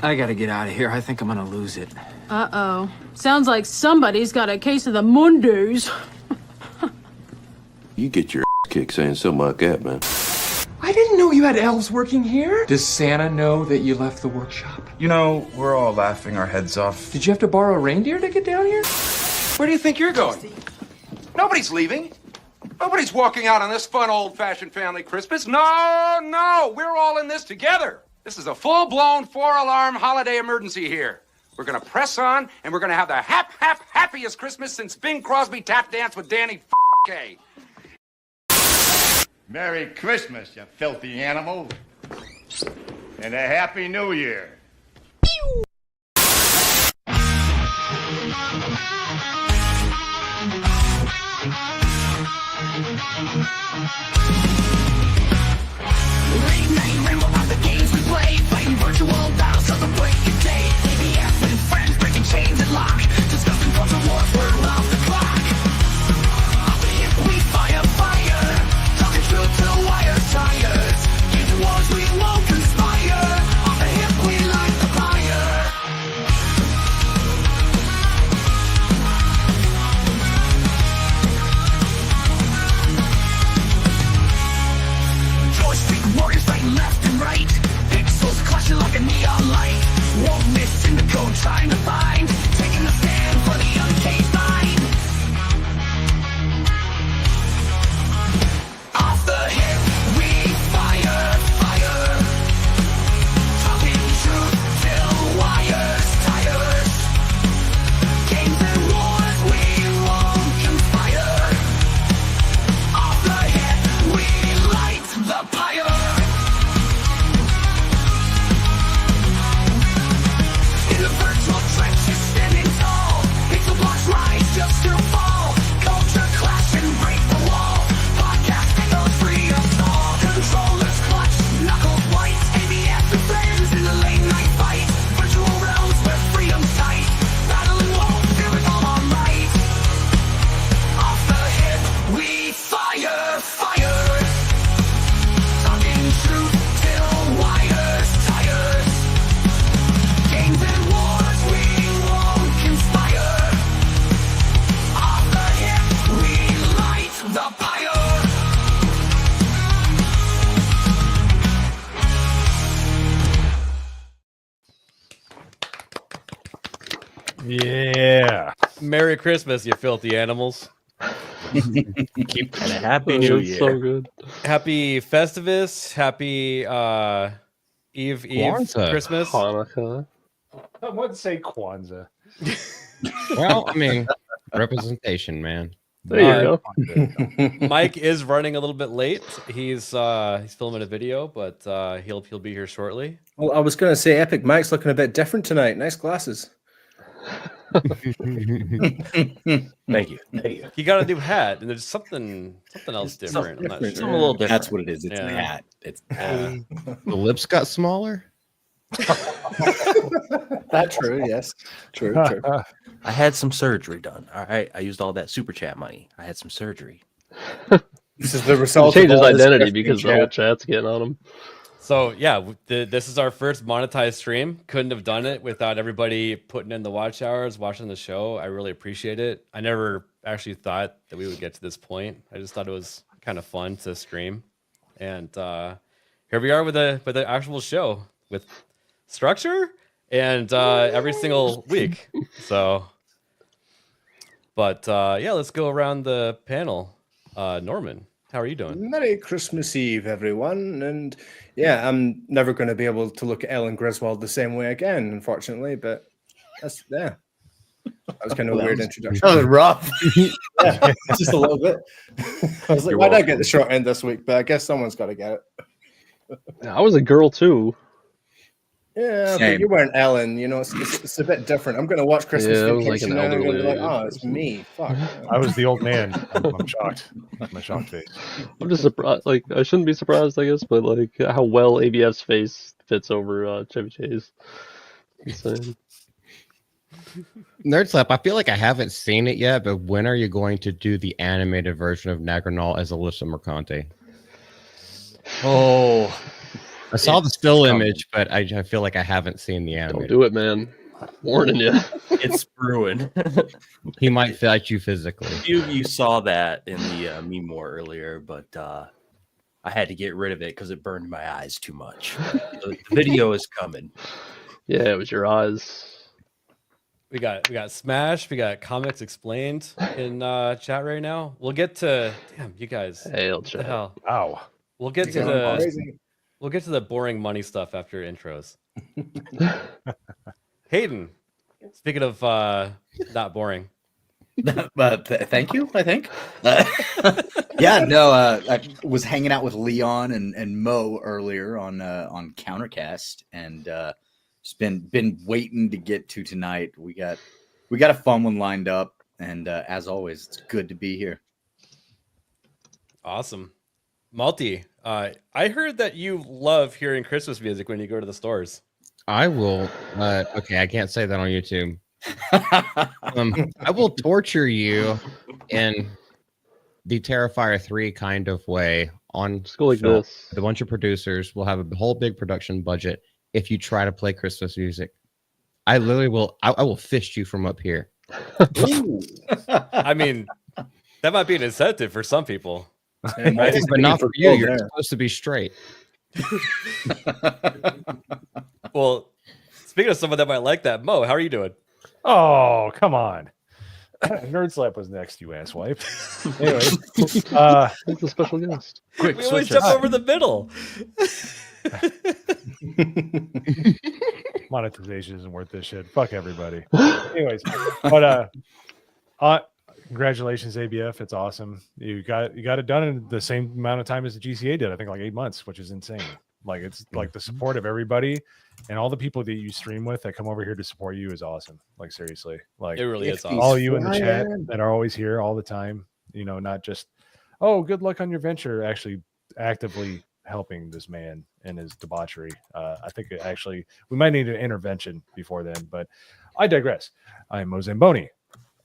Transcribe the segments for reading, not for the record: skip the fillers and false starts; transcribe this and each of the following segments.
I gotta get out of here. I think I'm gonna lose it. Uh-oh. Sounds like somebody's got a case of the Mondays. You get your kicked saying something like that, man. I didn't know you had elves working here. Does Santa know that you left the workshop? You know, we're all laughing our heads off. Did you have to borrow a reindeer to get down here? Where do you think you're going? Nobody's leaving. Nobody's walking out on this fun, old-fashioned family Christmas. No, we're all in this together. This is a full-blown 4-alarm holiday emergency here. We're gonna press on, and we're gonna have the happiest Christmas since Bing Crosby tap danced with Danny Kaye. Merry Christmas, you filthy animal. And a Happy New Year. Late night ramble about the games we play, fighting virtual battles till the break of day. ABF and friends breaking chains and lock, discussing culture wars, we're off the clock. Off the hip we fire, talking truth till wire tires. Games and wars we won't conspire, off the hip we light the fire. George Street warriors fighting left and right, pixels clashing like a neon light. Won't miss in the code trying to find, taking a stand for the uncaged mind. Off the hip we fire, talking truth till wires tires. Games and wars we won't conspire, off the hip we light the pyre. In the virtual trenches standing tall, pixel blocks rise just to fall. Culture clash and break the wall. Podcast echoes free us all. Controllers clutch, knuckles white. ABF and friends in the late night fight. Virtual realms where freedom's tight. Battling wolves, feel it all on right. Off the hip we fire. Talking truth till wires tires. Games and wars we won't conspire, off the hip we light the pyre. Yeah. Merry Christmas, you filthy animals. Keep And a Happy New Year. So good. Happy Festivus. Happy Eve Kwanzaa. Christmas. Hanukkah. I wouldn't say Kwanzaa. Well, I mean, representation, man. There you go. Mike is running a little bit late. He's filming a video, but he'll be here shortly. Well, I was going to say Epic Mike's looking a bit different tonight. Nice glasses. Thank you. He got a new hat, and there's something else different. I'm not sure. Something a little different. That's what it is. It's a hat. It's The lips got smaller. That's true. Yes. True. I had some surgery done. All right. I used all that super chat money. I had some surgery. This is the result. Change his of all this identity stuff because in the whole chat. chat's getting on him. So yeah, this is our first monetized stream. Couldn't have done it without everybody putting in the watch hours, watching the show. I really appreciate it. I never actually thought that we would get to this point. I just thought it was kind of fun to stream, and here we are with the actual show with structure and every single week. So, but yeah, let's go around the panel. Norman, how are you doing? Merry Christmas Eve, everyone. And yeah, I'm never going to be able to look at Ellen Griswold the same way again, unfortunately. But that's That was kind of a weird introduction. That was rough. Yeah, just a little bit. I was like, why did I get the short end this week? But I guess someone's got to get it. I was a girl too. Yeah, Same. but you weren't Ellen. You know, it's a bit different. I'm going to watch Christmas Yeah, it was like Vacation an and I'm going to be like, elderly oh, it's me. Fuck. I was the old man. I'm shocked. My shocked face. I'm just surprised. Like, I shouldn't be surprised, I guess, but like how well ABF's face fits over Chevy Chase. Insane. Nerd Slap, I feel like I haven't seen it yet, but when are you going to do the animated version of Nagranol as Alyssa Mercante? Oh, I saw the still image, but I feel like I haven't seen the animated. Don't do it, man. Warning you. It's brewing. He might fight you physically. You saw that in the meme more earlier, but I had to get rid of it because it burned my eyes too much. The video is coming. Yeah, it was your eyes. We got Smash. We got Comics Explained in chat right now. We'll get to you guys. Hail What the chat. hell? Wow. We'll get to the boring money stuff after intros. Hayden, speaking of not boring. Thank you, I think. Yeah, no, I was hanging out with Leon and Mo earlier on Countercast, and just been waiting to get to tonight. We got a fun one lined up, and as always, it's good to be here. Awesome. Malty, I heard that you love hearing Christmas music when you go to the stores. I will. Okay, I can't say that on YouTube. I will torture you in the Terrifier 3 kind of way on Just go like film this. with a bunch of producers. We'll have a whole big production budget if you try to play Christmas music. I literally will. I will fist you from up here. I mean, that might be an incentive for some people. But not for you. You're supposed to be straight. Well, speaking of someone that might like that, Mo, how are you doing? Oh, come on. Nerd Slap was next, you asswipe. Anyway, It's a special guest. Quick We always switch jump over the middle. monetization isn't worth this shit. Fuck everybody. Anyways, but congratulations, ABF. It's awesome. You got it done in the same amount of time as the GCA did. I think like 8 months, which is insane. Like it's like the support of everybody and all the people that you stream with that come over here to support you is awesome. Like seriously, like It really is awesome. all of you in the chat that are always here all the time. You know, not just good luck on your venture. Actually, actively helping this man and his debauchery. I think we might need an intervention before then, but I digress. I am Mo Zamboni.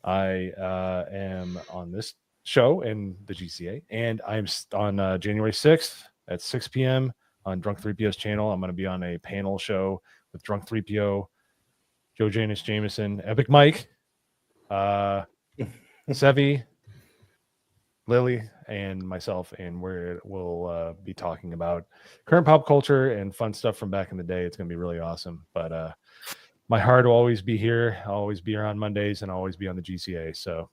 I am on this show in the GCA, and I'm on January 6th at 6 p.m. on Drunk 3PO's channel. I'm going to be on a panel show with Drunk 3PO, Joe Janus Jameson, Epic Mike, Sevi, Lily, and myself, and we'll be talking about current pop culture and fun stuff from back in the day. It's going to be really awesome. But my heart will always be here. I'll always be here on Mondays, and I'll always be on the GCA. So,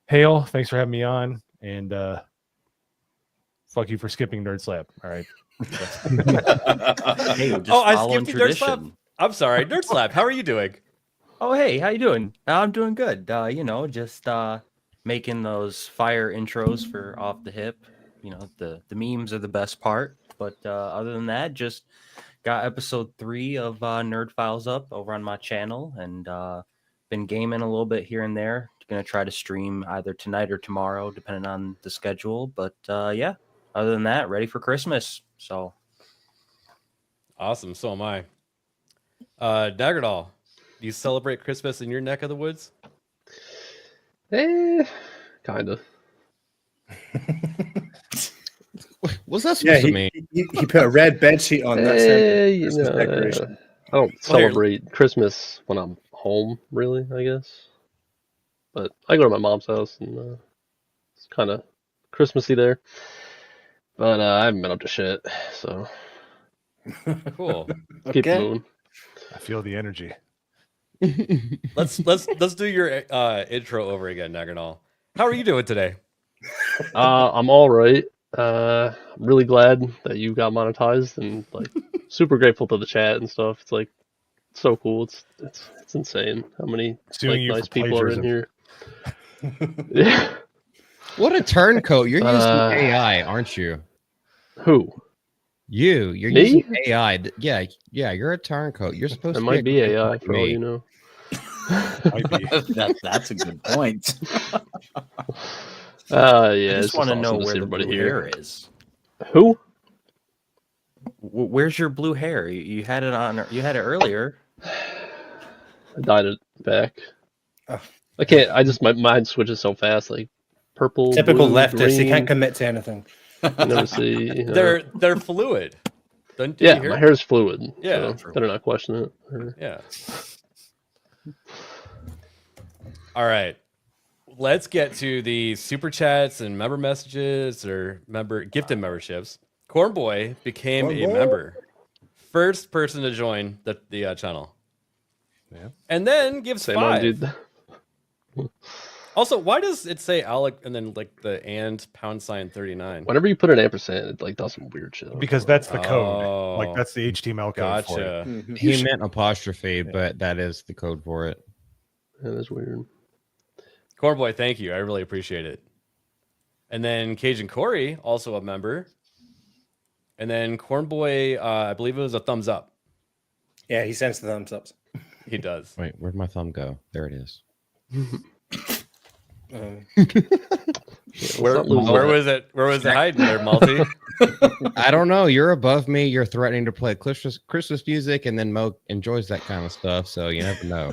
Hale, thanks for having me on, and fuck you for skipping Nerd Slap. All right. Hey, just I following skipped Nerd Slap. tradition. I'm sorry, Nerd Slap. How are you doing? Oh, hey, how you doing? I'm doing good. Just making those fire intros for Off the Hip. You know, the memes are the best part. But other than that, just got episode 3 of Nerd Files up over on my channel, and been gaming a little bit here and there. Gonna try to stream either tonight or tomorrow, depending on the schedule. But yeah, other than that, ready for Christmas. So Awesome. So am I. Daggerdoll, do you celebrate Christmas in your neck of the woods? Kind of. What's that supposed to mean? He put a red bed sheet on. That's You Christmas know, decoration. I don't celebrate Christmas when I'm home, really, I guess. But I go to my mom's house, and it's kind of Christmassy there. But I haven't been up to shit, so Cool. keep moving. I feel the energy. Let's do your intro over again, Daggerdoll. How are you doing today? I'm all right. I'm really glad that you got monetized, and like super grateful to the chat and stuff. It's like so cool. It's insane how many Suing you nice for people are in plagiarism. here. Yeah. What a turncoat! You're using AI, aren't you? Who? You're Me? using AI. Yeah. You're a turncoat. You're supposed It to might be a AI like for all me. you know. Might be. That's a good point. Yeah, I it's just want to awesome know to where see the everybody blue here. hair is. Who? Where's your blue hair? You had it on. You had it earlier. I dyed it back. Oh. I can't. My mind switches so fast. Like purple. Typical blue, leftist. He green. can't commit to anything. You never see. You know. They're fluid. Did Yeah, you hear my it? hair's fluid. Yeah. So better not question it. Or- Yeah. All right. Let's get to the super chats and member messages or gifted memberships. Cornboy became a Cornboy. member. First person to join the channel. Yeah. And then gives Same 5. on, dude. Also, why does it say Alec and then like the #39? Whenever you put an ampersand, it like does some weird shit. Because that's the code. Oh, Like that's the HTML code for it. Gotcha. Mhm. He meant apostrophe, but that is the code for it. That is weird. Cornboy, thank you. I really appreciate it. And then Cajun Corey, also a member. And then Cornboy, I believe it was a thumbs up. Yeah, he sends the thumbs ups. He does. Wait, where'd my thumb go? There it is. Where was it? Where was it hiding there, Multi? I don't know. You're above me. You're threatening to play Christmas music, and then Mo enjoys that kind of stuff. So you never know.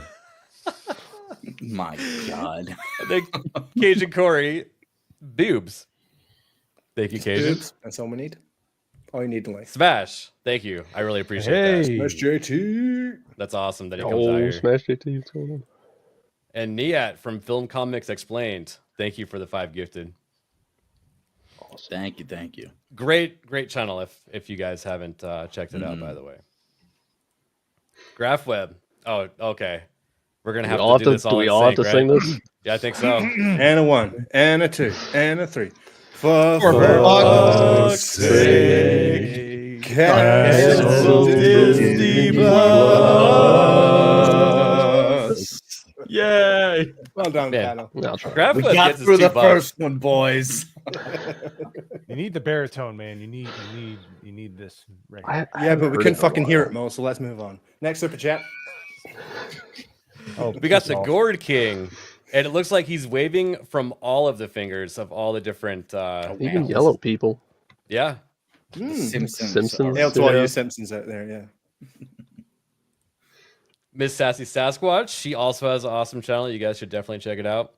My God. And then Cajun Corey, boobs. Thank you, Cajun. Oops, that's all we need. All you need to like. Smash. Thank you. I really appreciate that. Smash JT. That's awesome that he comes out here. Smash JT. What's going on? And Niat from Film Comics Explained. Thank you for the 5 gifted. Thank you, thank you. Great channel if you guys haven't checked it out, by the way. GraphWeb. Oh, okay. We're gonna have to do this all. Do we in all have to sync, sing right? this? Yeah, I think so. And a 1, and a 2, and a 3. For fuck's sake, cancel Disney Plus. Yay! Well done, Man. panel. I'll try. GraphWeb We got gets his through the $2. first one, boys. You need the baritone, man. You need this. Right. Yeah, but we couldn't fucking hear it, Mo. So let's move on. Next super chat. Oh, We got piss the off. Gourd King, and it looks like he's waving from all of the fingers of all the different. Even yellow people. Yeah. Simpsons. Hail to all yeah. you Simpsons out there, yeah. Miss Sassy Sasquatch, she also has an awesome channel. You guys should definitely check it out.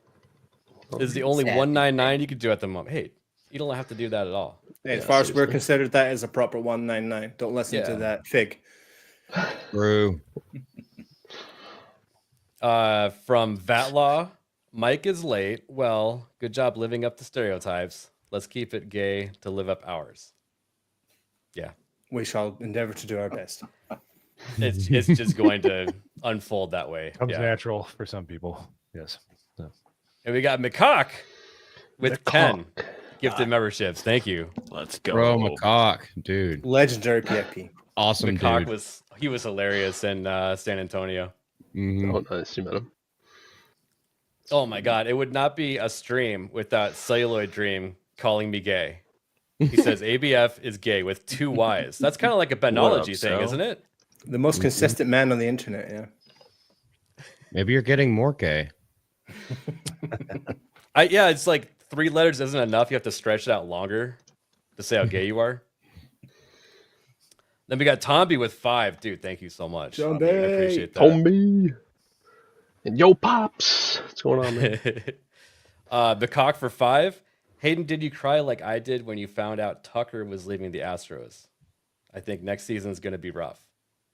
This is the only Sassy. 199 you could do at the moment. Hey, you don't have to do that at all. Hey, as far as we're considered, that is a proper 199. Don't listen to Yeah. that fig. True. From Vatlaw, Mike is late. Well, good job living up to stereotypes. Let's keep it gay to live up ours. Yeah, We shall endeavor to do our best. it's just going to unfold that way. Comes Yeah. natural for some people. Yes. So. And we got McCock with 10 gifted memberships. Thank you. Let's go. Bro, McCock, dude. Legendary PFP. Awesome, McCock dude. was hilarious in San Antonio. Mhm. Oh, nice. You met him. Oh my god, it would not be a stream without Celluloid Dream calling me gay. He says ABF is gay with 2 Y's. That's kind of like a Benology thing, Cel? isn't it? The most consistent man on the internet, yeah. Maybe you're getting more gay. Yeah, it's like 3 letters isn't enough. You have to stretch it out longer to say how gay you are. Then we got Tomby with 5. Dude, thank you so much. Tomby. I appreciate that. Tommy. And yo, Pops. What's going on, man? The cock for 5. Hayden, did you cry like I did when you found out Tucker was leaving the Astros? I think next season is going to be rough.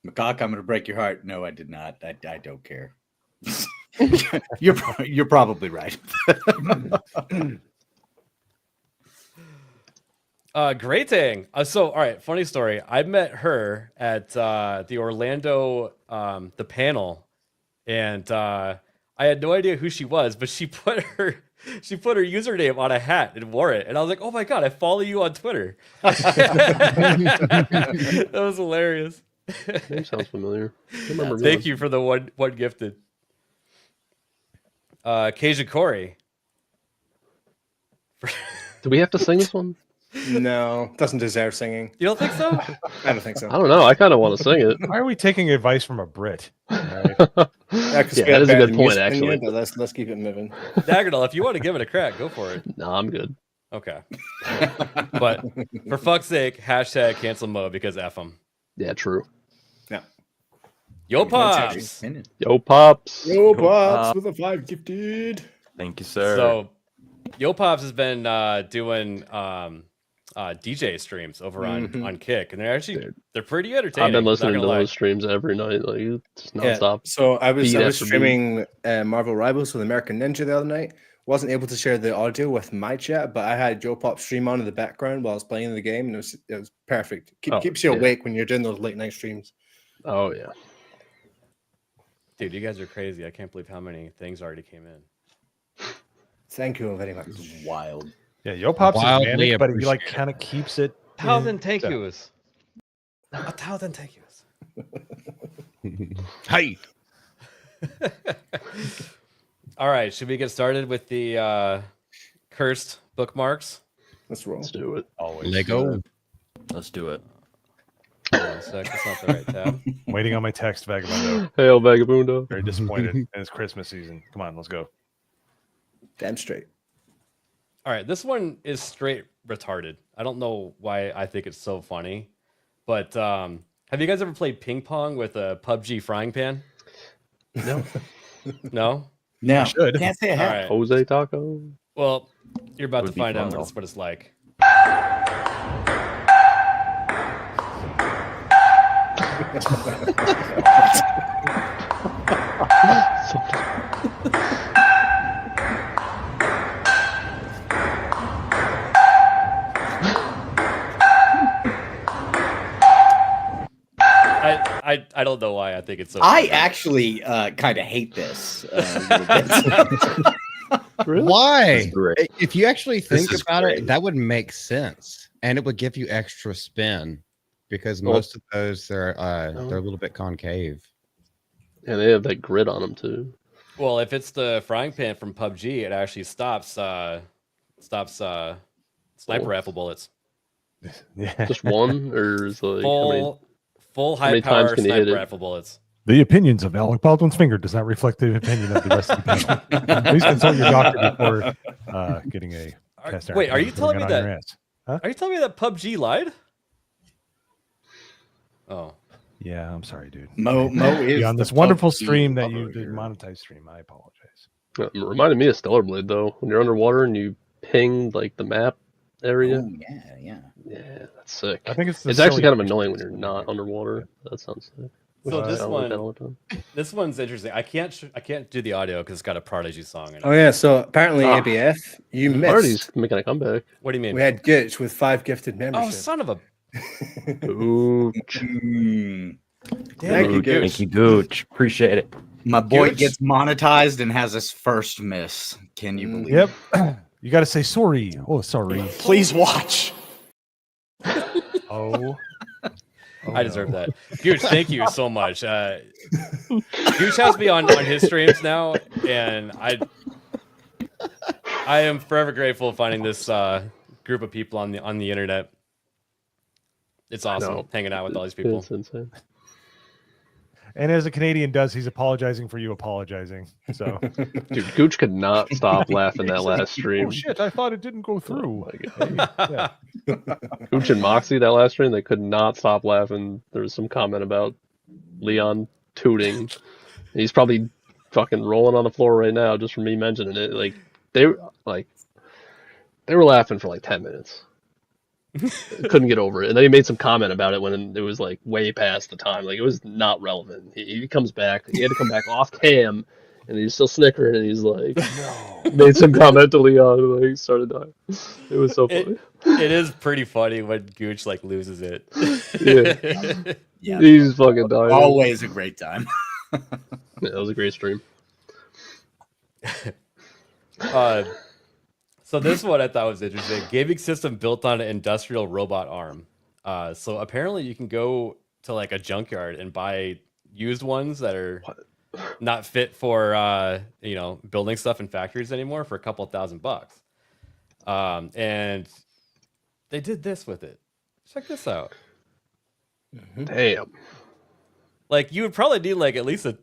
McCock, I'm going to break your heart. No, I did not. I don't care. You're probably right. Greating. So, all right, funny story. I met her at the Orlando the panel, and I had no idea who she was, but she put her username on a hat and wore it, and I was like, "Oh my god, I follow you on Twitter." That was hilarious. Name sounds familiar. Thank you for the one gifted. Cajun Corey. Do we have to sing this one? No, doesn't deserve singing. You don't think so? I don't think so. I don't know. I kind of want to sing it. Why are we taking advice from a Brit? Right? Yeah, 'cause Yeah, we that have is a better good point, music than actually. you, but let's keep it moving. Daggerdall, if you want to give it a crack, go for it. No, I'm good. Okay. But for fuck's sake, hashtag cancel Mo because F him. Yeah, true. Yeah. Yo, Pops. Yo, Pops. Yo, Pops with a 5 gifted. Thank you, sir. So, Yo Pops has been doing DJ streams over on Mhm. Kick, and they're pretty entertaining. I've been not listening gonna to lie. those streams every night, like it's nonstop. So I was beat after beat. streaming Marvel Rivals with American Ninja the other night. Wasn't able to share the audio with my chat, but I had Joe Pop stream on in the background while I was playing the game, and it was perfect. Keeps you awake when you're doing those late night streams. Oh yeah, Dude, you guys are crazy. I can't believe how many things already came in. Thank you very much. Wild. Yeah, Yo Pop's is Wildly manic, but he like appreciated. kind of keeps it. 1,000 thank yous. 1,000 thank yous. Hey. All right, should we get started with the cursed bookmarks? Let's roll. let's do it. Always. Lego. Let's do it. Hold on a sec, that's not the right tab. Waiting on my text, Vagabundo. Hail Vagabundo. Very disappointed. And it's Christmas season. Come on, let's go. Damn straight. All right, this one is straight retarded. I don't know why I think it's so funny, but have you guys ever played ping pong with a PUBG frying pan? No. No? No, should. can't say I All have. right. Jose Taco. Well, you're about to Would be find fun, out though. what it's like. I don't know why I think it's so I funny. actually kind of hate this. A little bit. Why? great. If you actually think is about great. it, that would make sense, and it would give you extra spin because Well- most of those they're a little bit concave. Yeah, they have that grid on them too. Well, if it's the frying pan from PUBG, it actually stops sniper rifle bullets. Yeah. Just one, or is like how many? Full how many high power times can you hit sniper it? rifle bullets. The opinions of Alec Baldwin's finger does not reflect the opinion of the rest of the panel. Please consult your doctor before getting a test. Wait, are you telling me that? Huh? Are you telling me that PUBG lied? Oh, Yeah, I'm sorry, dude. Mo is on the this wonderful PUBG stream that you lover did here. monetize stream. I apologize. It reminded me of Stellar Blade though. When you're underwater and you ping like the map area. Oh, yeah. Yeah, that's sick. I think it's the It's actually silly kind of fish annoying when thing. you're not underwater. That sounds sick. so I this sound like that one, all the time. this one's interesting. I can't do the audio because it's got a Prodigy song in it. Oh yeah, so apparently Ah. ABF, you missed. Artie's making a comeback. What do you mean? We had Gitch with 5 gifted Oh, memberships. son of a! Ooh, Damn Thank it. you, Gooch. Thank you, Gooch. Appreciate it. My boy Gooch. gets monetized and has his first miss. Can you believe Yep. it? You got to say sorry. Oh, sorry. Please watch. Oh. I deserve that. Gooch, thank you so much. Gooch has me on his streams now, and I am forever grateful finding this group of people on the internet. It's awesome No. hanging out with all these people. It's insane. And as a Canadian does, he's apologizing for you apologizing. So, Dude, Gooch could not stop laughing that He's like, last stream. oh shit! I thought it didn't go Oh through. my God. Yeah. Gooch and Moxie that last stream, they could not stop laughing. There was some comment about Leon tooting. He's probably fucking rolling on the floor right now just for me mentioning it. They were laughing for like 10 minutes. Couldn't get over it. And then he made some comment about it when it was like way past the time. Like it was not relevant. He comes back. He had to come back off cam, and he's still snickering. And he's like, made some comment to Leon. And like started dying. It was so funny. It is pretty funny when Gooch like loses it. Yeah. Yeah. He's fucking dying. Always a great time. Yeah, that was a great stream. So this one I thought was interesting. Gaming system built on an industrial robot arm. So apparently you can go to like a junkyard and buy used ones that are not fit for building stuff in factories anymore for a couple $1,000. And they did this with it. Check this out. Damn. Like you would probably need like at least a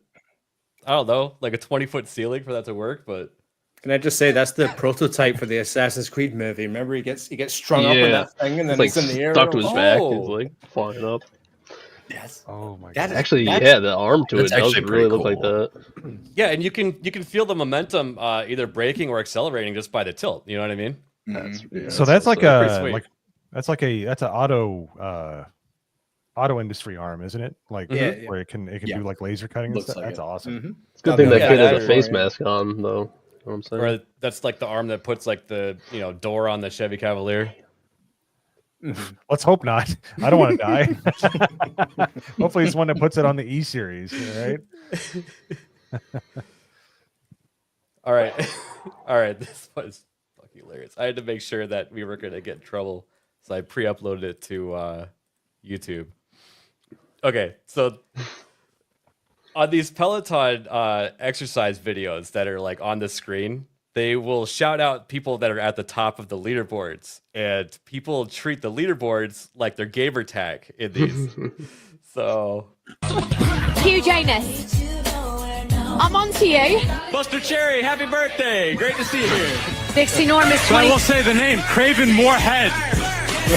20-foot ceiling for that to work, but Can I just say that's the prototype for the Assassin's Creed movie? Remember, he gets strung up in that thing, and then it's it's in the air. stuck to his back. Oh. He's like flying up. Yes. Oh my That god. is- Actually, that's- yeah, the arm to it that's does actually really pretty look like cool. that. yeah, and you can feel the momentum either braking or accelerating just by the tilt. You know what I mean? That's, yeah, So that's like pretty a sweet. That's like that's an auto industry arm, isn't it? Like where it can do like laser cutting and Looks stuff. like That's it. awesome. It's a good thing that Yeah, kid has that- a face mask on, though. You know what I'm saying? Or that's like the arm that puts like the door on the Chevy Cavalier. Let's hope not. I don't want to die. Hopefully, it's one that puts it on the E series, right? All right, all right. This was fucking hilarious. I had to make sure that we were gonna get in trouble, so I pre-uploaded it to YouTube. Okay, so on these Peloton exercise videos that are like on the screen, they will shout out people that are at the top of the leaderboards, and people treat the leaderboards like their gamer tag in these. So, Hugh Janus, I'm on to you. Buster Cherry, happy birthday! Great to see you here. Dixie Normus, So I will say the name, Craven Moorhead.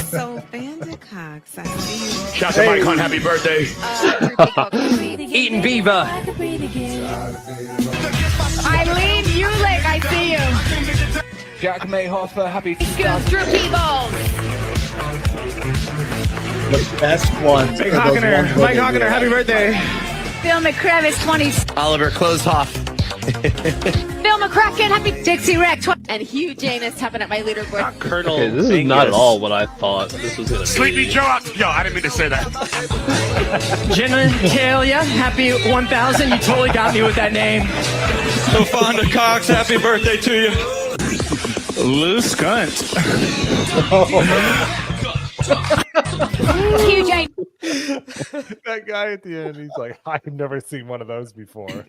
So Vandercox, I see you. Shout to Mike on happy birthday. Eating Beaver. Eileen Ulick, I see you. Jack Mayhofer, happy Skills Droopy Balls. The best ones. Mike are those Hockener, ones where Mike they Hockener, do happy it. birthday. Phil McCrevis, 20. Oliver Closehoff. Phil McCracken, happy Dixie Rex. And Hugh Janus tapping at my leaderboard. Colonel. Okay, this is not at all what I thought this was gonna be. Sleepy Joe. Yo, I didn't mean to say that. Genitalia, happy 1000. You totally got me with that name. So Fonda Cox, happy birthday to you. Loose cunt. Hugh Janus. That guy at the end, he's like, I've never seen one of those before.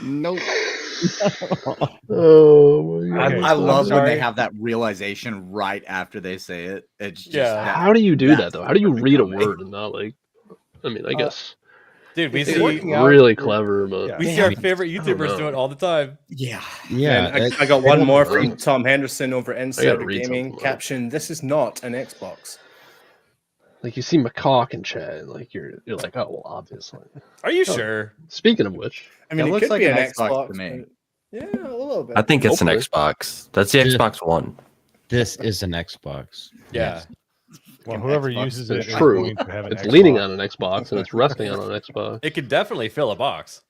Nope. Oh my god! I love when they have that realization right after they say it. It's just How do you do that though? How do you read a word and not like? I mean, I guess. dude, we It's see really clever, but we see our favorite YouTubers do it all the time. Yeah. And I got one more from Tom Henderson over gotta Insider read Gaming. something. Caption: This is not an Xbox. Like you see macaque in chat, and like you're like, oh well, obviously. Are you sure? Speaking of which, I mean, It it, looks could like be an an Xbox Xbox to me. but- Yeah, a little bit. I think it's an Hopefully. Xbox. That's the Xbox One. This is an Xbox. Yeah. Well, whoever Xbox uses it's it is true. going to have an It's Xbox. leaning on an Xbox and it's resting on an Xbox. It could definitely fill a box.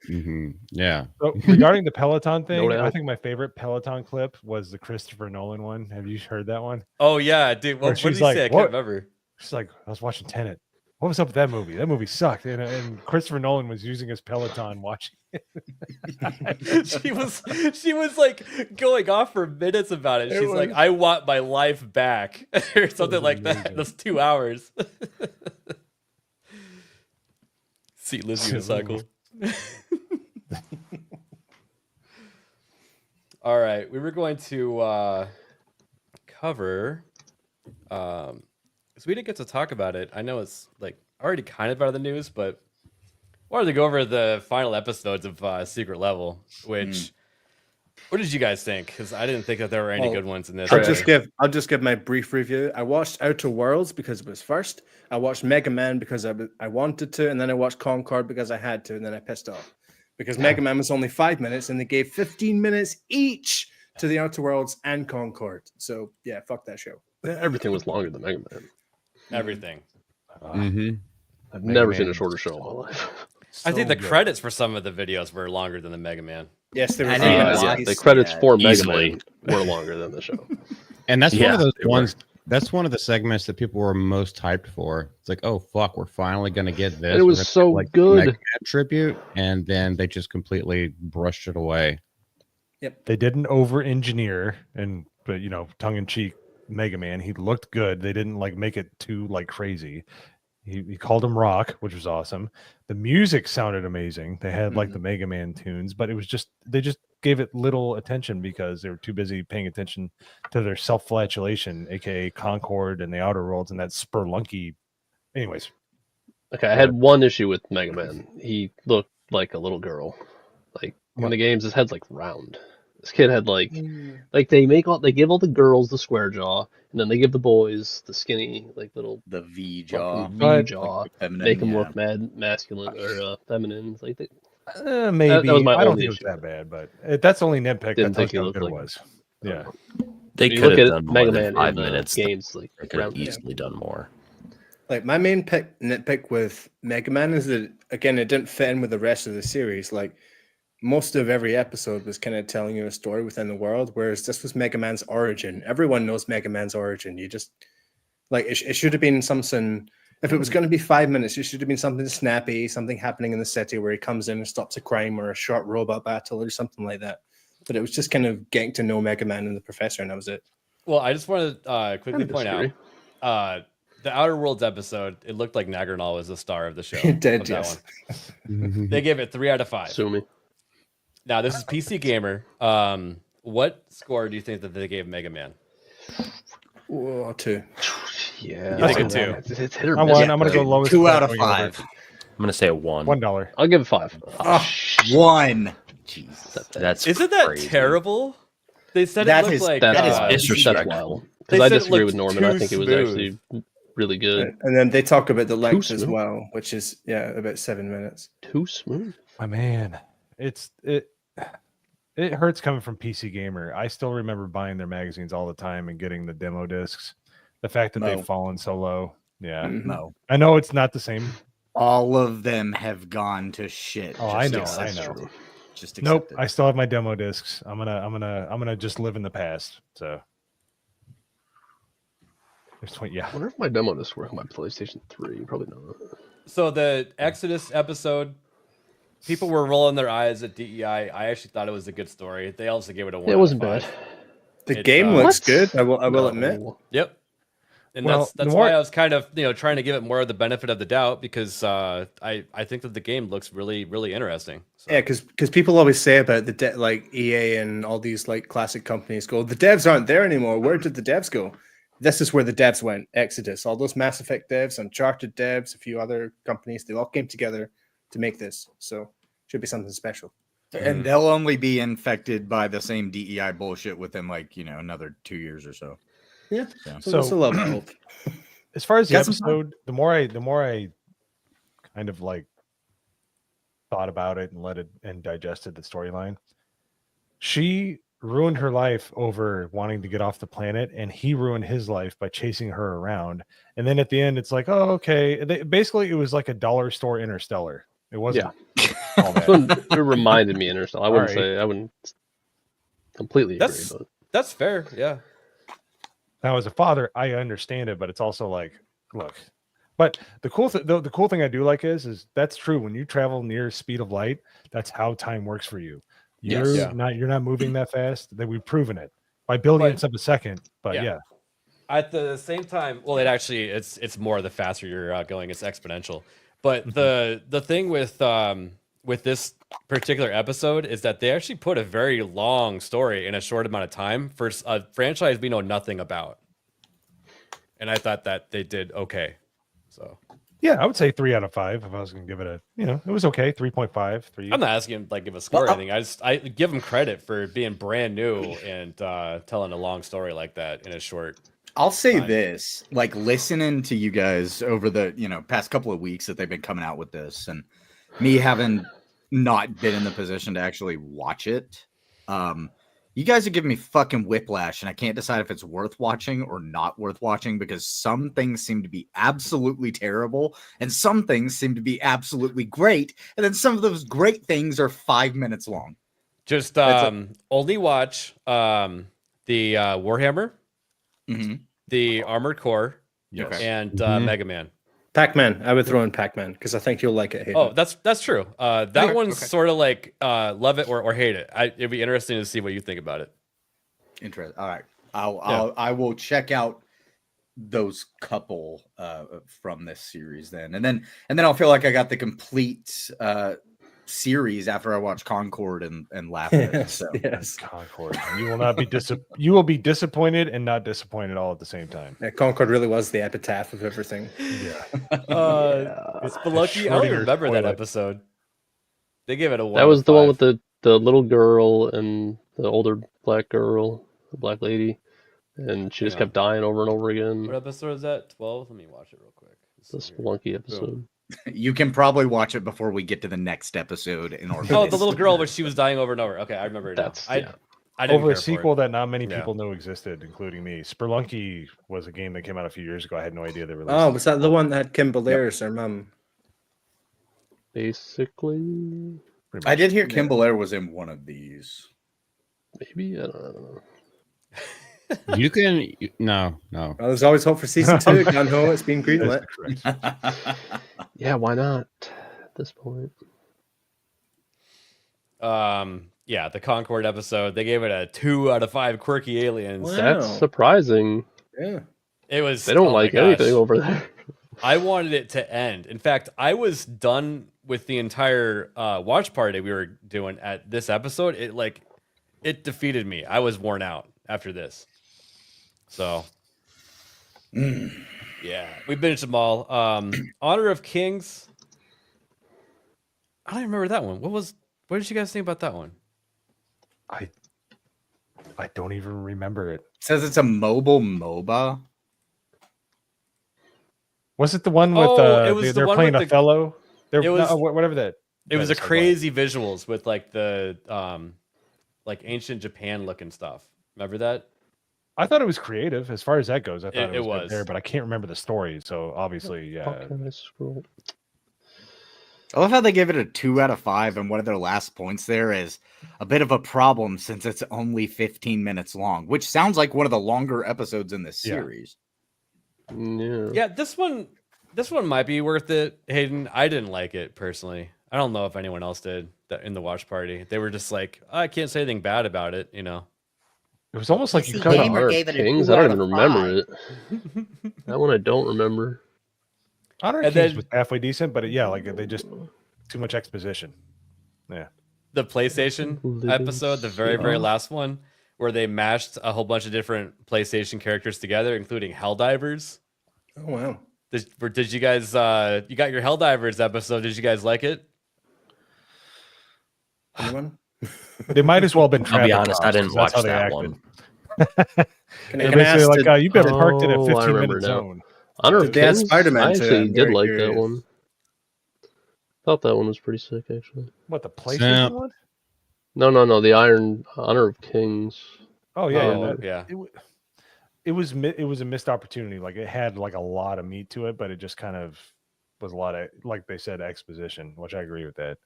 Yeah. So regarding the Peloton thing, doubt. I think my favorite Peloton clip was the Christopher Nolan one. Have you heard that one? Oh yeah, dude. Where What did she's he like, say? I "What?" can't remember. She's like, I was watching Tenet. What was up with that movie? That movie sucked. And Christopher Nolan was using his Peloton watching it. she was like going off for minutes about it. It She's like, was- I want my life back, or something like that. amazing. Those 2 hours. Seatless unicycle. All right, we were going to cover. Because we didn't get to talk about it. I know it's like already kind of out of the news, but wanted to go over the final episodes of Secret Level. Which, what did you guys think? Because I didn't think that there were any Well, good ones in this. I'll just give my brief review. I watched Outer Worlds because it was first. I watched Mega Man because I wanted to, and then I watched Concord because I had to, and then I pissed off because Mega Man was only 5 minutes, and they gave 15 minutes each to the Outer Worlds and Concord. So yeah, fuck that show. Everything was longer than Mega Man. Everything. I've never seen a shorter show in my life. I think the So good. credits for some of the videos were longer than the Mega Man. Yes, there was. I didn't Yeah, watch the credits that. for Mega Easily. Man were longer than the show. And that's one Yeah, of those they were. ones. That's one of the segments that people were most hyped for. It's like, oh fuck, we're finally gonna get this. And it was We're so gonna get, good. Mega Man tribute, and then they just completely brushed it away. They didn't over-engineer, but tongue in cheek, Mega Man. He looked good. They didn't like make it too like crazy. He called him Rock, which was awesome. The music sounded amazing. They had like the Mega Man tunes, but it was just they just gave it little attention because they were too busy paying attention to their self-flatulation, aka Concord and the Outer Worlds and that Spelunky. Anyways, Okay, I had one issue with Mega Man. He looked like a little girl. Like in the games, his head's like round. This kid had like they give all the girls the square jaw, and then they give the boys the skinny little The V jaw. V jaw. Feminine, Make them yeah. look masculine or feminine. It's like maybe that was my I don't only think it was issue. that bad, but that's only nitpick. Didn't That's think he how looked good it like- was. Yeah, They If you could look have at done more Mega than Man 5 in the minutes. games, like They could have around easily done more. Like my main nitpick with Mega Man is that again it didn't fit in with the rest of the series. Like most of every episode was kind of telling you a story within the world, whereas this was Mega Man's origin. Everyone knows Mega Man's origin. You just like it should have been something. If it was going to be 5 minutes, it should have been something snappy, something happening in the city where he comes in and stops a crime or a short robot battle or something like that. But it was just kind of getting to know Mega Man and the Professor, and that was it. Well, I just want to quickly I point out disagree. the Outer Worlds episode. It looked like Nagranal was the star of the show. It did, of that yes. one. They gave it 3 out of 5. Sue me. Now this is PC Gamer. What score do you think that they gave Mega Man? Oh, 2. Yeah, You think a 2? It's hit or I miss. won. I'm gonna go lowest. 2 without out of going over. 5. I'm gonna say a 1. $1. I'll give it 5. 1. Jesus. That's Isn't that crazy. terrible? They said That it looked is- like that is That's disrespectful. wild. They Because I said it disagree looked with Norman. I too think it was smooth. actually really good. And then they talk about the length as smooth. well, which is about 7 minutes. Too smooth. My man, it hurts coming from PC Gamer. I still remember buying their magazines all the time and getting the demo discs. The fact that Mo. they've fallen so low, yeah. No. I know it's not the same. All of them have gone to shit. Oh, I Just know, accept I know. it. Just accept Nope, it. I still have my demo discs. I'm gonna just live in the past. So there's 20. Yeah, I wonder if my demo disc work on my PlayStation 3. Probably not. So the Exodus episode, people were rolling their eyes at DEI. I actually thought it was a good story. They also gave it a 1. It wasn't bad. The It's, game looks good. I will No. admit. Yep. And Well, that's the why more- I was kind of trying to give it more of the benefit of the doubt because I think that the game looks really really interesting. So. Yeah, because people always say about the like EA and all these like classic companies go, the devs aren't there anymore. Where did the devs go? This is where the devs went. Exodus, all those Mass Effect devs, Uncharted devs, a few other companies, they all came together to make this. So should be something special. And they'll only be infected by the same DEI bullshit within like, another 2 years or so. Yeah. Yeah. So that's a little bit of hope. as far as the Got some fun. episode, the more I kind of like thought about it and let it and digested the storyline, she ruined her life over wanting to get off the planet, and he ruined his life by chasing her around. And then at the end, it's like, oh, okay. Basically, it was like a dollar store Interstellar. It wasn't. All that. It reminded me of Interstellar. I wouldn't All right. say I wouldn't completely agree. That's But that's fair. Yeah. Now, as a father, I understand it, but it's also like, look. But the cool thing I do like is that's true. When you travel near speed of light, that's how time works for you. Yes. You're not moving that fast. That we've proven it by billionths of a second. But yeah. At the same time, well, it's more the faster you're going, it's exponential. But Mm-hmm. the thing with this particular episode is that they actually put a very long story in a short amount of time for a franchise we know nothing about. And I thought that they did okay. So Yeah, I would say 3 out of 5 if I was going to give it a, it was okay. 3.5, 3. I'm not asking him like give a score or anything. I give him credit for being brand new and telling a long story like that in a short. I'll say this, like listening to you guys over the, past couple of weeks that they've been coming out with this and me having not been in the position to actually watch it. You guys are giving me fucking whiplash and I can't decide if it's worth watching or not worth watching because some things seem to be absolutely terrible and some things seem to be absolutely great. And then some of those great things are 5 minutes long. Just only watch the Warhammer, the Armored Core, and Mega Man. Pac-Man. I would throw in Pac-Man because I think you'll like it. Hate Oh, it. that's true. That one's sort of like love it or hate it. It'd be interesting to see what you think about it. Interesting. All right. I will check out those couple from this series then. And then I'll feel like I got the complete series after I watch Concord and laugh at it. So Yes. Concord. You will not be you will be disappointed and not disappointed all at the same time. Yeah, Concord really was the epitaph of everything. Yeah. Spelunky, I don't even remember that episode. They gave it a 1. that was the one with the little girl and the older black girl, the black lady, and she just kept dying over and over again. What episode is that? 12? Let me watch it real quick. The Spelunky episode. you can probably watch it before we get to the next episode in order. Oh, the little girl, but she was dying over and over. Okay, I remember it. That's now. I didn't over a care for sequel it. that not many Yeah. people knew existed, including me. Spelunky was a game that came out a few years ago. I had no idea they released. Oh, was that the one that had Kim Belair as her mum? Basically, I did hear Kim Belair was in one of these. maybe I don't know. You can no. Well, there's always hope for season 2. Gun ho, it's been greenlit. Yeah, why not at this point? Yeah, the Concord episode, they gave it a 2 out of 5 quirky aliens. Wow. That's surprising. Yeah. It was. They don't oh my like gosh. anything over there. I wanted it to end. In fact, I was done with the entire watch party we were doing at this episode. It defeated me. I was worn out after this. So, yeah, we binged them all. Honor of Kings. I don't remember that one. What did you guys think about that one? I don't even remember it. Says it's a mobile MOBA. Was it the one with it was the they're one playing with the- Othello? It was- whatever that. It was that a is. crazy visuals with like the like ancient Japan looking stuff. Remember that? I thought it was creative as far as that goes. I thought It it was, was. good there, but I can't remember the story. So obviously, yeah. How can I scroll? I love how they give it a 2 out of 5, and one of their last points there is a bit of a problem since it's only 15 minutes long, which sounds like one of the longer episodes in this series. Yeah. Yeah, this one might be worth it, Hayden. I didn't like it personally. I don't know if anyone else did in the watch party. They were just like, I can't say anything bad about it, you know. It was almost like you PC cut Gamer off. gave it a Kings. 2 I don't out even of remember 5. it. That one I don't remember. Honor of And Kings then- was halfway decent, but yeah, like they just too much exposition. Yeah. The PlayStation episode, the very last one, where they mashed a whole bunch of different PlayStation characters together, including Helldivers. Oh wow. Did you guys you got your Helldivers episode? Did you guys like it? Anyone? They might as well have been. I'll be traffic honest, I cops, didn't 'cause that's watch how they that acted. one. Can They're I basically ask, like, you've been parked in a Oh, I 15 remember minute now. zone. Honor Did of they add Kings? Spider-Man I to it? actually I'm did very like that curious. one. Thought that one was pretty sick, actually. What, the PlayStation Snap. one? No, the Honor of Kings. Oh yeah, Oh, that- yeah. It was a missed opportunity. Like it had like a lot of meat to it, but it just kind of was a lot of, like they said, exposition, which I agree with that.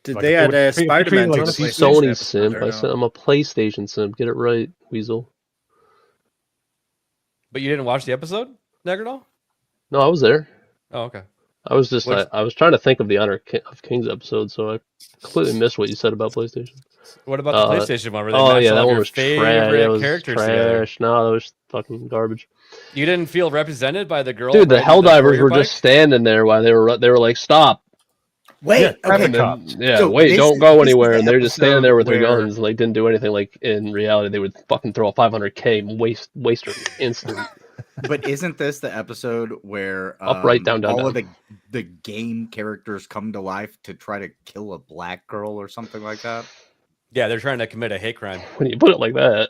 Did Like, they if add it would treat Spider-Man like to the C- PlayStation Sony episode simp. or I no? said I'm a PlayStation simp. Get it right, Weasel. But you didn't watch the episode, Negrinol? No, I was there. Oh, okay. I was just What's- I was trying to think of the Honor of Kings episode, so I completely missed what you said about PlayStation. What about the PlayStation one? Where they Oh mashed yeah, all that of one your was trash. favorite That was characters trash. together? No, that was fucking garbage. You didn't feel represented by the girl? Dude, the riding Helldivers courier were bike? just standing there while they were like, stop. Wait, Yeah, traffic okay. cops. Yeah, So wait, this don't is- go this is anywhere. the And they're just standing there with their episode guns, like didn't do anything. Like in reality, they would fucking throw a 500K and waste her instantly. But isn't this the episode where Up, right, down, all down. of the game characters come to life to try to kill a black girl or something like that? Yeah, they're trying to commit a hate crime. When you put it like that.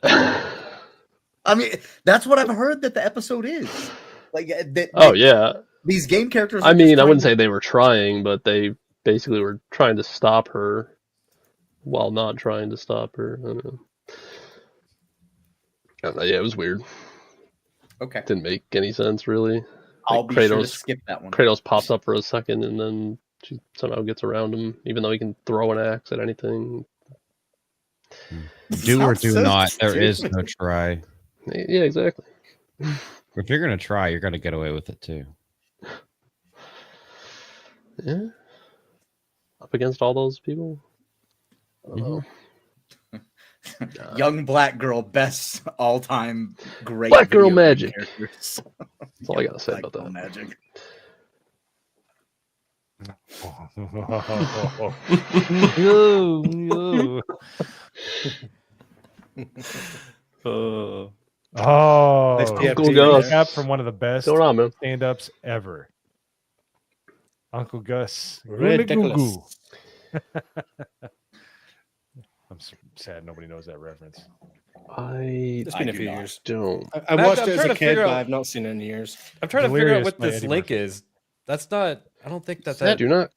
I mean, that's what I've heard that the episode is. Like, Oh yeah. these game characters. I are just mean, I trying wouldn't to- say they were trying, but they basically were trying to stop her while not trying to stop her. I don't know. Yeah, it was weird. Okay, Didn't make any sense really. I'll Like, be sure to skip that one. Kratos pops up for a second and then she somehow gets around him, even though he can throw an axe at anything. Do or Sounds do so not. There is stupid. no try. Yeah, exactly. If you're gonna try, you're gonna get away with it too. Yeah. Up against all those people. I don't know. Young black girl, best all-time great. Black girl video game magic. characters. That's all I gotta say Black about girl that. magic. Yo. Oh, Nice Uncle PFT Gus. there. recap from one of the best What's going on, man? stand-ups ever. Uncle Gus. Ridiculous. I'm sad nobody knows that reference. It's been a few not. years. Don't. I Matt, watched I'm it as trying a to kid, figure but out- I've not seen it in years. I'm trying to figure out Delirious what by this Eddie link Murphy. is. That's not. I don't think that's Do that. not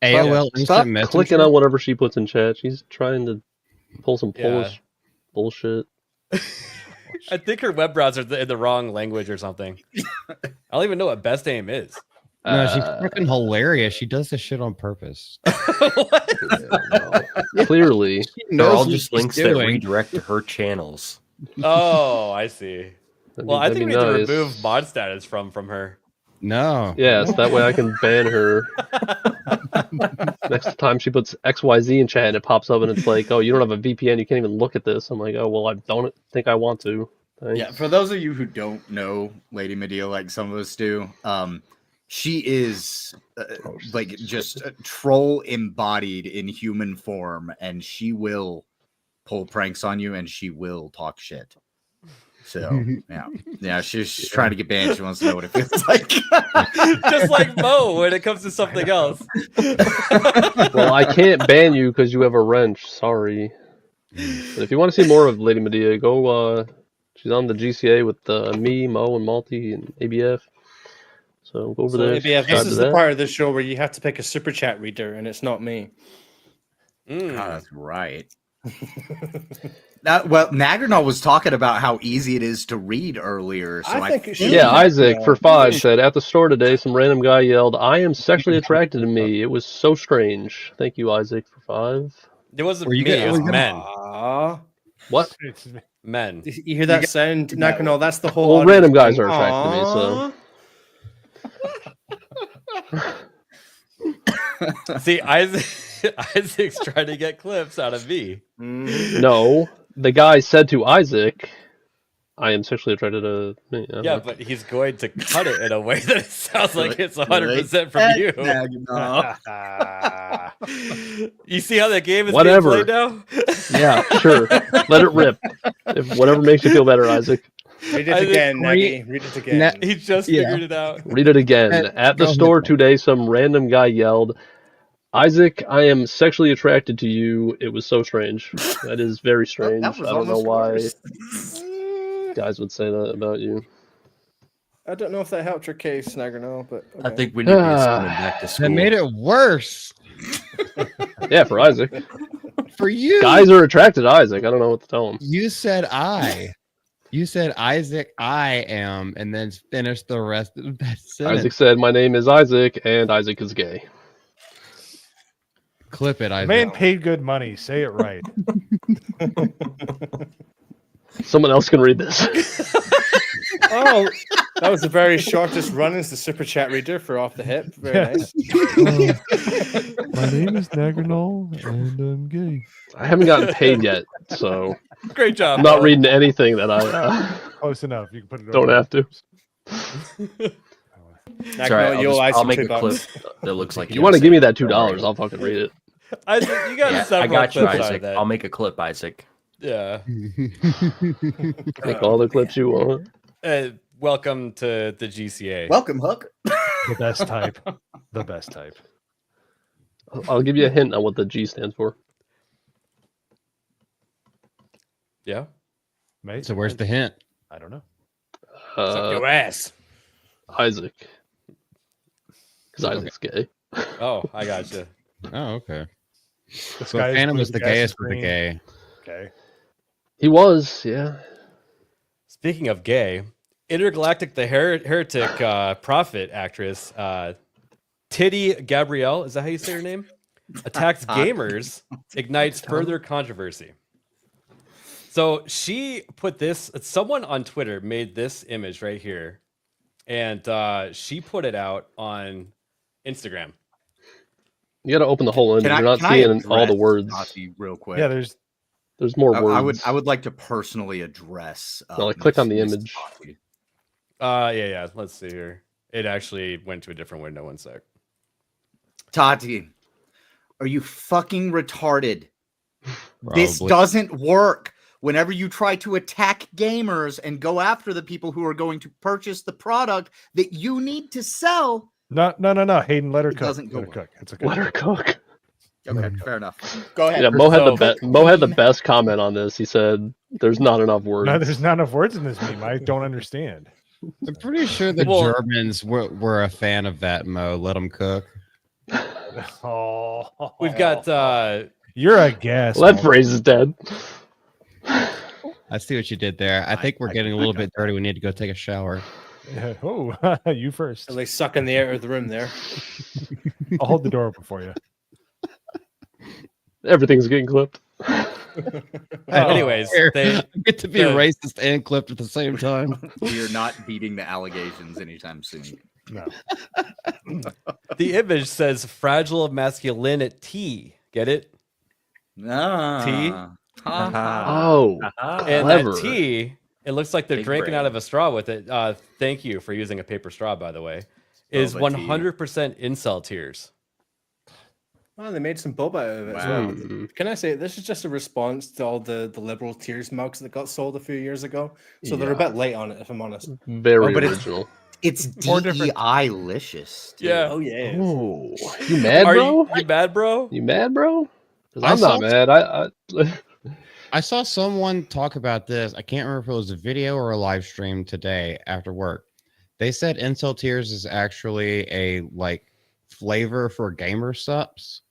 AOL stop Instant clicking Messenger. on whatever she puts in chat. She's trying to Pull some Polish bullshit. I think her web browser's in the wrong language or something. I don't even know what best aim is. No, she's freaking hilarious. She does this shit on purpose. Clearly, They're all just links that redirect to her channels. Oh, I see. Well, I think we need to nice. remove mod status from her. No. Yes, that way I can ban her. Next time she puts XYZ in chat and it pops up and it's like, oh, you don't have a VPN, you can't even look at this. I'm like, oh, well, I don't think I want to. Thanks. Yeah, for those of you who don't know Lady Medea like some of us do, she is like just a troll embodied in human form, and she will pull pranks on you and she will talk shit. So yeah, she's trying to get banned. She wants to know what it feels like. Just like Mo when it comes to something else. Well, I can't ban you because you have a wrench. Sorry. But if you want to see more of Lady Medea, go. She's on the GCA with me, Mo, and Malty and ABF. So go over there. ABF, this is the part of the show where you have to pick a super chat reader, and it's not me. That's right. Well, Nagrinol was talking about how easy it is to read earlier. So I think Isaac for 5 said at the store today, some random guy yelled, "I am sexually attracted to me." It was so strange. Thank you, Isaac, for 5. It wasn't me. It was men. What? Men. You hear that sound, Nagrinol? That's the whole. Well, random guys are attracted to me, so. See, Isaac's trying to get clips out of me. No, the guy said to Isaac, "I am sexually attracted to me." Yeah, but he's going to cut it in a way that it sounds like it's 100% from you. You see how that game is being played now? Yeah, sure. Let it rip. If whatever makes you feel better, Isaac. Read it again, Nagy. Read it again. He just figured it out. Read it again. At the store today, some random guy yelled, "Isaac, I am sexually attracted to you." It was so strange. That is very strange. I don't know why guys would say that about you. I don't know if that helped your case, Nagrinol, but okay. I think we need to send him back to school. That made it worse. Yeah, for Isaac. For you. Guys are attracted to Isaac. I don't know what to tell him. You said I. You said Isaac, I am, and then finish the rest of that sentence. Isaac said, "My name is Isaac, and Isaac is gay." Clip it, Isaac. Man paid good money. Say it right. Someone else can read this. Oh, that was the very shortest run as the super chat reader for Off the Hip. Very nice. My name is Nagrinol, and I'm gay. I haven't gotten paid yet, so great job. I'm not reading anything that I close enough. You can put it. Don't over. have to. I'll make a clip that looks like. If you want to give me that $2, I'll fucking read it. Isaac, you got I got you, clips out of Isaac. that. I'll make a clip, Isaac. Yeah. Take all the clips you want. Welcome to the GCA. Welcome, Hook. The best type. The best type. I'll give you a hint on what the G stands for. Yeah. Mate. So where's the hint? I don't know. Suck your ass. Isaac. Because Isaac's gay. Oh, I got you. Oh, okay. This So guy is Phantom blue, is the the guy's gayest with the green. gay. Okay. He was, yeah. Speaking of gay, Intergalactic the Heretic prophet actress Titty Gabrielle, is that how you say her name? Attacks gamers, ignites further controversy. So she put this, someone on Twitter made this image right here, and she put it out on Instagram. You got to open the whole image. You're not seeing all the words. Real quick. Yeah, there's more words. I would like to personally address. No, like click on the image. Yeah. Let's see here. It actually went to a different window. One sec. Tati, are you fucking retarded? This Probably. doesn't work. Whenever you try to attack gamers and go after the people who are going to purchase the product that you need to sell. No. Hayden, let her cook. doesn't go Let her well. cook. It's okay. Let her cook. Okay, fair enough. Go ahead. Yeah, Mo had the best comment on this. He said, "There's not enough words." No, there's not enough words in this meme. I don't understand. I'm pretty sure the Germans were a fan of that, Mo. Let them cook. Oh, We've got You're a guest. Well, that phrase is dead. I see what you did there. I think we're getting a little bit dirty. We need to go take a shower. Yeah. Oh, you first. At least sucking the air of the room there. I'll hold the door open for you. Everything's getting clipped. Anyways, they get to be racist and clipped at the same time. We are not beating the allegations anytime soon. No. The image says fragile masculinity. Get it? Ah. T. Oh, And clever. that T, it looks like they're Big drinking brain. out of a straw with it. Thank you for using a paper straw, by the way. Is Boba tea. 100% incel tears. Oh, they made some boba out of it as Wow. well. Can I say this is just a response to all the liberal tears mugs that got sold a few years ago? So they're a bit late on it, if I'm honest. Very but original. It's Or different- DEI-licious. too. Yeah. Oh yeah. Oh, you mad, Are bro? you mad, bro? You mad, bro? 'Cause I I'm saw- not mad. I saw someone talk about this. I can't remember if it was a video or a live stream today after work. They said incel tears is actually a flavor for gamer subs.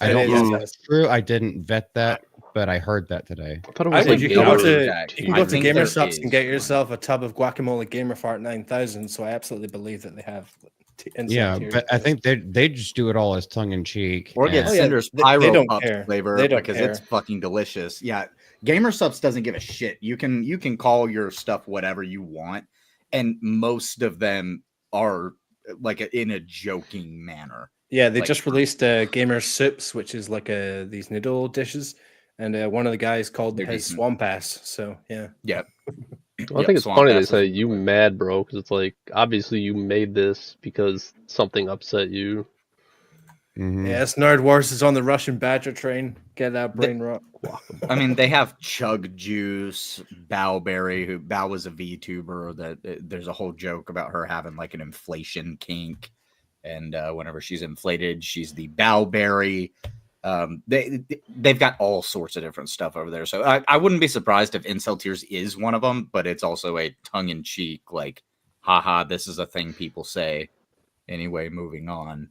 I It don't know is. if that's true. I didn't vet that, but I heard that today. I thought it I was would like You be can go Gamer to, Jack. you can I go to think Gamer there Subs and is get one. yourself a tub of guacamole Gamer Fart 9000. So I absolutely believe that they have. incel Yeah, tears. but I think they just do it all as tongue in cheek. Or get Oh, yeah, Cinder's they Pyro don't Pups care. flavor They don't because care. it's fucking delicious. Yeah, Gamer Subs doesn't give a shit. You can call your stuff whatever you want, and most of them are in a joking manner. Yeah, they like- just released Gamer Soups, which is these noodle dishes, and one of the guys called They're his decent. Swamp Ass. So yeah, Yep. I think it's funny they say you mad, bro, because it's like obviously you made this because something upset you. yes, Nerd Wars is on the Russian Badger train. Get that brain rot. I mean, they have Chug Juice, Bowberry, who Bow was a VTuber. There's a whole joke about her having an inflation kink, and whenever she's inflated, she's the Bowberry. They've got all sorts of different stuff over there. So I wouldn't be surprised if Incel Tears is one of them, but it's also a tongue-in-cheek, haha, this is a thing people say. Anyway, moving on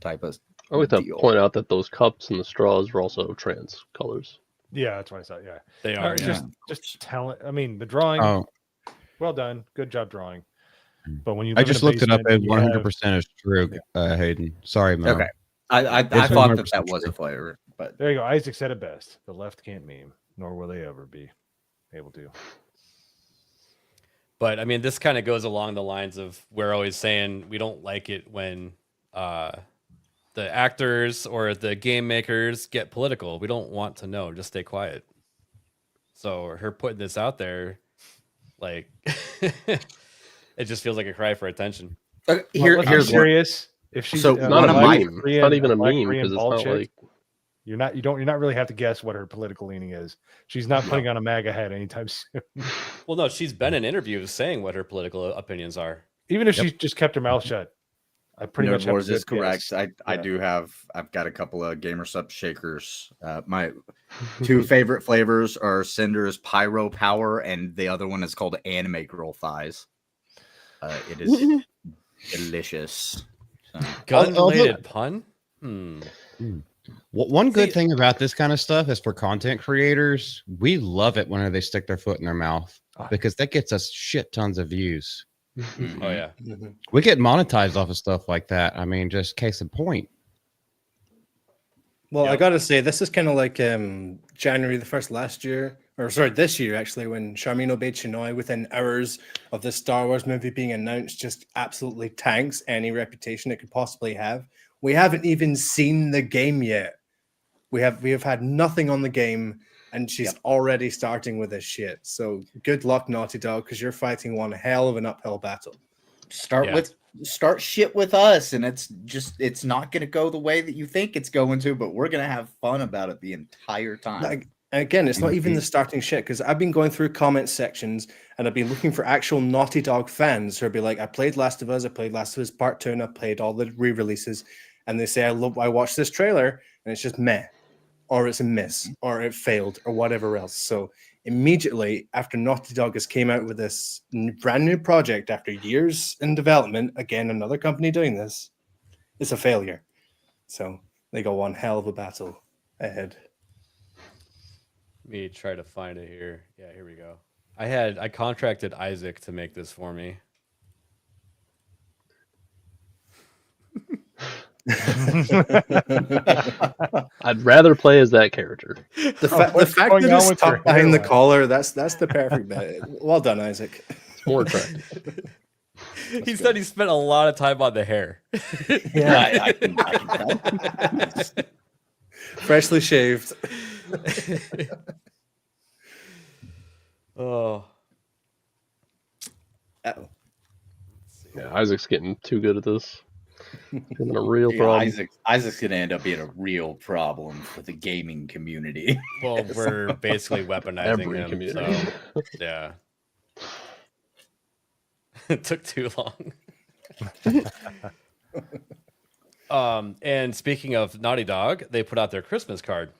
type of I like to deal. point out that those cups and the straws were also trans colors. Yeah, that's what I saw. Yeah, They are. Yeah. Just talent. I mean, the drawing. Oh, Well done. Good job drawing. But when you I live in just a looked it up. basement, It you have- 100% is true, Hayden. Sorry, man. Okay. I It's thought 100% that was true. a flavor, but There you go. Isaac said it best. The left can't meme, nor will they ever be able to. But I mean, this kind of goes along the lines of we're always saying we don't like it when the actors or the game makers get political. We don't want to know. Just stay quiet. So her putting this out there, it just feels like a cry for attention. I'm serious. If she's So, not a black meme. It's Korean- not even a black meme, Korean 'cause it's bald not chick, like- you're not really have to guess what her political leaning is. She's not putting on a MAGA hat anytime soon. Well, no, she's been in interviews saying what her political opinions are. Even if she just kept her mouth shut, I pretty much Nerd have a Wars is good correct. guess. I've got a couple of Gamer Sub shakers. My two favorite flavors are Cinder's Pyro Power, and the other one is called Anime Girl Thighs. It is delicious. So. Gun-related pun? One good thing about this kind of stuff is for content creators, we love it whenever they stick their foot in their mouth because that gets us shit tons of views. Oh yeah, We get monetized off of stuff like that. I mean, just case in point. Well, I gotta say, this is kind of like January the 1st last year, or sorry, this year actually, when Charmin Obey-Chinoy, within hours of the Star Wars movie being announced, just absolutely tanks any reputation it could possibly have. We haven't even seen the game yet. We have had nothing on the game, and she's already starting with this shit. So good luck, Naughty Dog, because you're fighting one hell of an uphill battle. Start shit with us, and it's not going to go the way that you think it's going to, but we're going to have fun about it the entire time. Like, again, it's not even the starting shit, because I've been going through comment sections and I've been looking for actual Naughty Dog fans who'll be like, I played Last of Us, I played Last of Us Part 2, and I played all the re-releases, and they say I watched this trailer and it's just meh, or it's a miss, or it failed, or whatever else. So immediately after Naughty Dog has came out with this brand new project after years in development, again, another company doing this, it's a failure. So they go one hell of a battle. ahead. Let me try to find it here. Yeah, here we go. I contracted Isaac to make this for me. I'd rather play as that character. The fact that it's tucked behind the collar, that's the perfect bit. Well done, Isaac. It's more attractive. He said he spent a lot of time on the hair. Yeah, I can tell. Freshly shaved. Oh. Uh-oh. Yeah, Isaac's getting too good at this. Getting a real Yeah, problem. Isaac's gonna end up being a real problem for the gaming community. Well, we're basically weaponizing Every him. community. So, yeah. It took too long. And speaking of Naughty Dog, they put out their Christmas card.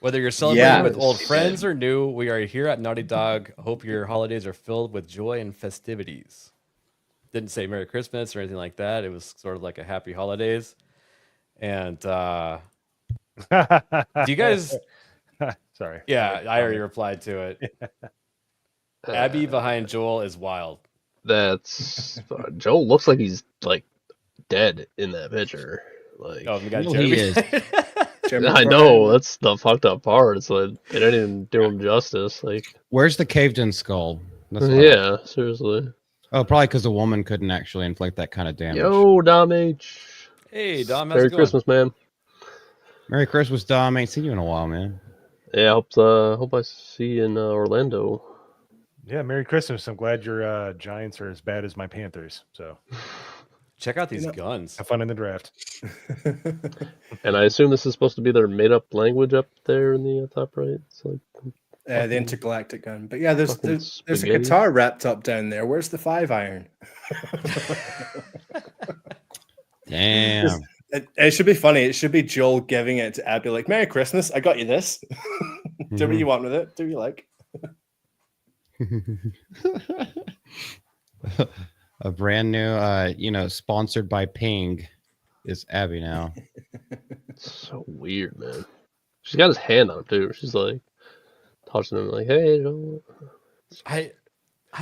Whether you're celebrating with old friends or new, we are here at Naughty Dog. Hope your holidays are filled with joy and festivities. Didn't say Merry Christmas or anything like that. It was sort of like a Happy Holidays. And do you guys? Sorry. Yeah, I already replied to it. Abby behind Joel is wild. That's Joel looks like he's like dead in that picture. Like, Oh, we got No, Jeremy. he is. I know that's the fucked up part. It's like they didn't even do him justice. Like, Where's the caved-in skull? That's all. yeah, seriously. Oh, probably because a woman couldn't actually inflict that kind of damage. Yo, Dom H. Hey, Dom. How's Merry it going? Christmas, man. Merry Christmas, Dom. Ain't seen you in a while, man. Yeah, hope I see you in Orlando. Yeah, Merry Christmas. I'm glad your Giants are as bad as my Panthers. So check out these guns. Have fun in the draft. And I assume this is supposed to be their made-up language up there in the top right. It's like The intergalactic gun. But yeah, there's a spaghetti. guitar wrapped up down there. Where's the 5-iron? Damn. It should be funny. It should be Joel giving it to Abby, like, Merry Christmas. I got you this. Do what you want with it. Do what you like. A brand new, sponsored by Ping is Abby now. It's so weird, man. She's got his hand on him too. She's like touching him, like, "Hey, Joel." I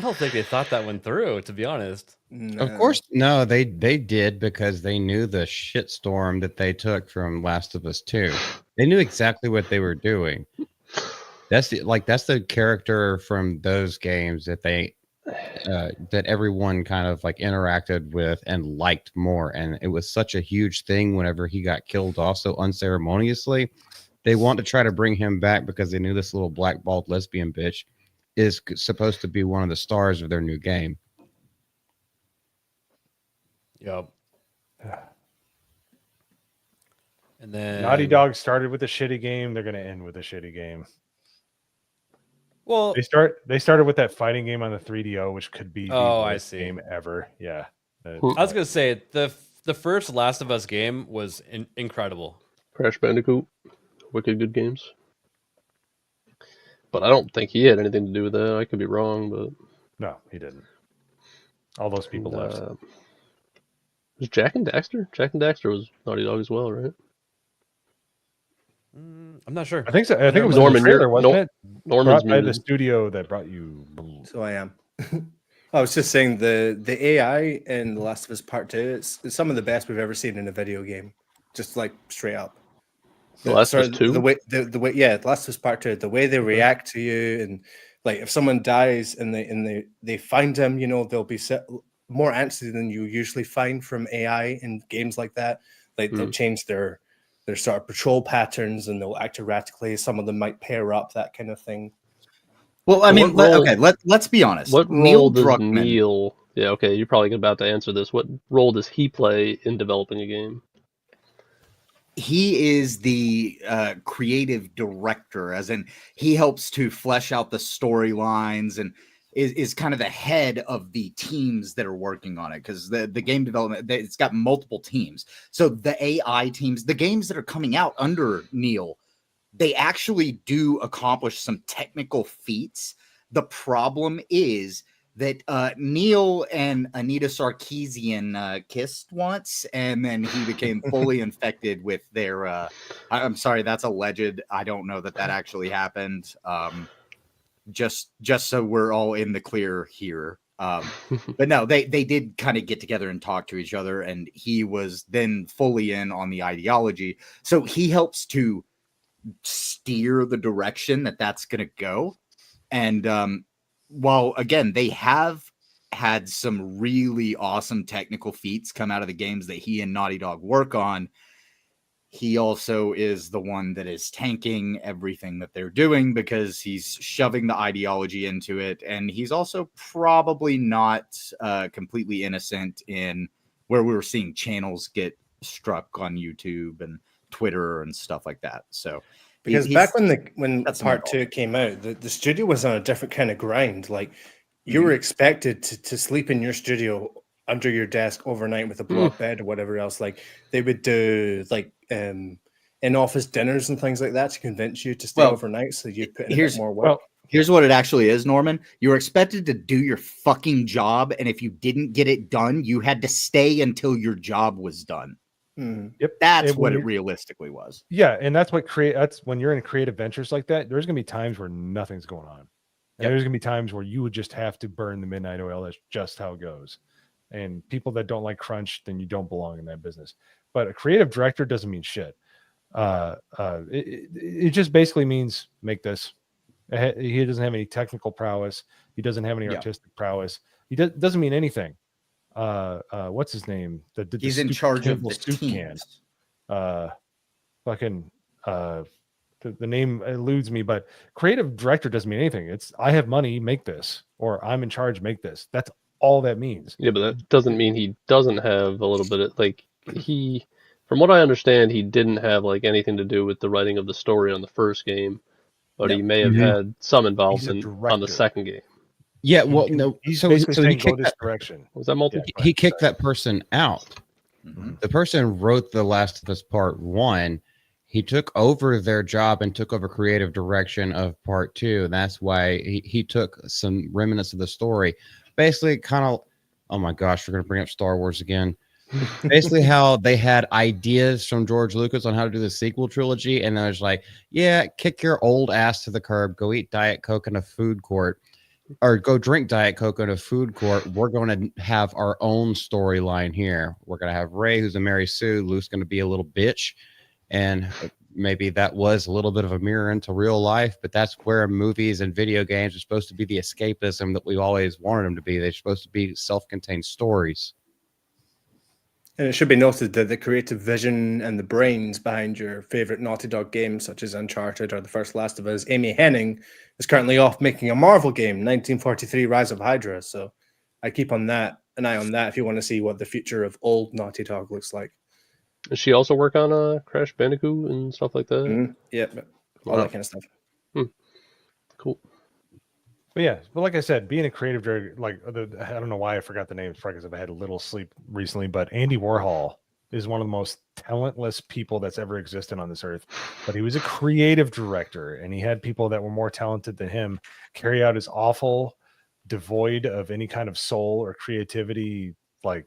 don't think they thought that one through, to be honest. Of course, no, they did because they knew the shitstorm that they took from Last of Us 2. They knew exactly what they were doing. That's the character from those games that that everyone kind of like interacted with and liked more, and it was such a huge thing whenever he got killed off so unceremoniously. They want to try to bring him back because they knew this little blackballed lesbian bitch is supposed to be one of the stars of their new game. Yep. And then Naughty Dog started with a shitty game. They're going to end with a shitty game. Well, they started with that fighting game on the 3DO, which could be the worst see. game ever. Yeah. I was gonna say the first Last of Us game was incredible. Crash Bandicoot, wicked good games. But I don't think he had anything to do with that. I could be wrong, but no, he didn't. All those people left. Was Jack and Daxter? Jack and Daxter was Naughty Dog as well, right? I'm not sure. I think so. I think it was Norman. in the trailer, wasn't it? Norman's Brought by the muted. studio that brought you. So I am. I was just saying the AI in The Last of Us Part 2, it's some of the best we've ever seen in a video game. Just like straight up. The Last of Us 2? The way, The Last of Us Part 2, the way they react to you, and like if someone dies and they find him, they'll be more antsy than you usually find from AI in games like that. Like they'll change their sort of patrol patterns and they'll act erratically. Some of them might pair up, that kind of thing. Well, I mean, let's be honest. What Neil role does Druckmann, Neil? Yeah, okay, you're probably about to answer this. What role does he play in developing a game? he is the creative director, as in he helps to flesh out the storylines and is kind of the head of the teams that are working on it, because the game development, it's got multiple teams. So the AI teams, the games that are coming out under Neil, they actually do accomplish some technical feats. The problem is that Neil and Anita Sarkeesian kissed once, and then he became fully infected with their. I'm sorry, that's alleged. I don't know that actually happened. Just so we're all in the clear here. But no, they did kind of get together and talk to each other, and he was then fully in on the ideology. So he helps to steer the direction that's going to go. And while again, they have had some really awesome technical feats come out of the games that he and Naughty Dog work on, he also is the one that is tanking everything that they're doing because he's shoving the ideology into it. And he's also probably not completely innocent in where we were seeing channels get struck on YouTube and Twitter and stuff like that. So because back when part 2 came out, the studio was on a different kind of grind. Like you were expected to sleep in your studio under your desk overnight with a block bed or whatever else. Like they would do like in-office dinners and things like that to convince you to stay overnight, so you put in a bit more work. Here's what it actually is, Norman. You were expected to do your fucking job, and if you didn't get it done, you had to stay until your job was done. Yep, that's what it realistically was. Yeah, and that's when you're in creative ventures like that. There's gonna be times where nothing's going on. And there's gonna be times where you would just have to burn the midnight oil. That's just how it goes. And people that don't like crunch, then you don't belong in that business. But a creative director doesn't mean shit. It just basically means make this. He doesn't have any technical prowess. He doesn't have any artistic prowess. He doesn't mean anything. What's his name? He's in charge of the teams. The name eludes me, but creative director doesn't mean anything. It's I have money, make this, or I'm in charge, make this. That's all that means. Yeah, but that doesn't mean he doesn't have a little bit of from what I understand, he didn't have like anything to do with the writing of the story on the first game, but he may have had some involvement on the second game. Yeah, well, no, he's so basically saying he go kicked this that direction. Was that multi? He kicked that person out. The person wrote The Last of Us Part 1. He took over their job and took over creative direction of Part 2. And that's why he took some remnants of the story. Basically, kind of, oh my gosh, we're going to bring up Star Wars again. Basically, how they had ideas from George Lucas on how to do the sequel trilogy. And I was like, yeah, kick your old ass to the curb. Go eat Diet Coke in a food court. Or go drink Diet Coke in a food court. We're going to have our own storyline here. We're going to have Ray, who's a Mary Sue. Luke's going to be a little bitch. And maybe that was a little bit of a mirror into real life, but that's where movies and video games are supposed to be the escapism that we always wanted them to be. They're supposed to be self-contained stories. And it should be noted that the creative vision and the brains behind your favorite Naughty Dog games, such as Uncharted or The First Last of Us, Amy Hennig, is currently off making a Marvel game, 1943 Rise of Hydra. So I keep an eye on that if you want to see what the future of old Naughty Dog looks like. Does she also work on Crash Bandicoot and stuff like that? Yeah, all that kind of stuff. Cool. But yeah, but like I said, being a creative director, like I don't know why I forgot the name. It's probably because I've had a little sleep recently. But Andy Warhol is one of the most talentless people that's ever existed on this earth. But he was a creative director, and he had people that were more talented than him carry out his awful, devoid of any kind of soul or creativity, like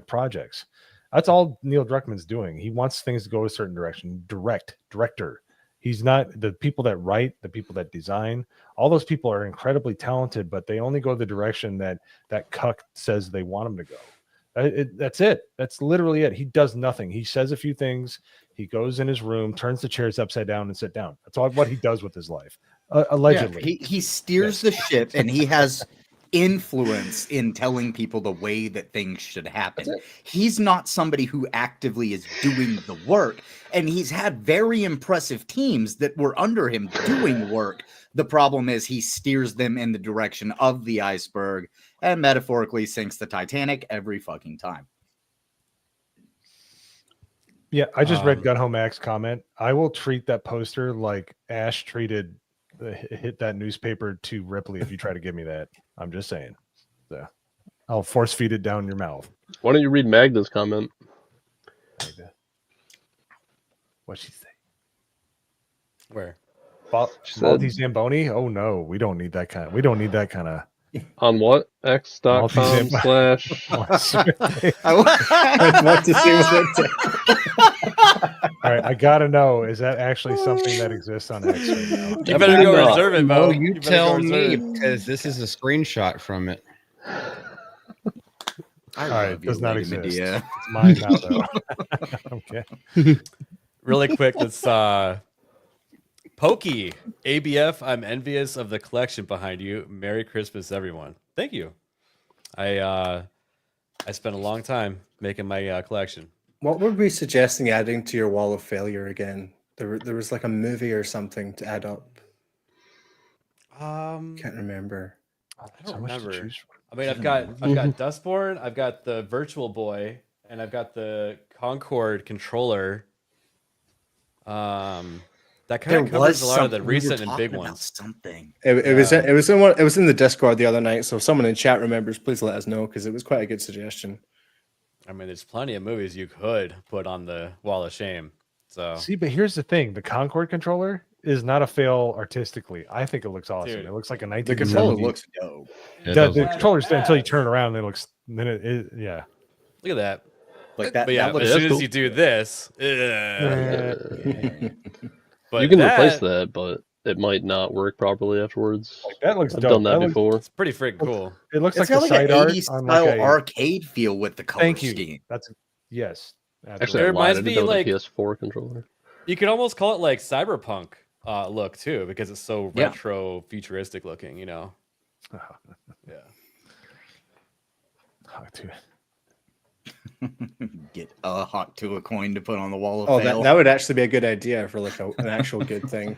projects. That's all Neil Druckmann's doing. He wants things to go a certain direction. Director. He's not the people that write, the people that design. All those people are incredibly talented, but they only go the direction that cuck says they want them to go. That's it. That's literally it. He does nothing. He says a few things. He goes in his room, turns the chairs upside down, and sit down. That's all what he does with his life. Allegedly, he steers the ship, and he has influence in telling people the way that things should happen. He's not somebody who actively is doing the work, and he's had very impressive teams that were under him doing work. The problem is he steers them in the direction of the iceberg and metaphorically sinks the Titanic every fucking time. Yeah, I just read Gun Home Mac's comment. I will treat that poster like Ash treated hit that newspaper to Ripley if you try to give me that. I'm just saying. So I'll force feed it down your mouth. Why don't you read Magda's comment? What'd she say? Where? Baldy Zamboni? Oh no, we don't need that kind of On what? X.com Multi-zip. / I want to see what it All right, I gotta know, is that actually something that exists on X right now? You better go reserve it, Mo. Oh, you better tell go me, reserve it. because this is a screenshot from it. I All love right, you, does not Lady exist. Medea. It's mine now, though. Okay. Really quick, let's Pokey, ABF, I'm envious of the collection behind you. Merry Christmas, everyone. Thank you. I spent a long time making my collection. What were we suggesting adding to your wall of failure again? There was like a movie or something to add up. Can't remember. I don't remember. I mean, I've got Dustborn, I've got the Virtual Boy, and I've got the Concord controller. That kind of covers a lot of the recent and big ones. Something. It was in the Discord the other night. So if someone in chat remembers, please let us know because it was quite a good suggestion. I mean, there's plenty of movies you could put on the wall of shame. So See, but here's the thing: the Concord controller is not a fail artistically. I think it looks awesome. Dude, it looks like a The 1970s. controller looks dope. The controller's until you turn around, it looks. Yeah. Look at that. Like that. But yeah, that looks as soon as cool. you do this, but You can that, replace that, but it might not work properly afterwards. Like, that looks I've dope. done that That looks- before. It's pretty freaking cool. It looks It's like got the like side an art 80s on style like a. arcade feel with the color Thank you. scheme. That's yes. Actually, Absolutely. It I reminds lied. I me did that with like- a PS4 controller. You could almost call it like cyberpunk look too, because it's so Yeah. retro futuristic looking. You know. Yeah. Oh, dude. Get a hawk to a coin to put on the wall of Oh, fail. that would actually be a good idea for like an actual good thing.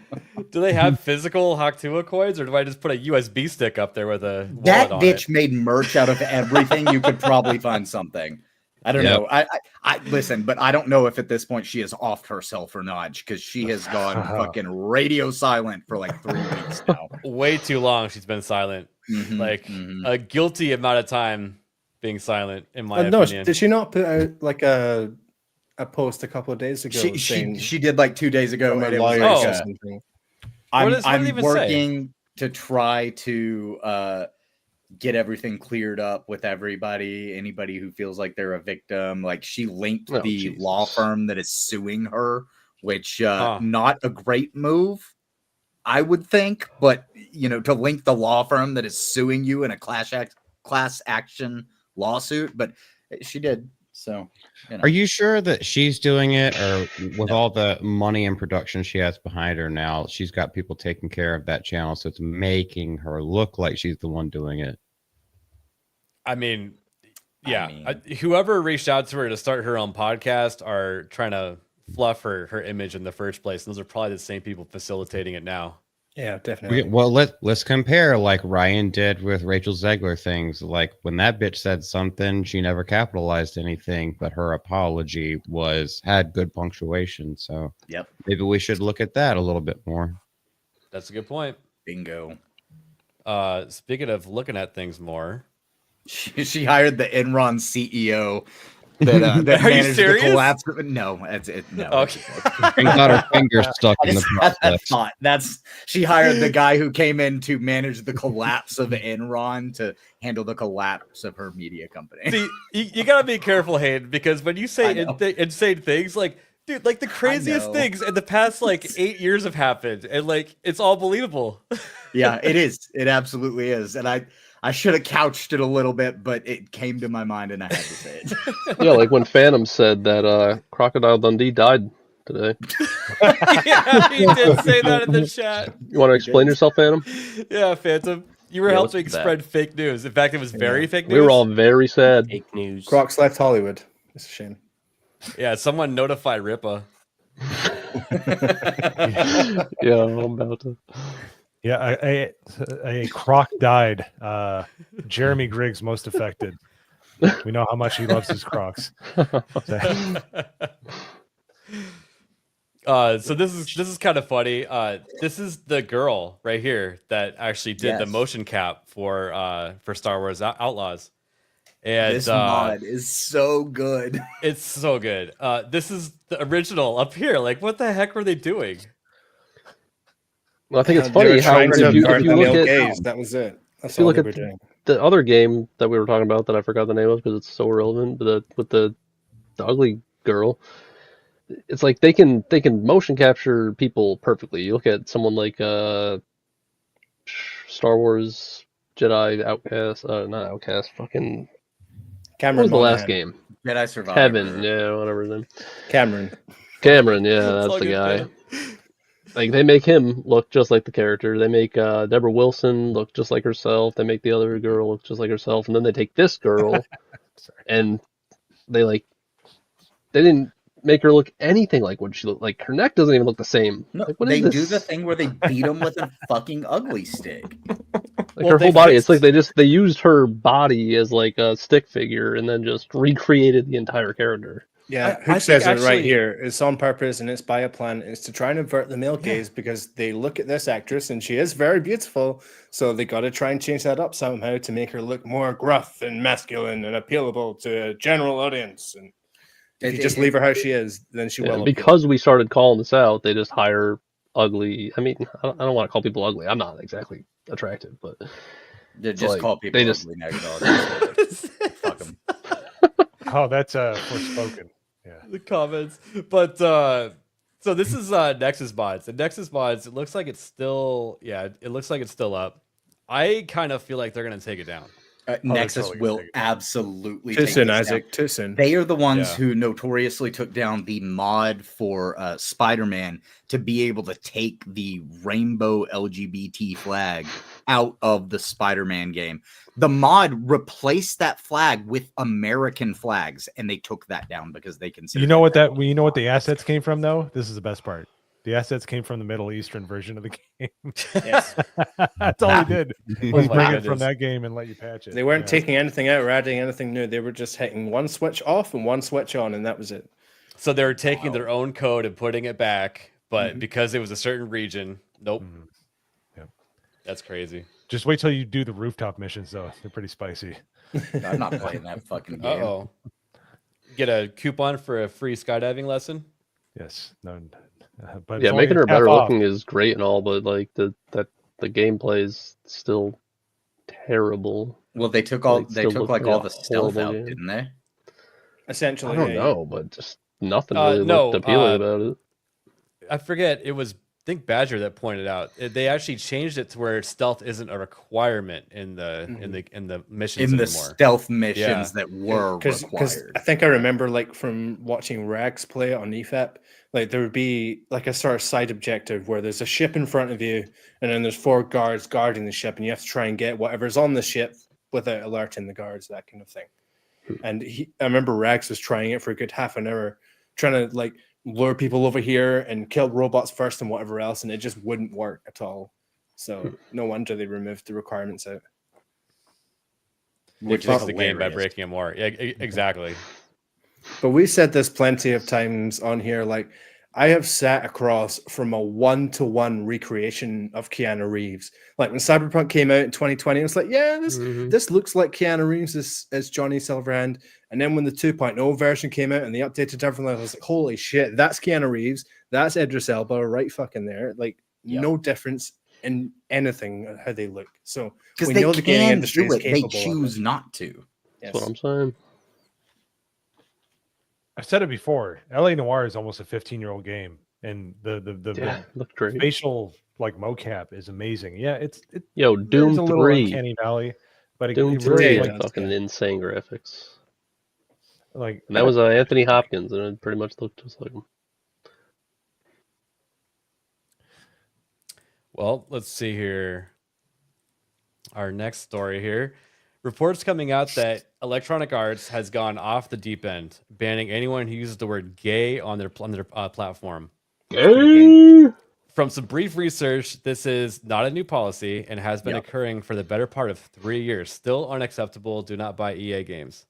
Do they have physical Haktua coins, or do I just put a USB stick up there with a wallet That on bitch it? made merch out of everything. You could probably find something. I don't Yep. know. I listen, but I don't know if at this point she has offed herself or not because she has gone fucking radio silent for like 3 weeks now. Way too long. She's been silent. Mhm, Like mhm. a guilty amount of time being silent, in my No, opinion. did she not put out like a post a couple of days ago? She did like 2 days ago. from And her it was lawyer like, or Oh. something. What I'm, did it I'm even say? working to try to get everything cleared up with anybody who feels like they're a victim. Like she linked Oh, the Jesus. law firm that is suing her, which Huh. not a great move, I would think, but you know, to link the law firm that is suing you in a class action lawsuit, but she did. So, you know. Are you sure that she's doing it, or with all the money and production she has behind her now, she's got people taking care of that channel, so it's making her look like she's the one doing it? I mean, yeah. Whoever reached out to her to start her own podcast are trying to fluff her image in the first place. Those are probably the same people facilitating it now. Yeah, definitely. Well, let's compare like Ryan did with Rachel Zegler things. Like when that bitch said something, she never capitalized anything, but her apology had good punctuation. So Yep. maybe we should look at that a little bit more. That's a good point. Bingo. Speaking of looking at things more, She hired the Enron CEO that Are you managed the serious? collapse. No, that's it. No. Okay. And got her finger stuck I in the just had that process. thought. She hired the guy who came in to manage the collapse of Enron to handle the collapse of her media company. see, you gotta be careful, Hayden, because when you say insane things, like, dude, like the craziest know. things in the past like 8 years have happened, and like it's all believable. Yeah, it is. It absolutely is. And I should have couched it a little bit, but it came to my mind and I had to say it. Yeah, like when Phantom said that Crocodile Dundee died today. Yeah, he did say that in the chat. You want to explain yourself, Phantom? Yeah, Phantom. You were Yeah, what's helping with that? spread fake news. In fact, it was very fake news. We were all very sad. Fake news. Crocs left Hollywood. It's a shame. Yeah, someone notify Ripa. Yeah, I'm about to. Yeah, a croc died. Jeremy Griggs most affected. We know how much he loves his Crocs. So this is kind of funny. This is the girl right here that actually did the Yes. motion cap for Star Wars Outlaws. And This mod is so good. it's so good. This is the original up here. Like, what the heck were they doing? Well, I think it's They funny were how trying to if you burn the look male at gaze. That was it. That's If you all look they at were doing. the other game that we were talking about that I forgot the name of because it's so irrelevant, but with the ugly girl, it's like they can motion capture people perfectly. You look at someone like Star Wars Jedi Outcast, not Outcast, fucking Cameron what was the last Monaghan. game? Jedi Survivor. Kevin, yeah, whatever his name. Cameron. Cameron, yeah, It's that's all the good, guy. man. Like they make him look just like the character. They make Deborah Wilson look just like herself. They make the other girl look just like herself, and then they take this girl and they they didn't make her look anything like what she looked like. Her neck doesn't even look the same. No, Like what they is this? do the thing where they beat him with a fucking ugly stick. Like her whole body. It's like they used her body as like a stick figure and then just recreated the entire character. Yeah, Hook says it right here. It's on purpose and it's by a plan. It's to try and avert the male gaze because they look at this actress and she is very beautiful. So they got to try and change that up somehow to make her look more gruff and masculine and appealable to a general audience. And if you just leave her how she is, then she will. Because we started calling this out, they just hire ugly. I mean, I don't want to call people ugly. I'm not exactly attractive, but They just call people ugly nowadays. Fuck them. Oh, that's forspoken. Yeah. The comments. But so this is Nexus Mods. And Nexus Mods, it looks like it's still it looks like it's still up. I kind of feel like they're gonna take it down. Nexus will absolutely Too take soon, this Isaac. down. Too soon. They are the ones Yeah. who notoriously took down the mod for Spider-Man to be able to take the rainbow LGBT flag out of the Spider-Man game. The mod replaced that flag with American flags, and they took that down because they considered You know what the assets came from though? This is the best part. The assets came from the Middle Eastern version of the game. Yes. That's all he did was my bring it goodness. from that game and let you patch it. They weren't Yeah. taking anything out or adding anything new. They were just hitting one switch off and one switch on, and that was it. So they're taking their own code and putting it back, but because it was a certain region, nope. Yep. That's crazy. Just wait till you do the rooftop missions though. They're pretty spicy. I'm not playing that fucking game. Uh-oh. Get a coupon for a free skydiving lesson? Yes. No. But yeah, it's making only her better half off. looking is great and all, but like the gameplay is still terrible. Well, they took all Like, they still took look like like all a the stealth horrible out, game. didn't they? Essentially, I don't yeah, know, but just nothing really no, looked appealing about it. I forget. It was I think Badger that pointed out. They actually changed it to where stealth isn't a requirement in the missions In the anymore. stealth missions that were Because required. I think I remember, like, from watching Rags play it on EFAP, like there would be like a sort of side objective where there's a ship in front of you, and then there's 4 guards guarding the ship, and you have to try and get whatever's on the ship without alerting the guards, that kind of thing. And I remember Rags was trying it for a good half an hour, trying to like lure people over here and kill robots first and whatever else, and it just wouldn't work at all. So no wonder they removed the requirements out. Which is the game by breaking it more. Yeah, exactly. But we said this plenty of times on here. Like, I have sat across from a 1-to-1 recreation of Keanu Reeves. Like when Cyberpunk came out in 2020, it was like, yeah, this looks like Keanu Reeves as Johnny Silverhand. And then when the 2.0 version came out and they updated everything, I was like, holy shit, that's Keanu Reeves. That's Idris Elba right fucking there. Like, no difference in anything how they look. So Because we they know the gaming can industry do is it, they capable of choose it. not to. That's what I'm saying. I've said it before. LA Noire is almost a 15-year-old game, and the looked great. facial like mocap is amazing. Yeah, it's Yo, Doom there's a little 3. uncanny valley, but Doom it 3 really is like, fucking insane graphics. like And that was Anthony Hopkins, and it pretty much looked just like him. Well, let's see here. Our next story here. Reports coming out that Electronic Arts has gone off the deep end, banning anyone who uses the word gay on their platform. Gay? From some brief research, this is not a new policy and has been occurring for the better part of 3 years. Still unacceptable. Do not buy EA games.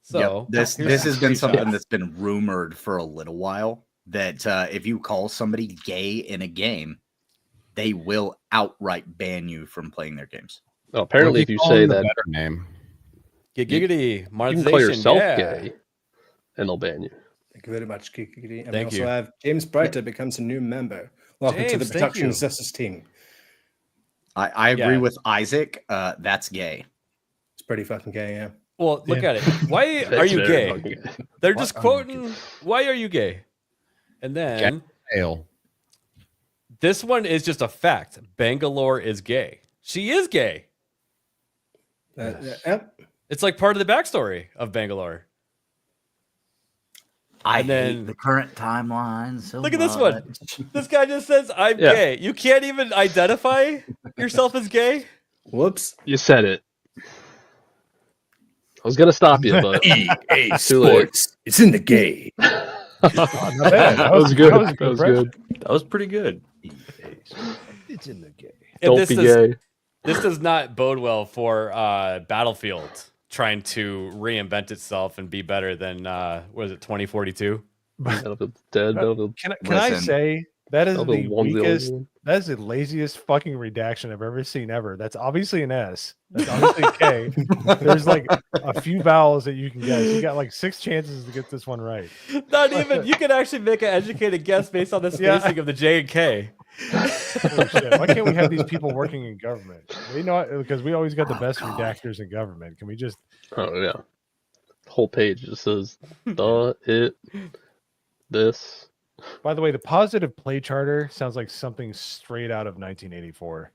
So this has been something that's been rumored for a little while, that if you call somebody gay in a game, they will outright ban you from playing their games. Oh, apparently, if you say that name, giggity you can monetization, call yourself yeah. gay, and they'll ban you. Thank you very much, Kiki. And Thank we you. also have James Brighter becomes a new member. Welcome to James, the thank production you. assistance team. I agree Yeah. with Isaac. That's gay. It's pretty fucking gay, yeah. Well, look Yeah. at it. Why That's are you very gay? fucking gay. They're Why just are you quoting, why are you gay? And then Ale. this one is just a fact. Bangalore is gay. She is gay. Yep. It's like part of the backstory of Bangalore. I And hate then- the current timeline so Look at this one. much. This guy just says, I'm Yeah. gay. You can't even identify yourself as gay? Whoops. You said it. I was gonna stop you, but EA too late. Sports. It's in the gay. Not bad. That was good. That was a That was impression. good. That was pretty good. It's in the gay. And Don't this be does- gay. This does not bode well for Battlefield trying to reinvent itself and be better than, was it 2042? Battlefield's dead. Battlefield. Can I Listen. say that is the Battlefield 1's the only weakest? one. That is the laziest fucking redaction I've ever seen ever. That's obviously an S. That's obviously a K. There's like a few vowels that you can guess. You got like 6 chances to get this one right. Not even. You can actually make an educated guess based on the Yeah. spacing of the J and K. Holy shit. Why can't we have these people working in government? We know because we always got the best redactors in government. Can we just? Oh yeah. The whole page just says this. By the way, the positive play charter sounds like something straight out of 1984.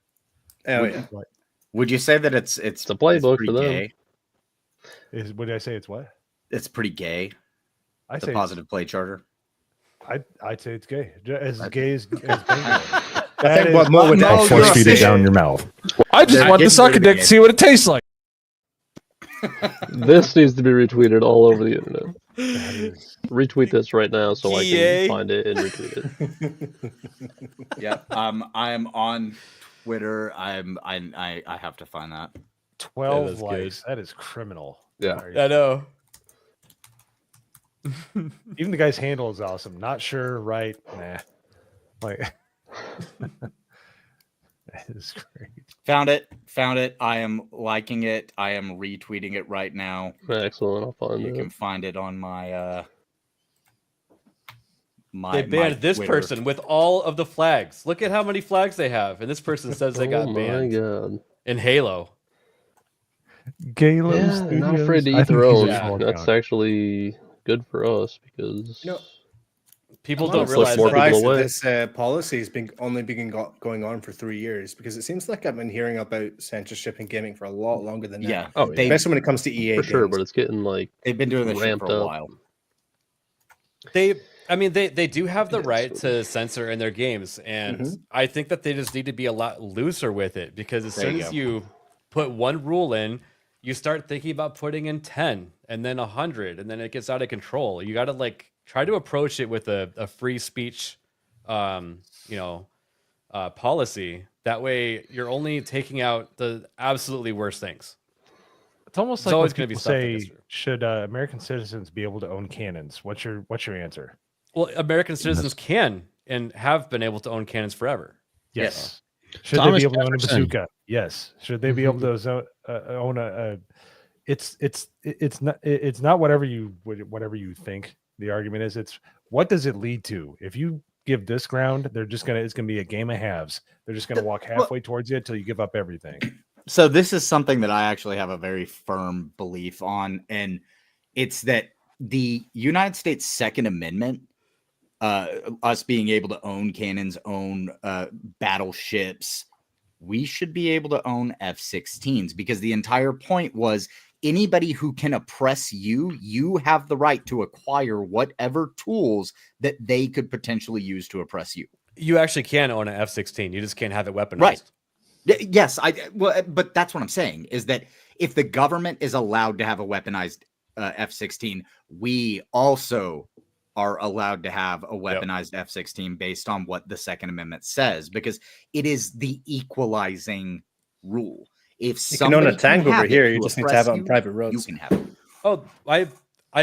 Oh, yeah. Like, Would you say that it's a playbook pretty for them. gay? what did I say? It's what? It's pretty gay. I The say positive play charter. I'd say it's gay. As gay as Bingo. I think what Mo would I'll force feed it down your mouth. I just want to suck a dick to see what it tastes like. This needs to be retweeted all over the internet. That is- Retweet this right now so I EA. can find it and retweet it. Yeah. I am on Twitter. I have to find that. 12 is likes. That is criminal. Yeah. Sorry. I know. Even the guy's handle is awesome. Not sure, right? Nah. Like that is great. Found it. I am liking it. I am retweeting it right now. Excellent. I'll find You it. can find it on my They banned this Twitter. person with all of the flags. Look at how many flags they have. And this person says they got Oh my banned god. in Halo. Galo Yeah, they're not afraid to eat their own. That's actually good for us because You know, People I'm don't honestly realize surprised that- that this policy has been going on for 3 years because it seems like I've been hearing about censorship in gaming for a lot longer than that. Yeah. Oh, yeah. Especially when it comes to EA for sure, games. but it's getting like They've been doing this shit ramped for a up. while. They do have the right to censor in their games, and I think that they just need to be a lot looser with it because as There soon you as go. you put one rule in, you start thinking about putting in 10 and then 100, and then it gets out of control. You got to like try to approach it with a free speech, policy. That way, you're only taking out the absolutely worst things. It's almost It's like when always gonna be people stuff that say, gets through. should American citizens be able to own cannons? What's your answer? Well, American citizens can and have been able to own cannons forever. Yes. Should Thomas they be able to own a Jefferson. bazooka? Yes. Should they be able to own a? It's not whatever you think the argument is. It's what does it lead to? If you give this ground, it's gonna be a game of halves. They're just gonna walk halfway towards you until you give up everything. So this is something that I actually have a very firm belief on, and it's that the United States Second Amendment, us being able to own cannons, own battleships, we should be able to own F-16s because the entire point was anybody who can oppress you, you have the right to acquire whatever tools that they could potentially use to oppress you. You actually can own an F-16. You just can't have it weaponized. Right. Yes, but that's what I'm saying is that if the government is allowed to have a weaponized F-16, we also are allowed to have a weaponized F-16 based on what the Second Amendment says, because it is the equalizing rule. If You can own a somebody tank can over have here, it you to just need to have it oppress on private roads. You can have it. Oh, I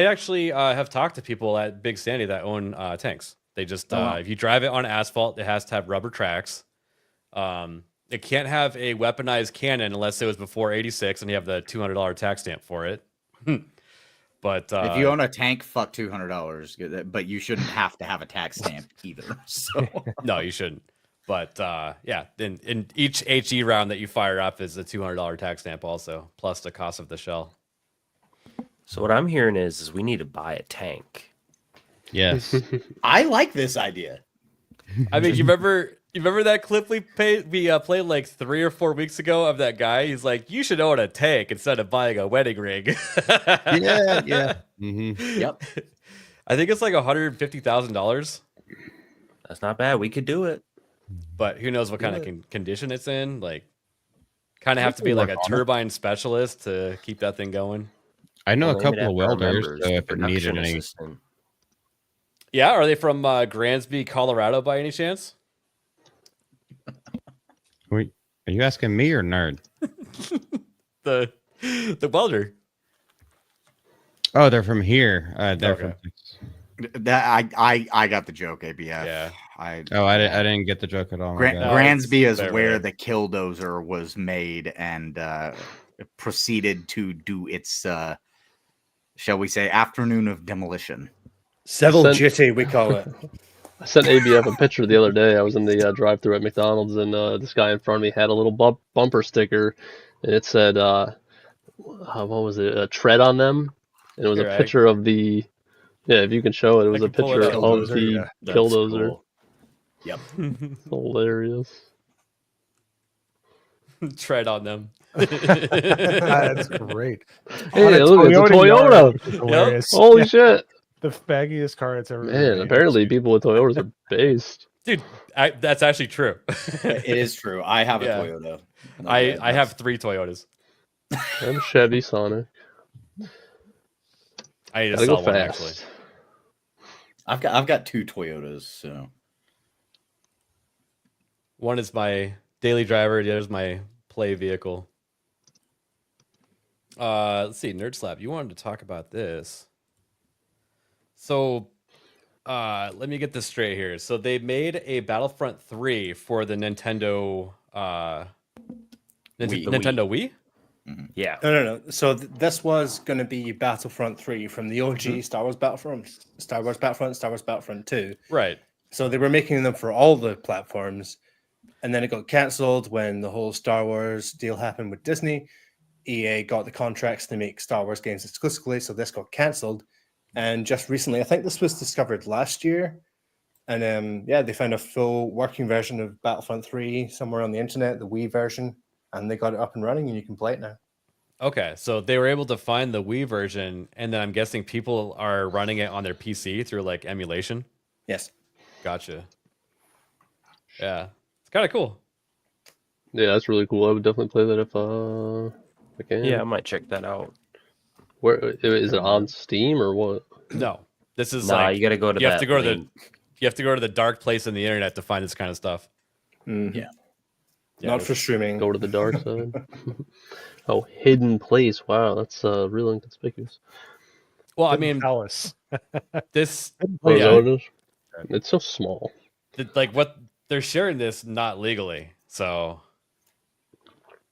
actually have talked to people at Big Sandy that own tanks. They just if you drive it on asphalt, it has to have rubber tracks. It can't have a weaponized cannon unless it was before '86 and you have the $200 tax stamp for it. But If you own a tank, fuck $200, but you shouldn't have to have a tax stamp either. So no, you shouldn't. But yeah, in each HE round that you fire up is a $200 tax stamp also, plus the cost of the shell. So what I'm hearing is we need to buy a tank. Yes. I like this idea. I mean, you remember that clip we played like 3 or 4 weeks ago of that guy? He's like, you should own a tank instead of buying a wedding ring. Yeah. Mm-hmm. Yep. I think it's like $150,000. That's not bad. We could do it. But who knows what kind of condition it's in? Like, kind of have to be like a turbine specialist to keep that thing going. I know Well, a name it couple of after our welders, members, so if it production needed any. assistant. Yeah, are they from Gransby, Colorado by any chance? Wait, are you asking me or Nerd? The welder. Oh, they're from here. They're Okay. from. That I got the joke, ABF. Yeah. I didn't get the joke at all. my bad. Gransby is very where rare. the Killdozer was made and proceeded to do its shall we say afternoon of demolition. Civil Sent- duty, we call it. I sent ABF a picture the other day. I was in the drive-thru at McDonald's, and this guy in front of me had a little bumper sticker, and it said, what was it? A tread on them. And it was Here, a picture of the. Yeah, if you can show it, it was a can pull it picture up. of Killdozer, the yeah. That's Killdozer. cool. Yep. Hilarious. Tread on them. That's great. Hey, On a look, it's a yard, Toyota. it's hilarious. Holy shit. The faggiest car it's ever been Man, made. apparently people with Toyotas are based. Dude, that's actually true. It is true. I have a Yeah. Toyota. I have 3 Toyotas. I'm Chevy Sonic. I need to Gotta sell go one fast. actually. I've got 2 Toyotas, so One is my daily driver, the other is my play vehicle. Let's see, Nerd Slap, you wanted to talk about this. So let me get this straight here. So they made a Battlefront 3 for the Nintendo Nintendo Wii? Yeah. No. So this was going to be Battlefront 3 from the OG Star Wars Battlefront, Star Wars Battlefront 2. Right. So they were making them for all the platforms, and then it got cancelled when the whole Star Wars deal happened with Disney. EA got the contracts to make Star Wars games exclusively, so this got cancelled. And just recently, I think this was discovered last year, and they found a full working version of Battlefront 3 somewhere on the internet, the Wii version, and they got it up and running, and you can play it now. Okay, so they were able to find the Wii version, and then I'm guessing people are running it on their PC through like emulation. Yes. Gotcha. Yeah, it's kind of cool. Yeah, that's really cool. I would definitely play that if I can. Yeah, I might check that out. Where is it on Steam or what? No, this is Nah, like you gotta go to you have that to go to the link. you have to go to the dark place in the internet to find this kind of stuff. Yeah. Yeah, Not it's- for streaming. Go to the dark side. Oh, hidden place. Wow, that's real inconspicuous. Well, I Hidden mean, Palace. this Oh, is that yeah, what it is? It's so small. like what they're sharing this not legally, so.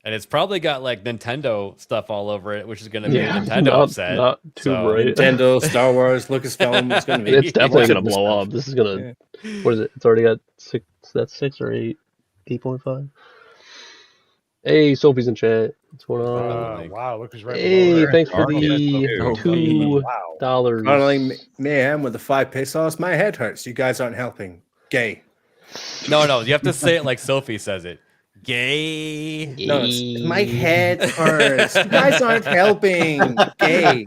And it's probably got like Nintendo stuff all over it, which is going to make Nintendo upset. Not too So- bright. Nintendo, Star Wars, Lucasfilm. It's going to be. It's definitely gonna lots of blow stuff. up. This is gonna. What is it? It's already got 6. That's 6 or 8. 8.5. Hey, Sophie's in chat. What's going on? Wow, look who's right Hey, below there. thanks for Oh, the wow. $2. Funneling Mayhem with the 5 pesos. My head hurts. You guys aren't helping. Gay. No, you have to say it like Sophie says it. Gay. No, my head hurts. You guys aren't helping. Gay.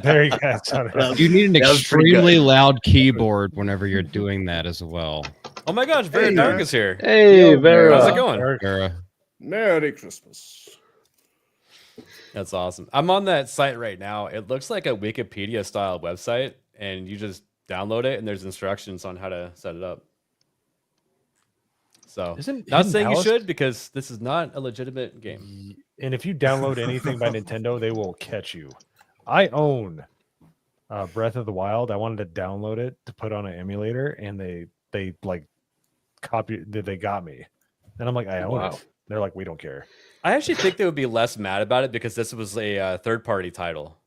There you go. Sorry. You need an That was pretty extremely good. loud keyboard whenever you're doing that as well. Oh my gosh, Vera Hey, Dark Vera. is here. Hey, Vera. How's it going? Vera. Merry Christmas. That's awesome. I'm on that site right now. It looks like a Wikipedia style website, and you just download it, and there's instructions on how to set it up. So, Isn't not Hidden saying you Palace- should, because this is not a legitimate game. And if you download anything by Nintendo, they will catch you. I own Breath of the Wild. I wanted to download it to put on an emulator, and they like they got me. And I'm like, I own Wow. it. They're like, we don't care. I actually think they would be less mad about it because this was a third-party title.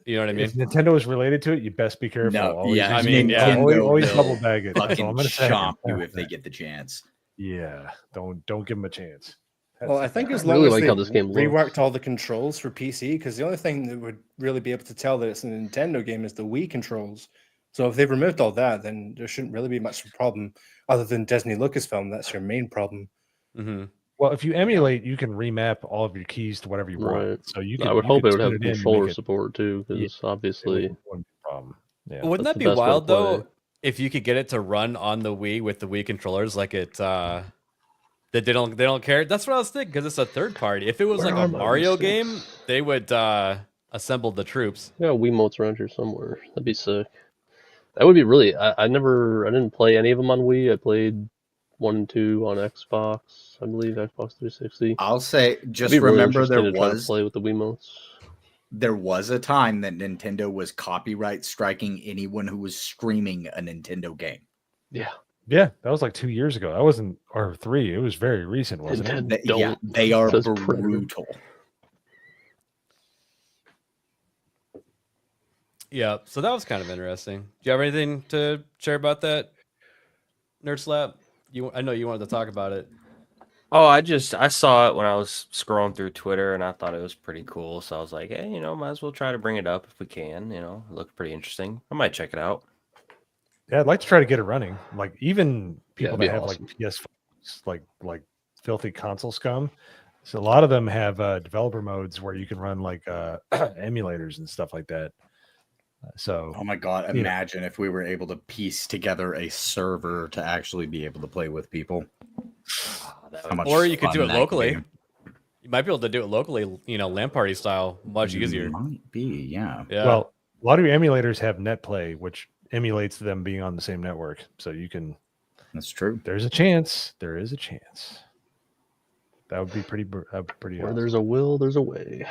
You know what I mean? If Nintendo is related to it, you best be careful. No, Always, yeah, I mean, yeah. always will double bag it. That's all fucking I'm gonna say. chomp you if they get the chance. Yeah, don't give them a chance. Well, I think as I long really as like they how this game looks. reworked all the controls for PC, because the only thing that would really be able to tell that it's a Nintendo game is the Wii controls. So if they've removed all that, then there shouldn't really be much of a problem, other than Disney Lucasfilm. That's your main problem. Mm-hmm. Well, if you emulate, you can remap all of your keys to whatever you want. Right. So you can. I would you hope could it would tune have in and controller make it- support too, because obviously wouldn't be a problem. Yeah. Wouldn't That's that the be best way to wild though? play. If you could get it to run on the Wii with the Wii controllers, like it, that they don't care. That's what I was thinking, because it's a third party. If it was Where like are a my Mario Wii game, they would assemble the troops. Yeah, Wiimotes around here somewhere. That'd be sick. That would be really. I didn't play any of them on Wii. I played 1 and 2 on Xbox, I believe, Xbox 360. I'll say, just It'd be really remember interesting there to try to was play with the Wiimotes. there was a time that Nintendo was copyright striking anyone who was streaming a Nintendo game. Yeah. Yeah, that was like 2 years ago. That wasn't, or 3. It was very recent, wasn't it? Yeah, they are Says Predator. brutal. Yeah, so that was kind of interesting. Do you have anything to share about that, Nerd Slap? I know you wanted to talk about it. Oh, I saw it when I was scrolling through Twitter, and I thought it was pretty cool. So I was like, hey, might as well try to bring it up if we can. It looked pretty interesting. I might check it out. Yeah, I'd like to try to get it running. Like even people it'd be that have awesome. like PS5s, like filthy console scum. So a lot of them have developer modes where you can run like emulators and stuff like that. So Oh my god, you know. imagine if we were able to piece together a server to actually be able to play with people. How much Or you could fun do it that could locally. be. You might be able to do it locally, LAN party style, much easier. Might be, yeah. Yeah. Well, a lot of your emulators have NetPlay, which emulates them being on the same network. So you can. That's true. There's a chance. There is a chance. That would be pretty. Where Awesome. there's a will, there's a way.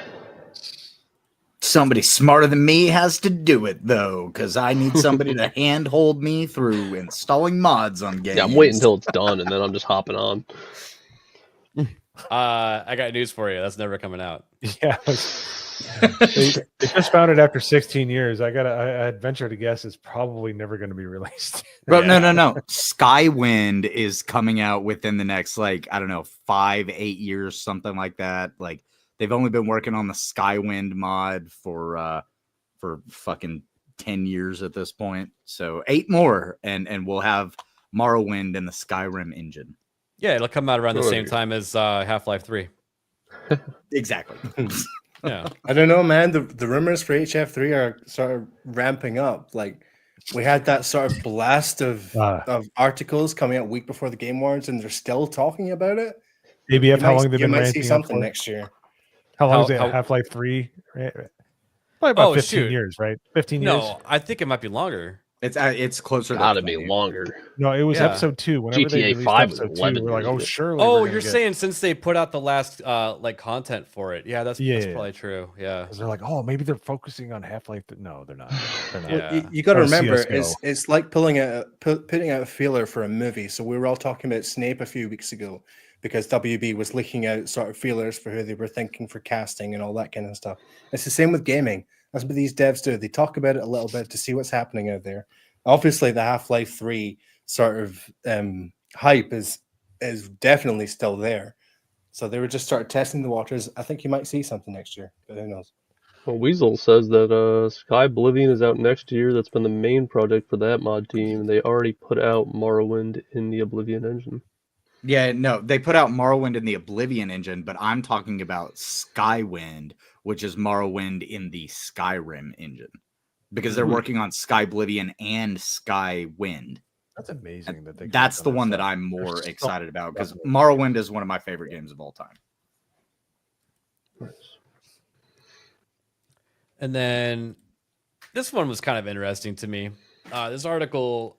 Somebody smarter than me has to do it though, because I need somebody to handhold me through installing mods on games. Yeah, I'm waiting until it's done, and then I'm just hopping on. I got news for you. That's never coming out. Yeah. they just found it after 16 years. I'd venture to guess it's probably never going to be released. Bro, no. Skywind is coming out within the next, 5-8 years, something like that. Like, they've only been working on the Skywind mod for fucking 10 years at this point. So 8 more, and we'll have Morrowind and the Skyrim engine. Yeah, it'll come out around the same time as Half-Life 3. Exactly. Yeah. I don't know, man. The rumors for HF3 are sort of ramping up. Like, we had that sort of blast of articles coming out week before the Game Awards, and they're still talking about it. ABF, how long they've you been might ranting see up something for? next year. How long is it? Half-Life 3? Probably about 15 years, right? 15 years? No, I think it might be longer. It's closer. Gotta be longer. No, it was Yeah. episode 2. Whenever they GTA released 5 was episode 2, 11 we're like, years oh, ago. surely. Oh, we're you're gonna saying since they put out the last content for it. Yeah, that's probably true. Yeah. Because they're like, oh, maybe they're focusing on Half-Life. No, they're not. They're not. Yeah. You got to Or remember, CS:GO. it's like putting out a feeler for a movie. So we were all talking about Snape a few weeks ago because WB was leaking out sort of feelers for who they were thinking for casting and all that kind of stuff. It's the same with gaming. That's what these devs do. They talk about it a little bit to see what's happening out there. Obviously, the Half-Life 3 sort of hype is definitely still there. So they were just sort of testing the waters. I think you might see something next year, but who knows? Well, Weasel says that Sky Oblivion is out next year. That's been the main project for that mod team. They already put out Morrowind in the Oblivion engine. Yeah, no, they put out Morrowind in the Oblivion engine, but I'm talking about Skywind, which is Morrowind in the Skyrim engine. Because they're working on Sky Oblivion and Skywind. That's amazing that they. That's the one that I'm more excited about because Morrowind is one of my favorite games of all time. And then this one was kind of interesting to me. This article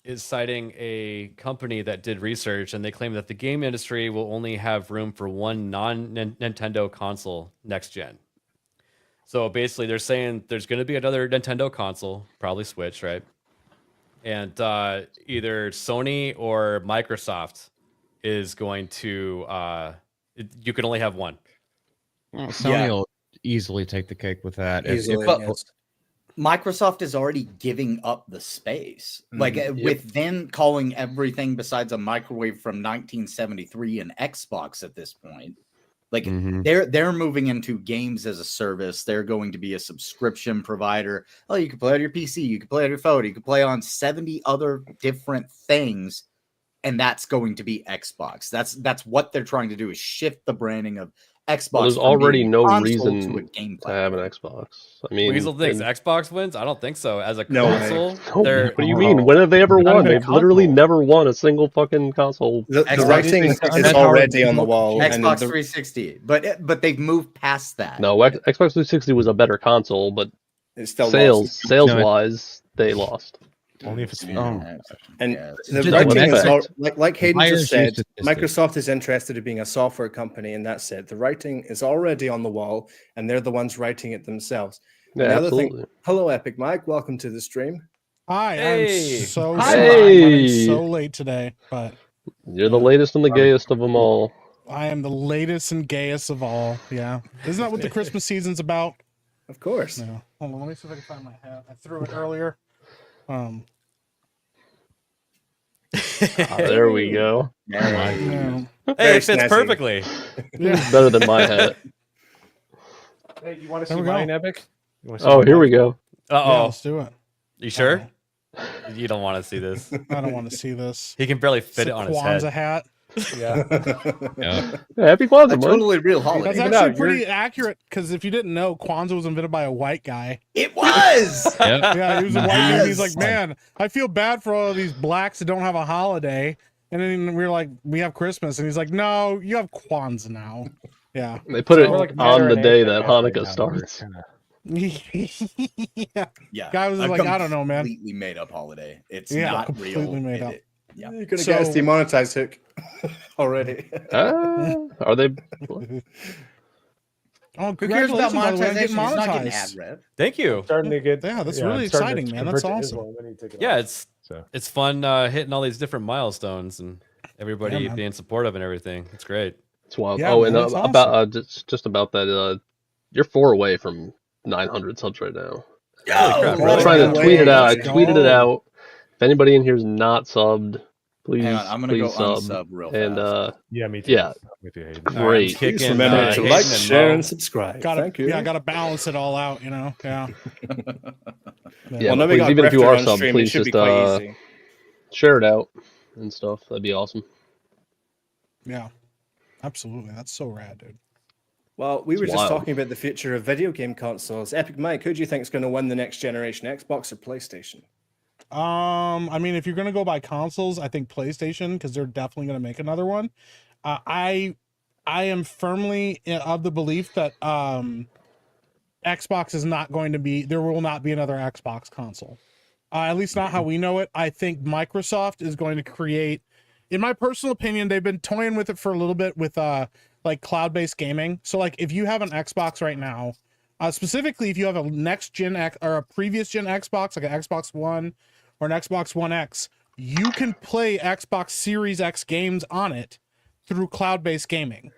is citing a company that did research, and they claim that the game industry will only have room for one non-Nintendo console next gen. So basically, they're saying there's going to be another Nintendo console, probably Switch, right? And either Sony or Microsoft is going to. You can only have one. Well, Sony will easily take the cake with that. Easily, But yes. Microsoft is already giving up the space. Like with them calling everything besides a microwave from 1973 an Xbox at this point. Like they're moving into games as a service. They're going to be a subscription provider. Oh, you can play on your PC, you can play on your phone, you can play on 70 other different things, and that's going to be Xbox. That's what they're trying to do, is shift the branding of Xbox. Well, there's from already being a no console reason to a game to have an Xbox. I mean, Weasel thinks Xbox wins. I don't think so. As a No way. console, No, they're what do you mean? When have they ever Not won? even a They've literally console. never won a single fucking console. The Xbox writing is 360. already on the wall. and Xbox the- 360, but they've moved past that. No, Xbox 360 was a better console, but It's still sales lost. wise, they lost. Only if it's And Just the like writing is Netflix. like Hayden Buyers just said, use statistics. Microsoft is interested in being a software company, and that's it. The writing is already on the wall, and they're the ones writing it themselves. Yeah, And the other absolutely. thing, hello, Epic Mike, welcome to the stream. Hi, Hey. I'm so Hi. sorry. I'm running so late today, but You're the latest and the gayest of them all. I am the latest and gayest of all. Yeah, isn't that what the Christmas season's about? Of course. No. Hold on, let me see if I can find my hat. I threw it earlier. There we go. Yeah. Hey, Very it fits snazzy. perfectly. It's better than my hat. Hey, you want to There see we go. mine, Epic? You wanna see Oh, mine? here we go. Uh Yeah, oh. let's do it. You sure? You don't want to see this. I don't want to see this. He can barely fit It's it a on his Kwanzaa head. hat. Yeah. Yeah. Yeah, happy Kwanzaa, man. Totally real holiday. That's Even actually out, pretty accurate, because if you didn't know, Kwanzaa was invented by a white guy. It was. Yep. Yeah, he was a white dude. He's Yes. like, man, I feel bad for all of these blacks that don't have a holiday. And then we were like, we have Christmas. And he's like, no, you have Kwanzaa now. Yeah. They put it We're like on the marinate day that that right Hanukkah now. starts. Yeah. Yeah. Guy was a like, I don't know, man. Completely made up holiday. It's Yeah, not completely real. made up. Yeah. You're gonna So- get us demonetized, Hook. Already. Are they? Oh, Who cares congratulations, about by the way, on monetization? getting He's not getting monetized. ad rev. Thank you. Starting to get. Yeah, that's I'm really starting to exciting, man. That's convert to awesome. Islam, then you take it Yeah, off. it's So. it's fun hitting all these different milestones and everybody Yeah, man. being supportive and everything. It's great. It's wild. Yeah, Oh, man, and that's about awesome. just about that. You're 4 away from 900 subs right now. Holy crap, I'm really? trying to No tweet it way. out. I Let's tweeted it go. out. If anybody in here is not subbed, please, Hang on, I'm gonna please go sub. unsub real And fast. Yeah, me too. yeah, I'm with you, Hayden. All right, I'm great. kicking, Please remember to Hayden like, and share, Mo. and subscribe. Gotta, Thank you. yeah, gotta balance it all out, you know? Yeah. Yeah, Well, now but we please, got even if you Grifter are on subbed, stream, it please should be just quite easy. share it out and stuff. That'd be awesome. Yeah. Absolutely. That's so rad, dude. Well, we were It's just wild. talking about the future of video game consoles. Epic Mike, who do you think is going to win the next generation, Xbox or PlayStation? I mean, if you're gonna go by consoles, I think PlayStation, because they're definitely gonna make another one. I am firmly of the belief that Xbox is not going to be. There will not be another Xbox console. At least not how we know it. I think Microsoft is going to create. In my personal opinion, they've been toying with it for a little bit with like cloud-based gaming. So like if you have an Xbox right now, specifically if you have a next gen or a previous gen Xbox, like an Xbox One or an Xbox One X, you can play Xbox Series X games on it through cloud-based gaming.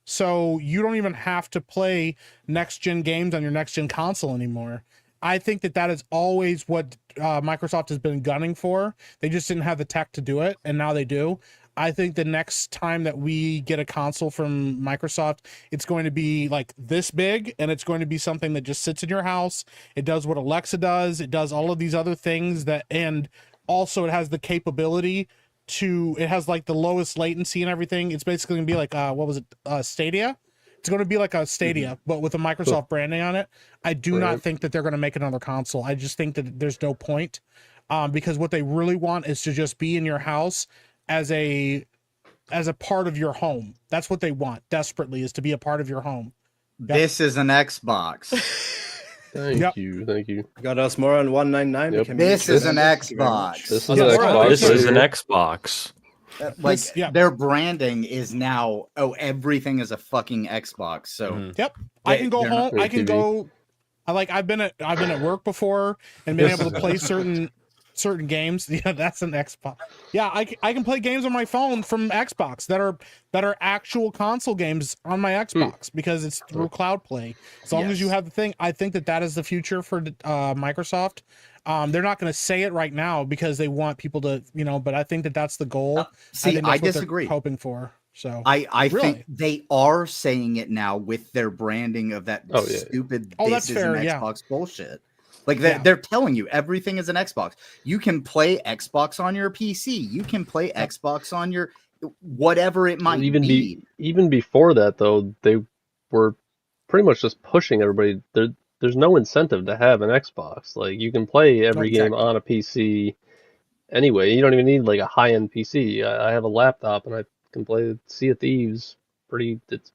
So you don't even have to play next gen games on your next gen console anymore. I think that is always what Microsoft has been gunning for. They just didn't have the tech to do it, and now they do. I think the next time that we get a console from Microsoft, it's going to be like this big, and it's going to be something that just sits in your house. It does what Alexa does. It does all of these other things and also it has the capability it has like the lowest latency and everything. It's basically gonna be like Stadia. It's going to be like a Stadia, but with a Microsoft branding on it. I do not think that they're going to make another console. I just think that there's no point, because what they really want is to just be in your house as a part of your home. That's what they want desperately, is to be a part of your home. This is an Xbox. Thank you. Got us more on 199. This is an Xbox. This is an Xbox. This is an Xbox. Like their branding is now, everything is a fucking Xbox. So yep, I can go home. I can go. I've been at work before and been able to play certain certain games. Yeah, that's an Xbox. Yeah, I can play games on my phone from Xbox that are actual console games on my Xbox because it's through cloud play. As long as you have the thing, I think that is the future for Microsoft. They're not going to say it right now because they want people to, but I think that's the goal. See, think I that's what they're disagree. Hoping for. So I really? think they are saying it now with their branding of that stupid that's this is fair, an yeah. Xbox bullshit. Like they're telling you everything is an Xbox. You can play Xbox on your PC. You can play Xbox on your whatever it might be. Even before that, though, they were pretty much just pushing everybody. There's no incentive to have an Xbox. Like you can play every game on a PC anyway. You don't even need like a high-end PC. I have a laptop and I can play Sea of Thieves. It's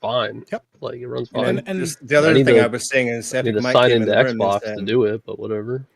fine. Yep. Like it runs fine. And the other thing I was saying is I need Epic to mic sign came in into the room is Xbox to do it, but whatever.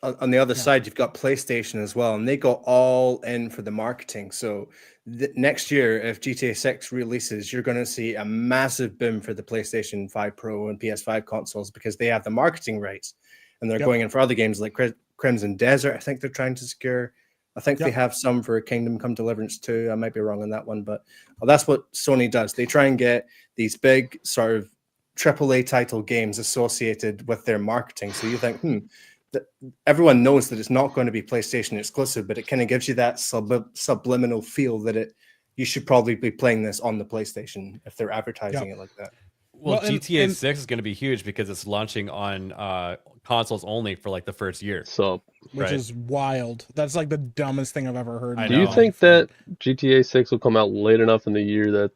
On the other side, you've got PlayStation as well, and they got all in for the marketing. So next year, if GTA 6 releases, you're going to see a massive boom for the PlayStation 5 Pro and PS5 consoles because they have the marketing rights, and they're going in for other games like Crimson Desert. I think they're trying to secure. I think they have some for Kingdom Come Deliverance 2. I might be wrong on that one, but that's what Sony does. They try and get these big sort of AAA title games associated with their marketing. So you think, that everyone knows that it's not going to be PlayStation exclusive, but it kind of gives you that subliminal feel that you should probably be playing this on the PlayStation if they're advertising it like that. Well, GTA 6 is going to be huge because it's launching on consoles only for like the first year. So, which is wild. That's like the dumbest thing I've ever heard. Do you think that GTA 6 will come out late enough in the year that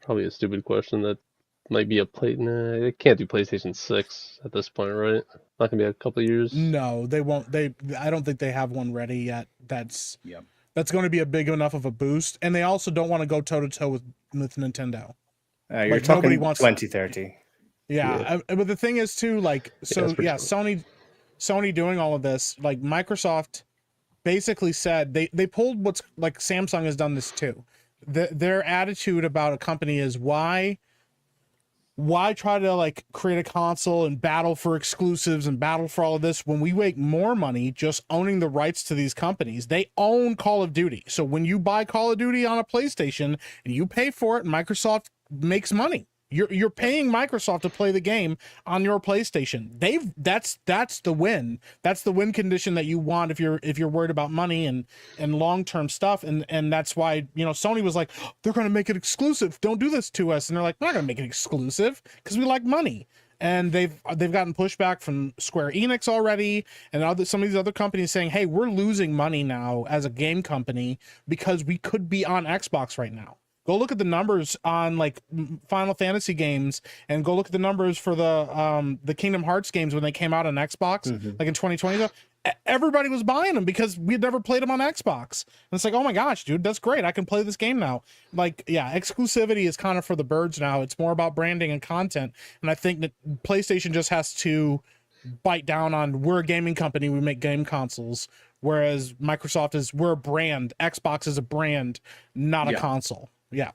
probably a stupid question that might be it can't do PlayStation 6 at this point, right? Not gonna be a couple of years. No, they won't. I don't think they have one ready yet. That's going to be a big enough of a boost, and they also don't want to go toe to toe with Nintendo. You're talking 2030. Yeah, but the thing is too, like, Sony doing all of this, like Microsoft basically said they pulled what's like Samsung has done this too. Their attitude about a company is why try to like create a console and battle for exclusives and battle for all of this when we make more money just owning the rights to these companies. They own Call of Duty. So when you buy Call of Duty on a PlayStation and you pay for it, Microsoft makes money. You're paying Microsoft to play the game on your PlayStation. That's the win. That's the win condition that you want if you're worried about money and long-term stuff. And that's why, Sony was like, they're going to make it exclusive. Don't do this to us. And they're like, we're not going to make it exclusive because we like money. And they've gotten pushback from Square Enix already and some of these other companies saying, hey, we're losing money now as a game company because we could be on Xbox right now. Go look at the numbers on like Final Fantasy games, and go look at the numbers for the Kingdom Hearts games when they came out on Xbox, like in 2020. Everybody was buying them because we had never played them on Xbox. And it's like, oh my gosh, dude, that's great. I can play this game now. Like, yeah, exclusivity is kind of for the birds now. It's more about branding and content. And I think that PlayStation just has to bite down on, we're a gaming company, we make game consoles. Whereas Microsoft we're a brand. Xbox is a brand, not a console. Yeah.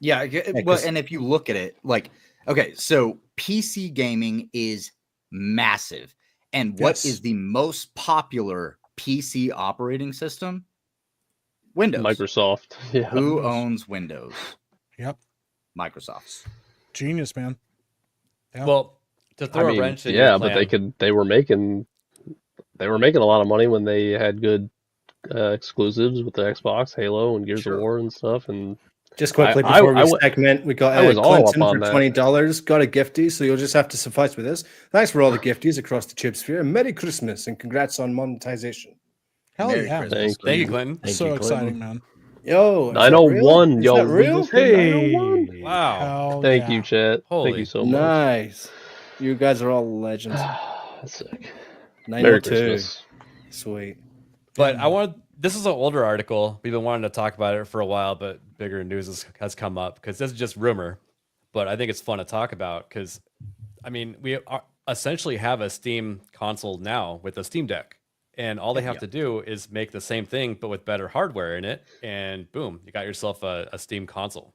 Well, and if you look at it, like, okay, so PC gaming is massive. And what is the most popular PC operating system? Windows. Microsoft. Yeah. Who owns Windows? Yep. Microsoft. Genius, man. Yeah. Well, to throw a wrench in your plan, but they were making a lot of money when they had good exclusives with the Xbox, Halo, and Gears of War and stuff. And just quickly before we segment, we got Clinton for $20. Got a gifty, so you'll just have to suffice with this. Thanks for all the gifties across the Tube Sphere. Merry Christmas and congrats on monetization. Hell Merry yeah! Christmas. Thank you, Clinton. So exciting, man. Yo, 901, yo, real? Hey, wow! Thank you, chat. Thank you so much. Nice. You guys are all legends. That's sick. 902. Sweet. But this is an older article. We've been wanting to talk about it for a while, but bigger news has come up because this is just rumor. But I think it's fun to talk about because, I mean, we essentially have a Steam console now with a Steam Deck. And all they have to do is make the same thing, but with better hardware in it. And boom, you got yourself a Steam console.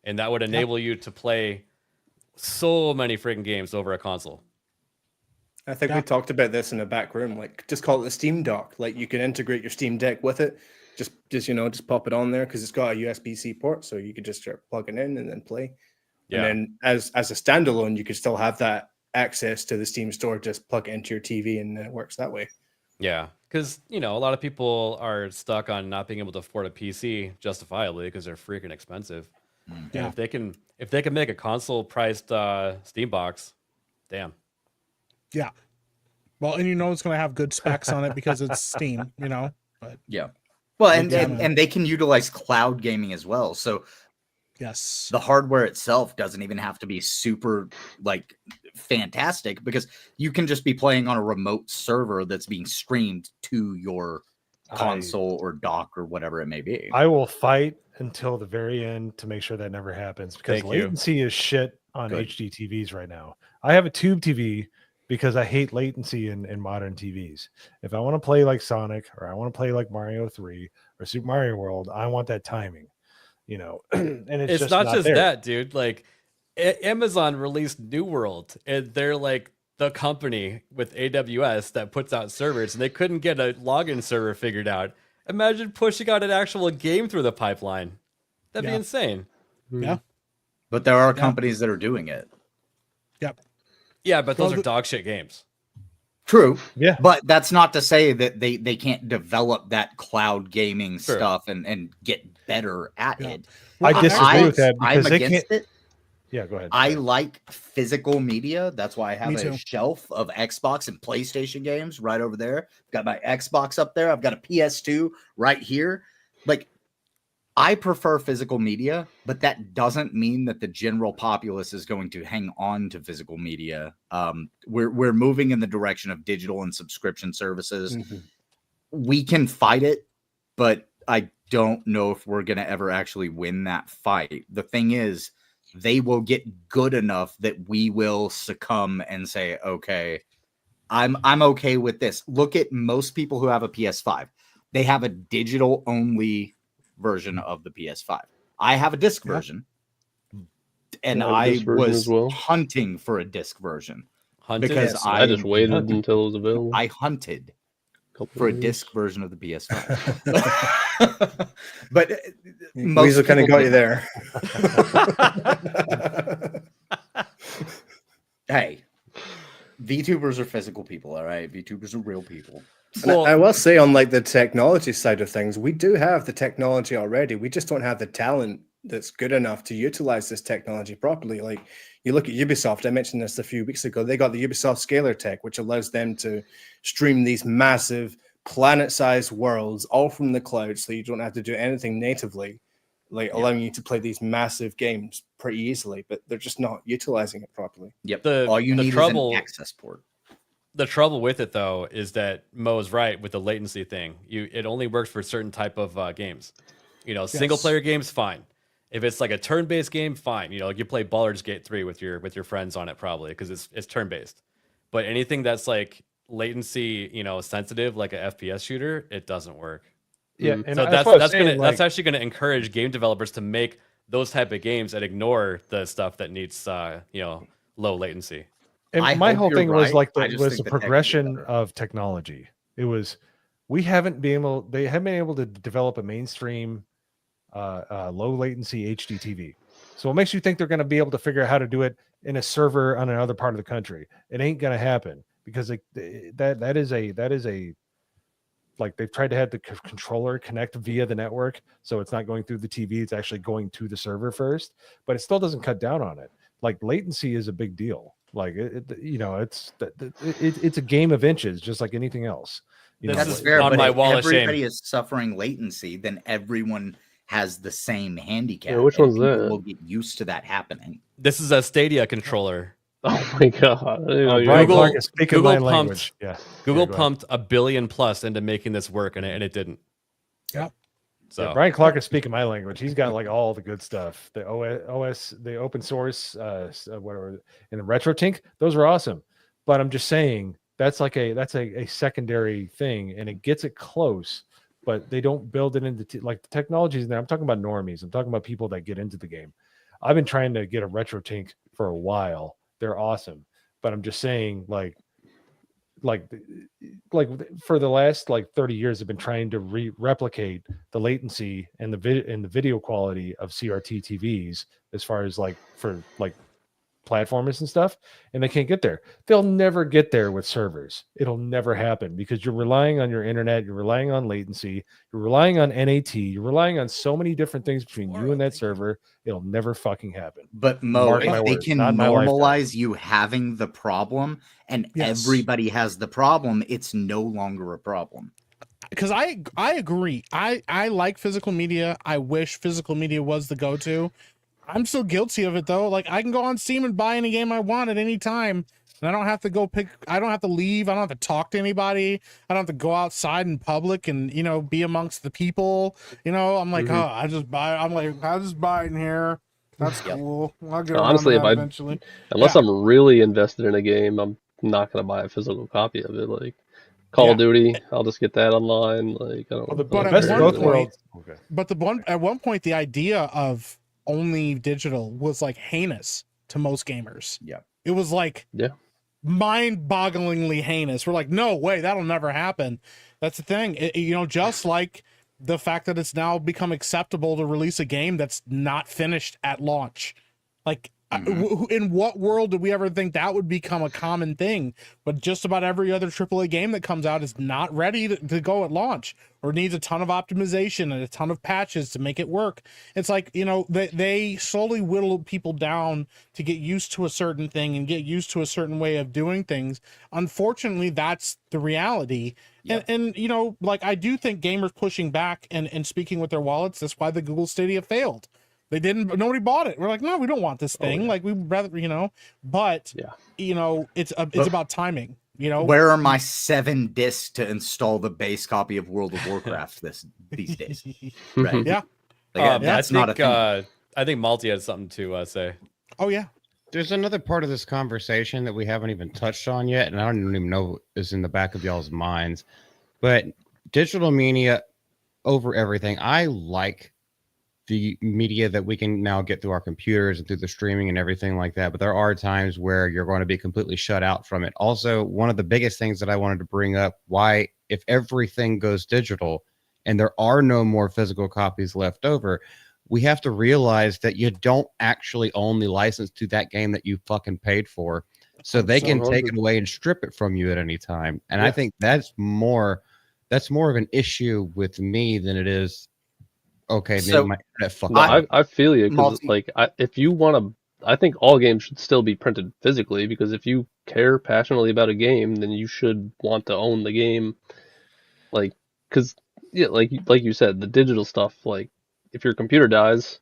And that would enable you to play so many freaking games over a console. I think we talked about this in the back room. Like, just call it the Steam Dock. Like, you can integrate your Steam Deck with it. Just pop it on there because it's got a USB-C port, so you could just start plugging in and then play. Yeah. And then as a standalone, you could still have that access to the Steam store. Just plug it into your TV, and it works that way. Yeah, because a lot of people are stuck on not being able to afford a PC justifiably because they're freaking expensive. Yeah. And if they can make a console priced Steam box, damn. Yeah. Well, and it's going to have good specs on it because it's Steam, But yeah. Well, and they can utilize cloud gaming as well. So yes, the hardware itself doesn't even have to be super fantastic because you can just be playing on a remote server that's being streamed to your console or dock or whatever it may be. I will fight until the very end to make sure that never happens because latency is shit on HD TVs right now. I have a tube TV because I hate latency in modern TVs. If I want to play like Sonic or I want to play like Mario 3 or Super Mario World, I want that timing, and it's just not just there. that, dude. Like Amazon released New World, and they're like the company with AWS that puts out servers, and they couldn't get a login server figured out. Imagine pushing out an actual game through the pipeline. That'd be insane. Yeah. But there are companies that are doing it. Yep. Yeah, but those are dog shit games. True. Yeah. But that's not to say that they can't develop that cloud gaming stuff and get better at it. I disagree with that because I'm they against can't. it. Yeah, go ahead. I like physical media. That's why I have Me a too. shelf of Xbox and PlayStation games right over there. Got my Xbox up there. I've got a PS2 right here. Like, I prefer physical media, but that doesn't mean that the general populace is going to hang on to physical media. We're moving in the direction of digital and subscription services. Mm-hmm. We can fight it, but I don't know if we're going to ever actually win that fight. The thing is, they will get good enough that we will succumb and say, okay, I'm okay with this. Look at most people who have a PS5. They have a digital only version of the PS5. I have a disc version, and I was hunting for a disc version because I just waited until it was available. I hunted for a disc version of the PS5. But Weasel kind of got you there. Hey, VTubers are physical people, all right? VTubers are real people. I will say, on like the technology side of things, we do have the technology already. We just don't have the talent that's good enough to utilize this technology properly. Like, you look at Ubisoft, I mentioned this a few weeks ago. They got the Ubisoft Scalar tech, which allows them to stream these massive planet-sized worlds all from the cloud, so you don't have to do anything natively, like allowing you to play these massive games pretty easily. But they're just not utilizing it properly. Yep. All you need is an access port. The trouble with it, though, is that Mo's right with the latency thing. It only works for certain type of games. Single player games, fine. If it's like a turn-based game, fine. Like you play Baldur's Gate 3 with your friends on it probably because it's turn-based. But anything that's like latency, sensitive, like a FPS shooter, it doesn't work. Yeah, and so that's actually gonna encourage game developers to make those type of games and ignore the stuff that needs low latency. And my whole thing was like the progression of technology. It was they haven't been able to develop a mainstream low latency HD TV. So what makes you think they're going to be able to figure out how to do it in a server on another part of the country? It ain't going to happen because that is a like they've tried to have the controller connect via the network, so it's not going through the TV. It's actually going to the server first, but it still doesn't cut down on it. Like latency is a big deal. Like it's a game of inches, just like anything else. That's fair, but if everybody is suffering latency, then everyone has the same handicap. Yeah, which one's that? We'll get used to that happening. This is a Stadia controller. Oh my god! Google pumped $1 billion plus into making this work, and it didn't. Yep. So yeah, Brian Clark is speaking my language. He's got like all the good stuff. The OS, the open source, whatever, and the RetroTink. Those are awesome. But I'm just saying that's a secondary thing, and it gets it close. But they don't build it into like the technologies there. I'm talking about normies. I'm talking about people that get into the game. I've been trying to get a RetroTink for a while. They're awesome, but I'm just saying, like, like for the last like 30 years have been trying to replicate the latency and the video quality of CRT TVs as far as like for like platformers and stuff, and they can't get there. They'll never get there with servers. It'll never happen because you're relying on your internet, you're relying on latency, you're relying on NAT, you're relying on so many different things between you and that server. It'll never fucking happen. But Mo, Mark my if they words, can not in my lifetime. normalize you having the problem and everybody has the problem, it's no longer a problem. Because I agree. I like physical media. I wish physical media was the go-to. I'm still guilty of it though. Like I can go on Steam and buy any game I want at any time. And I don't have to go I don't have to leave. I don't have to talk to anybody. I don't have to go outside in public and, you know, be amongst the people. You know, I'm like, oh, I just buy it in here. That's cool. I'll get Honestly, around to that eventually. Unless I'm really invested in a game, I'm not going to buy a physical copy of it. Like Call of Duty, I'll just get that online. Like I don't. But at one point, the idea of only digital was like heinous to most gamers. Yeah, it was like mind-bogglingly heinous. We're like, no way, that'll never happen. That's the thing. You know, just like the fact that it's now become acceptable to release a game that's not finished at launch. Like, in what world did we ever think that would become a common thing? But just about every other AAA game that comes out is not ready to go at launch, or needs a ton of optimization and a ton of patches to make it work. It's like, you know, they slowly whittle people down to get used to a certain thing and get used to a certain way of doing things. Unfortunately, that's the reality. And you know, like, I do think gamers pushing back and speaking with their wallets, that's why the Google Stadia failed. Nobody bought it. We're like, no, we don't want this thing. Like, we'd rather, you know, but you know, it's about timing, you know. Where are my 7 discs to install the base copy of World of Warcraft these days? Right. Yeah. Like, that's not a thing. I think Malty had something to say. Oh yeah. There's another part of this conversation that we haven't even touched on yet, and I don't even know is in the back of y'all's minds. But digital media over everything. I like the media that we can now get through our computers and through the streaming and everything like that. But there are times where you're going to be completely shut out from it. Also, one of the biggest things that I wanted to bring up, why, if everything goes digital and there are no more physical copies left over, we have to realize that you don't actually own the license to that game that you fucking paid for. So they can take it away and strip it from you at any time. And I think that's more of an issue with me than it is, okay, So, maybe my internet fucked no, up. I feel you because like if you want to, I think all games should still be printed physically, because if you care passionately about a game, then you should want to own the game. Like, because like you said, the digital stuff, like if your computer dies,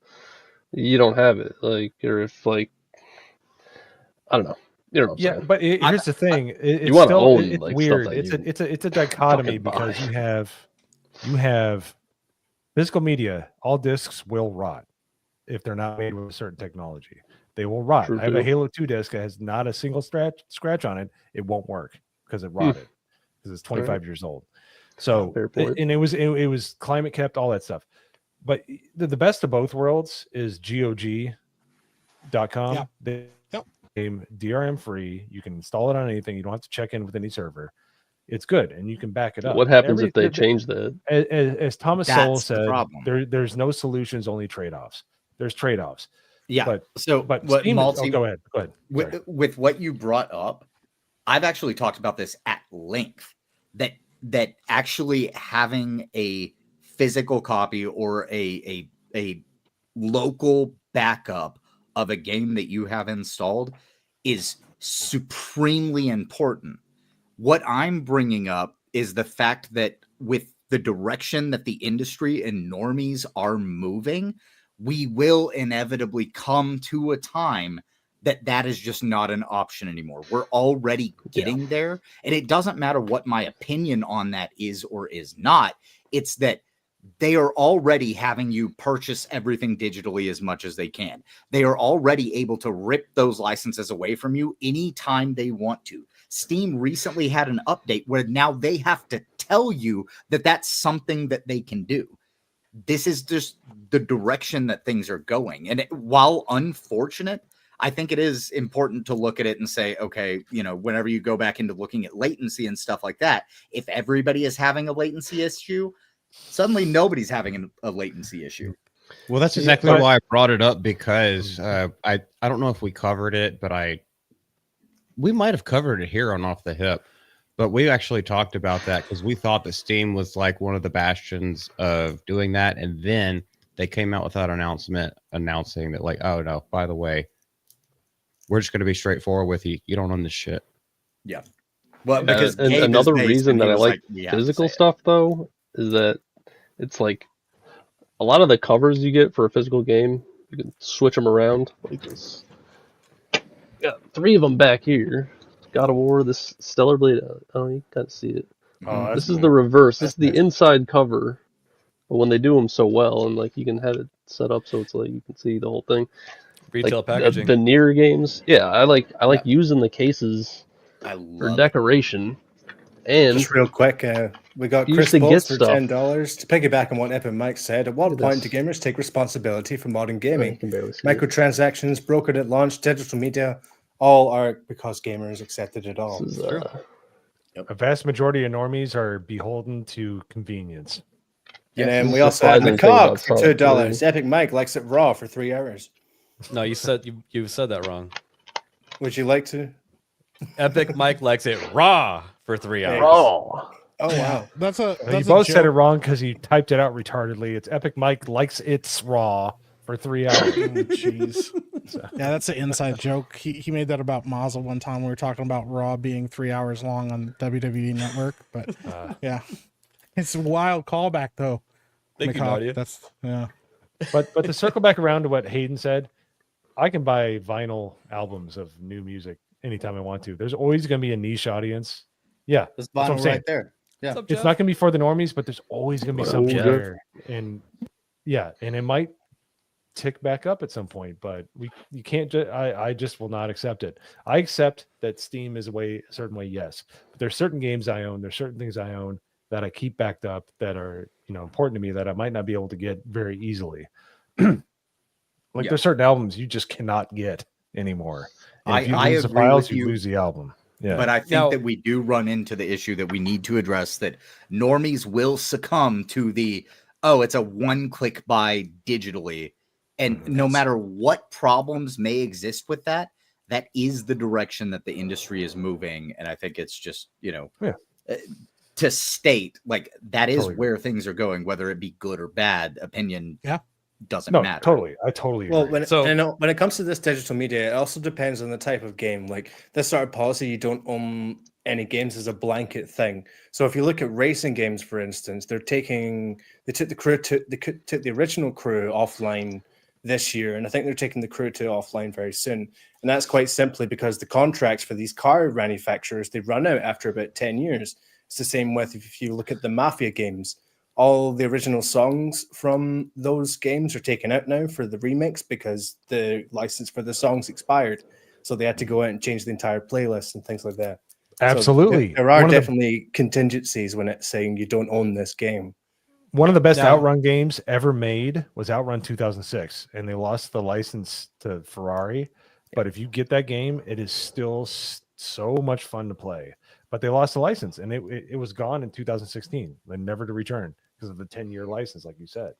you don't have it. Like, or if like, I don't know. You know what I'm saying? But here's the thing. It's you want to still, own it's like weird. stuff that It's a dichotomy fucking buy. because you have physical media. All discs will rot if they're not made with a certain technology. They will rot. True, I have a too. Halo 2 disc that has not a single scratch on it. It won't work because it rotted because it's 25 years old. So Fair point. and it was climate kept, all that stuff. But the best of both worlds is GOG.com. They game DRM free. You can install it on anything. You don't have to check in with any server. It's good, and you can back it up. What happens if they change that? As Thomas Sowell That's the said, problem. there's no solutions, only trade-offs. There's trade-offs. Yeah. But what Steam, Malty, go ahead. Sorry. with what you brought up, I've actually talked about this at length. That actually having a physical copy or a local backup of a game that you have installed is supremely important. What I'm bringing up is the fact that with the direction that the industry and normies are moving, we will inevitably come to a time that is just not an option anymore. We're already getting there, and it doesn't matter what my opinion on that is or is not. It's that they are already having you purchase everything digitally as much as they can. They are already able to rip those licenses away from you anytime they want to. Steam recently had an update where now they have to tell you that that's something that they can do. This is just the direction that things are going. And while unfortunate, I think it is important to look at it and say, okay, whenever you go back into looking at latency and stuff like that, if everybody is having a latency issue, suddenly nobody's having a latency issue. Well, that's exactly why I brought it up, because I don't know if we covered it, but we might have covered it here on Off the Hip, but we actually talked about that because we thought that Steam was like one of the bastions of doing that, and then they came out with that announcement announcing that, like, oh no, by the way, we're just going to be straightforward with you. You don't own this shit. Yeah. Well, because another reason that I like physical stuff though is that it's like a lot of the covers you get for a physical game, you can switch them around like this. Got 3 of them back here. God of War, this Stellar Blade. Oh, you can't see it. Oh, this is the reverse. This is the inside cover. But when they do them so well, and like you can have it set up so it's like you can see the whole thing. Retail like, packaging. The near games, yeah, I like using the cases for decoration. And just real quick, we got you Chris used to Bolts get for stuff. $10 to piggyback on what Epic Mike said. At what point do gamers take responsibility for modern gaming? Microtransactions, brokered at launch, digital media, all are because gamers accepted it all. A vast majority of normies are beholden to convenience. And then we also have McCog for $2. Epic Mike likes it raw for 3 hours. No, you said that wrong. Would you like to? Epic Mike likes it raw for 3 hours. Raw. Oh wow, You both said it wrong because you typed it out retardedly. It's Epic Mike likes it's raw for 3 hours. Jeez. Yeah, that's an inside joke. He made that about Mazel one time. We were talking about Raw being 3 hours long on WWE Network, but yeah, it's a wild callback though. Thank you, Nadia. That's yeah. But to circle back around to what Hayden said, I can buy vinyl albums of new music anytime I want to. There's always going to be a niche audience. Yeah, There's that's what I'm vinyl saying. right there. Yeah, It's not going to be for the normies, but there's always going to be something there. And yeah, and it might tick back up at some point, but you can't just I just will not accept it. I accept that Steam is a certain way, yes, but there's certain games I own, there's certain things I own that I keep backed up that are important to me that I might not be able to get very easily. There's certain albums you just cannot get anymore. And if you lose the files, you lose the album. Yeah. But I think that we do run into the issue that we need to address, that normies will succumb to it's a one-click buy digitally. And no matter what problems may exist with that, that is the direction that the industry is moving. And I think it's just, to state, like, that is where things are going, whether it be good or bad. Opinion doesn't matter. Totally. I totally agree. Well, when it comes to this digital media, it also depends on the type of game. Like this sort of policy, you don't own any games as a blanket thing. So if you look at racing games, for instance, they took the original crew offline this year, and I think they're taking the crew 2 offline very soon. And that's quite simply because the contracts for these car manufacturers, they run out after about 10 years. It's the same with, if you look at the Mafia games, all the original songs from those games are taken out now for the remix because the license for the songs expired. So they had to go out and change the entire playlist and things like that. Absolutely. So there are definitely contingencies when it's saying you don't own this game. One of the best Outrun games ever made was Outrun 2006, and they lost the license to Ferrari. But if you get that game, it is still so much fun to play. But they lost the license, and it was gone in 2016, and never to return because of the 10-year license, like you said.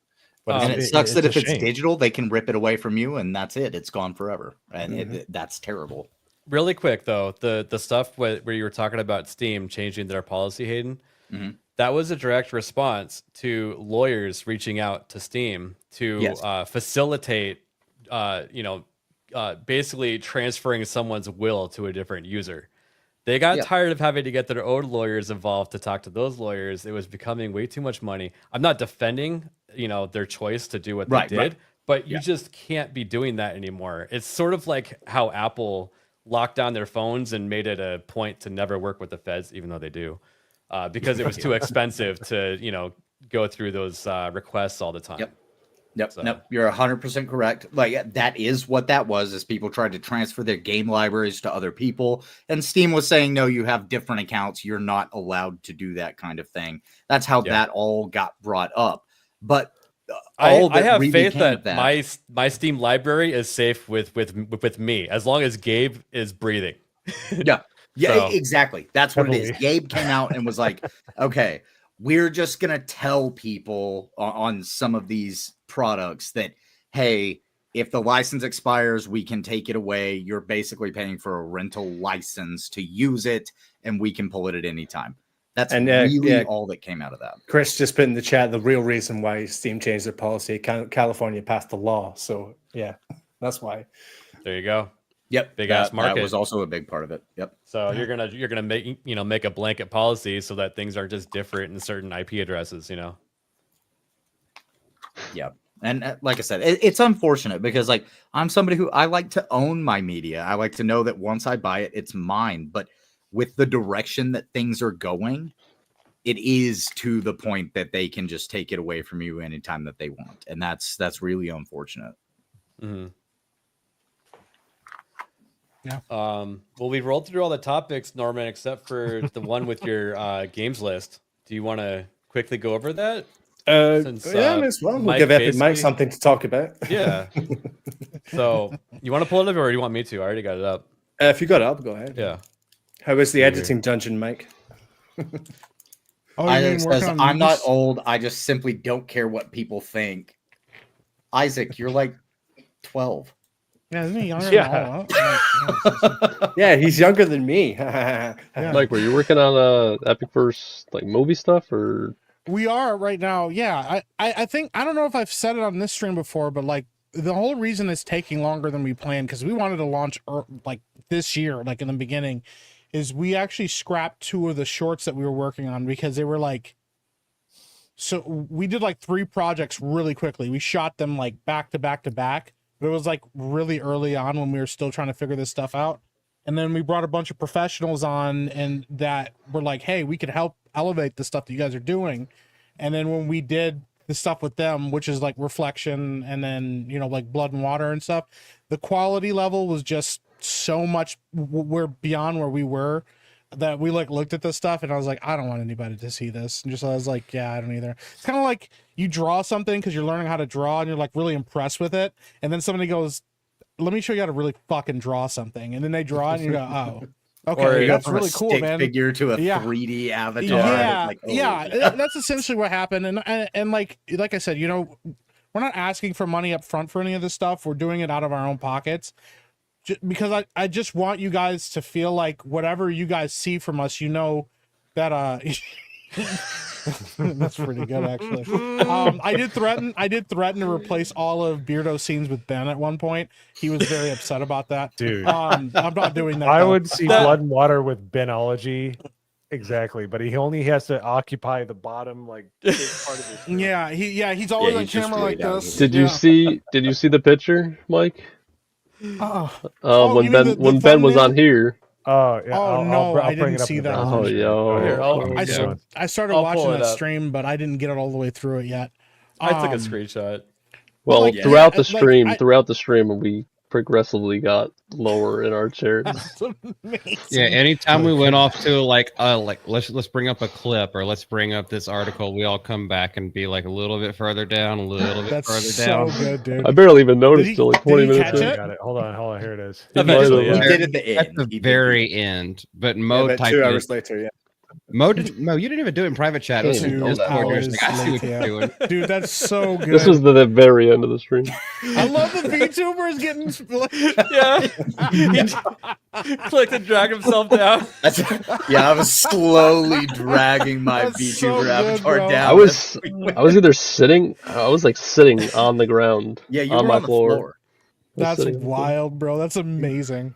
But and it sucks that if it's digital, they can rip it away from you, and that's it. It's gone forever, and that's terrible. Really quick though, the stuff where you were talking about Steam changing their policy, Hayden. That was a direct response to lawyers reaching out to Steam to facilitate, basically transferring someone's will to a different user. They got tired of having to get their own lawyers involved to talk to those lawyers. It was becoming way too much money. I'm not defending, their choice to do what they did, but you just can't be doing that anymore. It's sort of like how Apple locked down their phones and made it a point to never work with the feds, even though they do. Because it was too expensive to, go through those requests all the time. Yep. Nope. You're 100% correct. Like, that is what that was, is people tried to transfer their game libraries to other people. And Steam was saying, no, you have different accounts. You're not allowed to do that kind of thing. That's how that all got brought up. But I have really faith came that, of that. my Steam library is safe with me as long as Gabe is breathing. Yeah. Yeah, So- exactly. That's what it is. Heavily. Gabe came out and was like, okay, we're just going to tell people on some of these products that, hey, if the license expires, we can take it away. You're basically paying for a rental license to use it, and we can pull it at any time. That's really all that came out of that. Chris just put in the chat the real reason why Steam changed their policy. California passed the law, so yeah, that's why. There you go. Yep, Big ass market. That was also a big part of it. Yep. So you're gonna make a blanket policy so that things aren't just different in certain IP addresses. Yeah. And like I said, it's unfortunate because like I'm somebody who I like to own my media. I like to know that once I buy it, it's mine. But with the direction that things are going, it is to the point that they can just take it away from you anytime that they want. And that's really unfortunate. Mm-hmm. Yeah. Well, we rolled through all the topics, Norman, except for the one with your games list. Do you want to quickly go over that? Since, yeah, as well. We'll Mike give Epic Mike basically- something to talk about. Yeah. So you want to pull it up or you want me to? I already got it up. If you got it up, go ahead. Yeah. How was the Here. editing dungeon, Mike? Isaac says, I'm not old. I just simply don't care what people think. Isaac, you're like 12. Yeah, isn't he younger Yeah. than all of us? Yeah, he's younger than me. Mike, were you working on Epic Verse like movie stuff or? We are right now. Yeah, I think I don't know if I've said it on this stream before, but like the whole reason it's taking longer than we planned because we wanted to launch like this year, like in the beginning, is we actually scrapped 2 of the shorts that we were working on because they were like. So we did like 3 projects really quickly. We shot them like back to back to back. But it was like really early on when we were still trying to figure this stuff out. And then we brought a bunch of professionals on and that were like, hey, we could help elevate the stuff that you guys are doing. And then when we did the stuff with them, which is like Reflection and then, like Blood and Water and stuff, the quality level was just so much we're beyond where we were that we like looked at this stuff and I was like, I don't want anybody to see this. And I was like, yeah, I don't either. It's kind of like you draw something because you're learning how to draw and you're like really impressed with it. And then somebody goes, let me show you how to really fucking draw something. And then they draw it and you go, oh, okay, that's really cool, stick man. figure to a Yeah. 3D avatar. Yeah, Like, oh, yeah, that's essentially what happened. And like I said, we're not asking for money up front for any of this stuff. We're doing it out of our own pockets. Because I just want you guys to feel like whatever you guys see from us, that that's pretty good actually. I did threaten to replace all of Beardo's scenes with Ben at one point. He was very upset about that. Dude. I'm not doing that. I though. would see Blood and Water with Benology. Exactly, but he only has to occupy the bottom like big part of his Yeah, he's always on camera like this. Did you see the picture, Mike? Oh, When you mean Ben the Ben was thumbnail? on here. Oh yeah. Oh no, I bring didn't it up see in the that. Oh yo. Here, I started I'll watching pull it that up. stream, but I didn't get it all the way through it yet. I took a Um, screenshot. Well, like, throughout yeah, the like, stream, I- we progressively got lower in our chairs. That's amazing. Yeah, anytime we went off to like let's bring up a clip or let's bring up this article, we all come back and be like a little bit further down, a little bit That's further so down. good, dude. I barely even noticed he- till like did 20 he minutes catch in. it? Got it. Hold on, here it is. Eventually, He yeah. did at the end. At the He did. very end. But Mo about typed 2 it. hours later, yeah. Mo, you didn't even do it in private chat. It was Dude, in Discord. You're hours just like, I see what later. you're doing. Dude, that's so good. This was the very end of the stream. I love the VTubers getting Yeah. He clicked and dragged himself down. Yeah, I was slowly dragging my That's VTuber so good, avatar bro. down. I was either sitting. I was like sitting on the ground. Yeah, you on were my on the floor. I was That's sitting on the floor. wild, bro. That's amazing.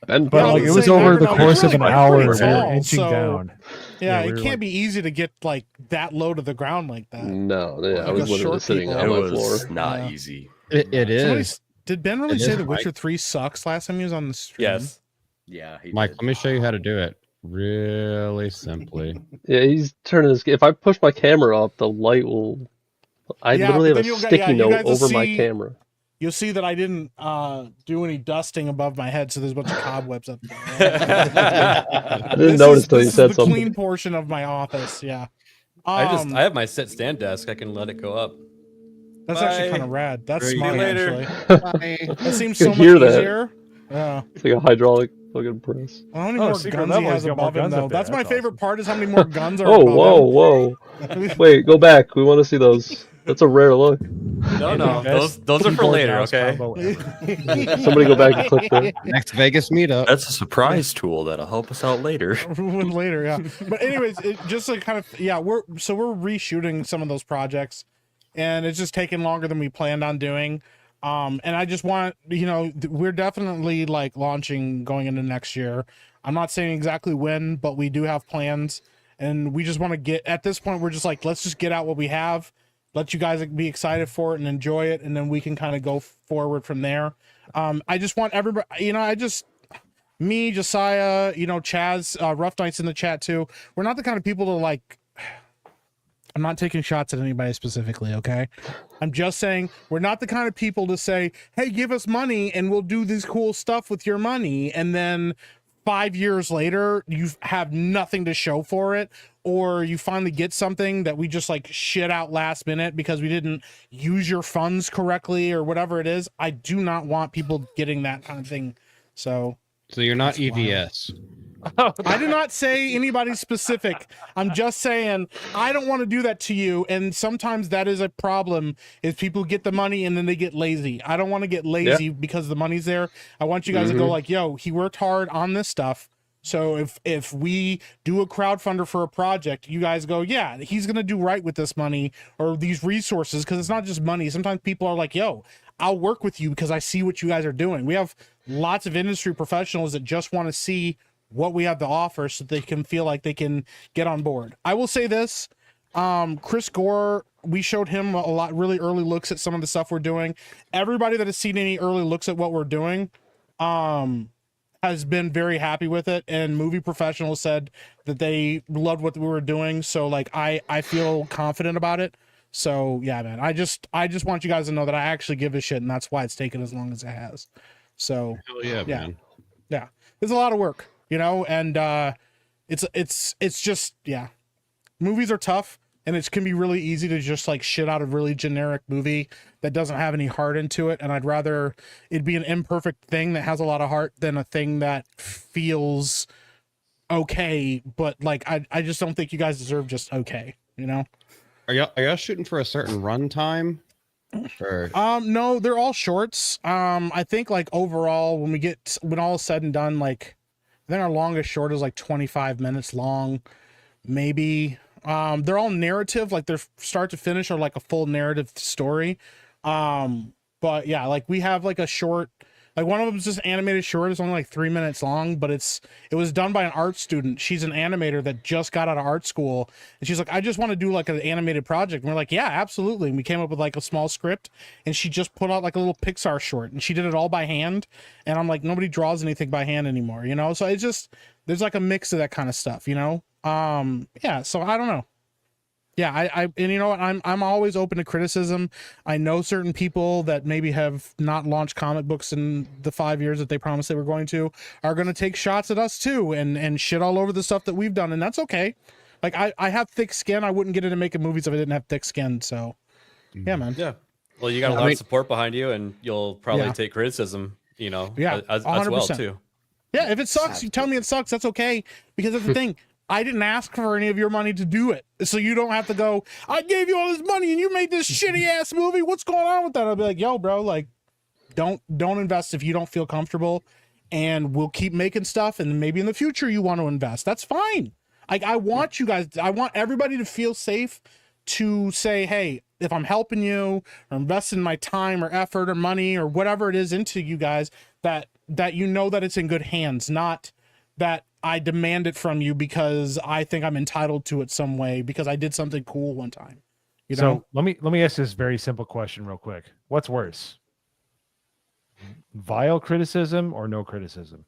Ben But Yeah, like I it was was saying, over the you're course of really an hour. We were tall, inching so- down. Yeah, we it were can't like- be easy to get like that low to the ground like that. No, yeah, I Like was us literally short sitting people. on It my was floor. not Yeah. easy. It Somebody is. did Ben really It say is, The Witcher Mike. 3 sucks last time he was on the stream? Yes. Yeah, he Mike, did. let me show you how to do it really simply. Yeah, he's turning his. If I push my camera up, the light will. I Yeah, literally but have then a you'll get- sticky yeah, you note guys will over my see- camera. You'll see that I didn't do any dusting above my head, so there's a bunch of cobwebs up there. I didn't notice till you this said is the something. clean portion of my office. Yeah. I have my sit stand desk. I can let it go up. That's Bye. actually kind of rad. That's See you smart, later. actually. That seems You so much hear that. easier. Yeah. It's like a hydraulic fucking press. How many Oh, more secret guns level, he he's has got more above him, guns up though? there. That's my That's favorite part is how many more guns are Oh, above whoa, him. whoa. Wait, go back. We want to see those. That's a rare look. No, those are for later, okay? Somebody go back and click that. Next Vegas meetup. That's a surprise tool that'll help us out later. Later, yeah. But anyways, just to kind of we're reshooting some of those projects, and it's just taking longer than we planned on doing. And I just want, we're definitely like launching going into next year. I'm not saying exactly when, but we do have plans, and we just want to get at this point. We're just like, let's just get out what we have, let you guys be excited for it and enjoy it, and then we can kind of go forward from there. I just want everybody, me, Josiah, Chaz, Rough Knight's in the chat too. We're not the kind of people to like. I'm not taking shots at anybody specifically, okay? I'm just saying we're not the kind of people to say, hey, give us money and we'll do this cool stuff with your money. And then 5 years later, you have nothing to show for it, or you finally get something that we just like shit out last minute because we didn't use your funds correctly or whatever it is. I do not want people getting that kind of thing. So you're not EVS. I do not say anybody specific. I'm just saying I don't want to do that to you. And sometimes that is a problem, is people get the money and then they get lazy. I don't want to get lazy because the money's there. I want you guys to go like, yo, he worked hard on this stuff. So if we do a crowdfunder for a project, you guys go, yeah, he's going to do right with this money or these resources. Cause it's not just money. Sometimes people are like, yo, I'll work with you because I see what you guys are doing. We have lots of industry professionals that just want to see what we have to offer so they can feel like they can get on board. I will say this, Chris Gore, we showed him a lot, really early looks at some of the stuff we're doing. Everybody that has seen any early looks at what we're doing, has been very happy with it. And movie professionals said that they loved what we were doing. So like, I feel confident about it. So yeah, man, I just want you guys to know that I actually give a shit, and that's why it's taken as long as it has. So Hell yeah, man. Yeah, it's a lot of work, and it's just, yeah, movies are tough, and it can be really easy to just like shit out a really generic movie that doesn't have any heart into it. And I'd rather it be an imperfect thing that has a lot of heart than a thing that feels okay, but like I just don't think you guys deserve just okay, Are y'all shooting for a certain run time? Or no, they're all shorts. I think like overall when all is said and done, like I think our longest short is like 25 minutes long, maybe. They're all narrative, like they're start to finish or like a full narrative story. But yeah, like we have like a short, like one of them is just animated short. It's only like 3 minutes long, but it was done by an art student. She's an animator that just got out of art school, and she's like, I just want to do like an animated project. And we're like, yeah, absolutely. And we came up with like a small script, and she just put out like a little Pixar short, and she did it all by hand. And I'm like, nobody draws anything by hand anymore, So it's just, there's like a mix of that kind of stuff, Yeah, so I don't know. Yeah, and you know what? I'm always open to criticism. I know certain people that maybe have not launched comic books in the 5 years that they promised they were going to are going to take shots at us too and shit all over the stuff that we've done, and that's okay. Like I have thick skin. I wouldn't get into making movies if I didn't have thick skin. So, yeah, man. Yeah. Well, you got a lot of support behind you, and you'll probably take criticism, Yeah, as well 100%. too. Yeah, if it sucks, you tell me it sucks. That's okay, because that's the thing. I didn't ask for any of your money to do it, so you don't have to go, I gave you all this money and you made this shitty ass movie. What's going on with that? I'll be like, yo, bro, like, don't invest if you don't feel comfortable, and we'll keep making stuff, and maybe in the future you want to invest. That's fine. I want you guys, I want everybody to feel safe to say, hey, if I'm helping you or investing my time or effort or money or whatever it is into you guys, that you know that it's in good hands, not that I demand it from you because I think I'm entitled to it some way because I did something cool one time. So let me ask this very simple question real quick. What's worse? Vile criticism or no criticism?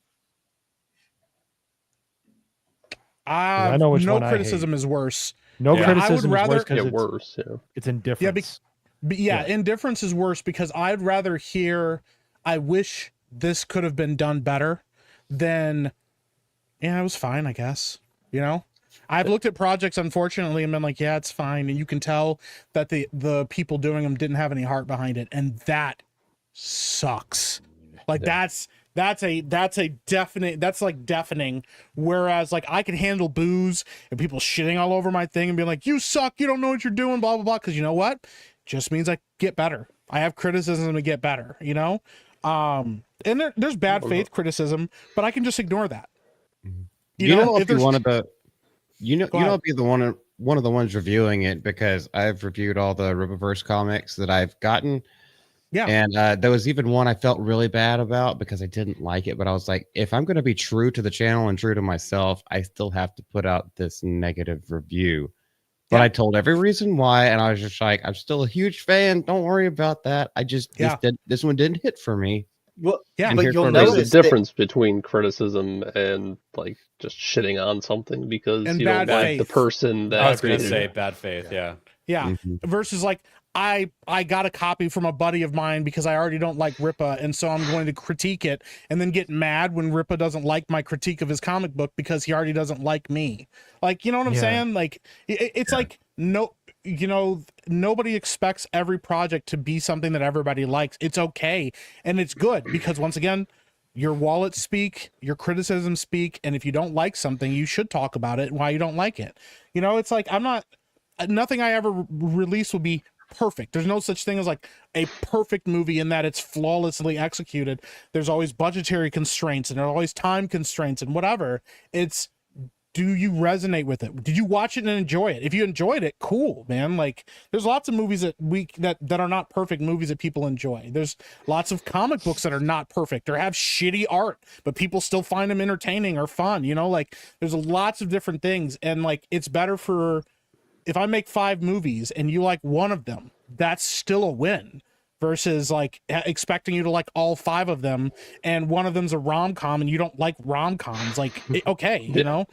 I know which no one I criticism hate. is worse. No criticism I would is worse because it's indifference. Indifference is worse because I'd rather hear, I wish this could have been done better than, yeah, it was fine, I guess. I've looked at projects, unfortunately, and been like, yeah, it's fine. And you can tell that the people doing them didn't have any heart behind it. And that sucks. Like that's deafening. Whereas like I can handle booze and people shitting all over my thing and being like, you suck, you don't know what you're doing, blah, blah, blah. Cause you know what? Just means I get better. I have criticism to get better, you know? And there's bad faith criticism, but I can just ignore that. You know, if there's- one of the, you know, Go you know, ahead. be the one of the ones reviewing it because I've reviewed all the Rippaverse comics that I've gotten. Yeah. And there was even one I felt really bad about because I didn't like it, but I was like, if I'm going to be true to the channel and true to myself, I still have to put out this negative review. But I told every reason why, and I was just like, I'm still a huge fan. Don't worry about that. I just this one didn't hit for me. Well, yeah, I'm but here you'll for a There's a reason. difference between criticism and like just shitting on something because And you don't bad like the faith. person that I was gonna created say it. bad faith. Yeah. Yeah. Versus like I got a copy from a buddy of mine because I already don't like Rippa, and so I'm going to critique it and then get mad when Rippa doesn't like my critique of his comic book because he already doesn't like me. Like, you know what I'm Yeah. saying? Like it's like nobody expects every project to be something that everybody likes. It's okay. And it's good because once again, your wallets speak, your criticisms speak, and if you don't like something, you should talk about it and why you don't like it. You know, it's like nothing I ever release will be perfect. There's no such thing as like a perfect movie in that it's flawlessly executed. There's always budgetary constraints and there are always time constraints and whatever. It's, do you resonate with it? Did you watch it and enjoy it? If you enjoyed it, cool, man. Like there's lots of movies that are not perfect movies that people enjoy. There's lots of comic books that are not perfect or have shitty art, but people still find them entertaining or fun. You know, like there's lots of different things. And like, it's better for, if I make 5 movies and you like one of them, that's still a win versus like expecting you to like all 5 of them and one of them's a rom-com and you don't like rom-coms. Like, okay, you know,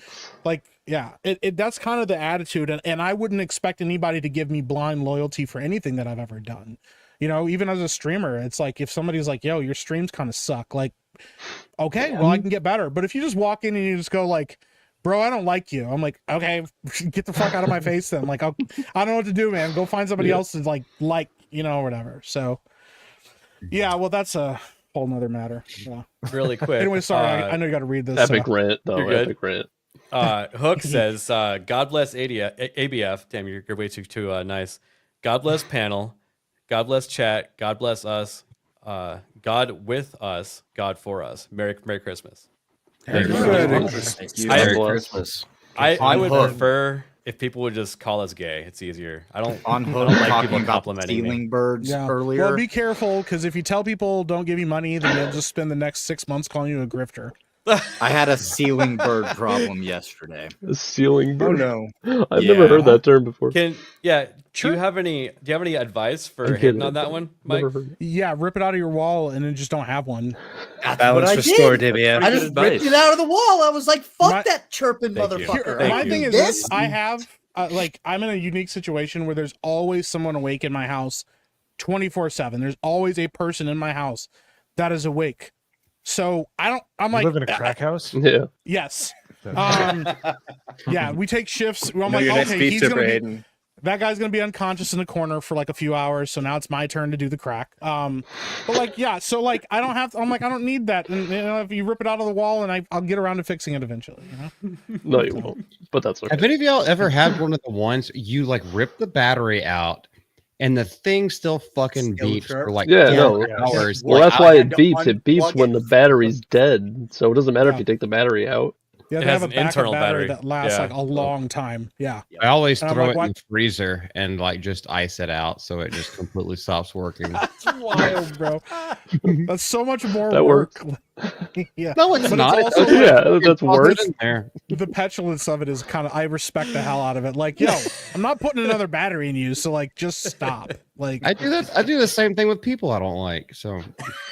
like, yeah, that's kind of the attitude. And I wouldn't expect anybody to give me blind loyalty for anything that I've ever done. You know, even as a streamer, it's like, if somebody's like, yo, your streams kind of suck, like, okay, well, I can get better. But if you just walk in and you just go like, bro, I don't like you. I'm like, okay, get the fuck out of my face then. Like, I don't know what to do, man. Go find somebody else to like, you know, or whatever. So, yeah, well, that's a whole nother matter. Yeah. Really quick. Anyway, sorry, I know you got to read this. Epic rant, though. You're good. Epic rant. Hook says, God bless ABF. Damn, you're way too nice. God bless panel. God bless chat. God bless us. God with us. God for us. Merry Christmas. Merry Christmas. Thank you. Merry Christmas. I would Hook. prefer if people would just call us gay. It's easier. I don't On I Hook don't like talking people about complimenting me. stealing birds earlier. Well, be careful because if you tell people don't give you money, then they'll just spend the next 6 months calling you a grifter. I had a ceiling bird problem yesterday. A ceiling bird. Oh no! I've never heard that term before. Do you have any advice for I'm hitting kidding. on that one, Mike? Never heard. Yeah, rip it out of your wall and then just don't have one. That's Balance what I restored, did. ABF. I just ripped it out of the wall. I was like, fuck My- that chirping Thank you. motherfucker. Thank My you. thing is This? this: I have like I'm in a unique situation where there's always someone awake in my house, 24/7. There's always a person in my house that is awake. So I'm You like, live in a crack house? Yeah. yes, yeah. We take shifts. I'm Know like, your next okay, beat he's super, gonna be, Hayden. that guy's gonna be unconscious in the corner for like a few hours. So now it's my turn to do the crack. But like, yeah. So like, I don't have. I'm like, I don't need that. And you know, if you rip it out of the wall, and I'll get around to fixing it eventually. You know. No, you won't. But that's okay. Have any of y'all ever had one of the ones you like rip the battery out and the thing still fucking Still beeps chirp? for like Yeah, 4 no. hours? Well, Like, that's why I it had to beeps. It beeps unplug when it. the battery's dead. So it doesn't matter if Yeah. you take the battery out. Yeah, It they has have a an backup internal battery battery. that lasts Yeah. like a long time. Yeah. I always And I'm throw like, it in what? the freezer and like just ice it out so it just completely stops working. That's wild, bro. That's so much more That work. Yeah. No, it's But not. It's also Yeah, like, that's Toss it worse. in there. the petulance of it is kind of, I respect the hell out of it. Like, yo, I'm not putting another battery in you. So like, just stop. Like, I do that. I do the same thing with people I don't like. So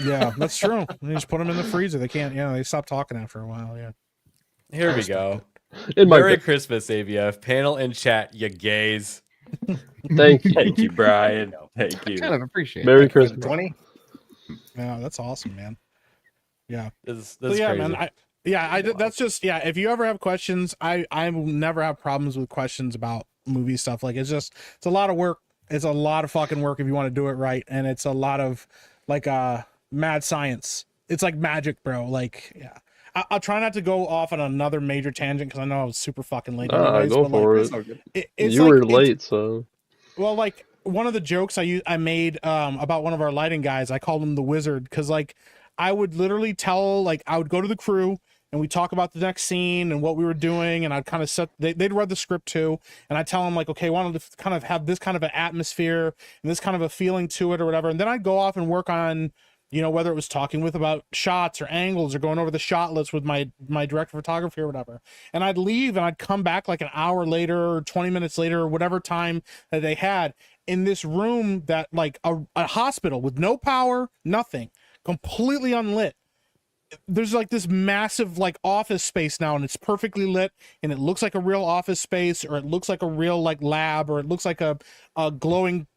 yeah, that's true. You just put them in the freezer. They can't, they stop talking after a while. Yeah. Here we go. In my Merry Christmas, ABF. Panel and chat, you gays. Thank you. Thank you, Brian. Thank you. kind of appreciate Merry that. Christmas. 20. Yeah. That's awesome, man. Yeah. This So is yeah, crazy. man, Yeah, that's just if you ever have questions, I will never have problems with questions about movie stuff. Like it's a lot of work. It's a lot of fucking work if you want to do it right, and it's a lot of like mad science. It's like magic, bro. Like I'll try not to go off on another major tangent because I know I was super fucking late. Anyways, Go but for it's you were late, so. Well, like one of the jokes I made about one of our lighting guys, I called him the wizard because like I would literally tell I would go to the crew and we talk about the next scene and what we were doing, and I'd kind of they'd read the script too, and I'd tell them like, okay, wanted to kind of have this kind of an atmosphere and this kind of a feeling to it or whatever, and then I'd go off and work on, whether it was talking about shots or angles or going over the shot list with my director of photography or whatever. And I'd leave and I'd come back like an hour later or 20 minutes later or whatever time that they had in this room that like a hospital with no power, nothing, completely unlit. There's like this massive like office space now, and it's perfectly lit, and it looks like a real office space, or it looks like a real like lab, or it looks like a glowing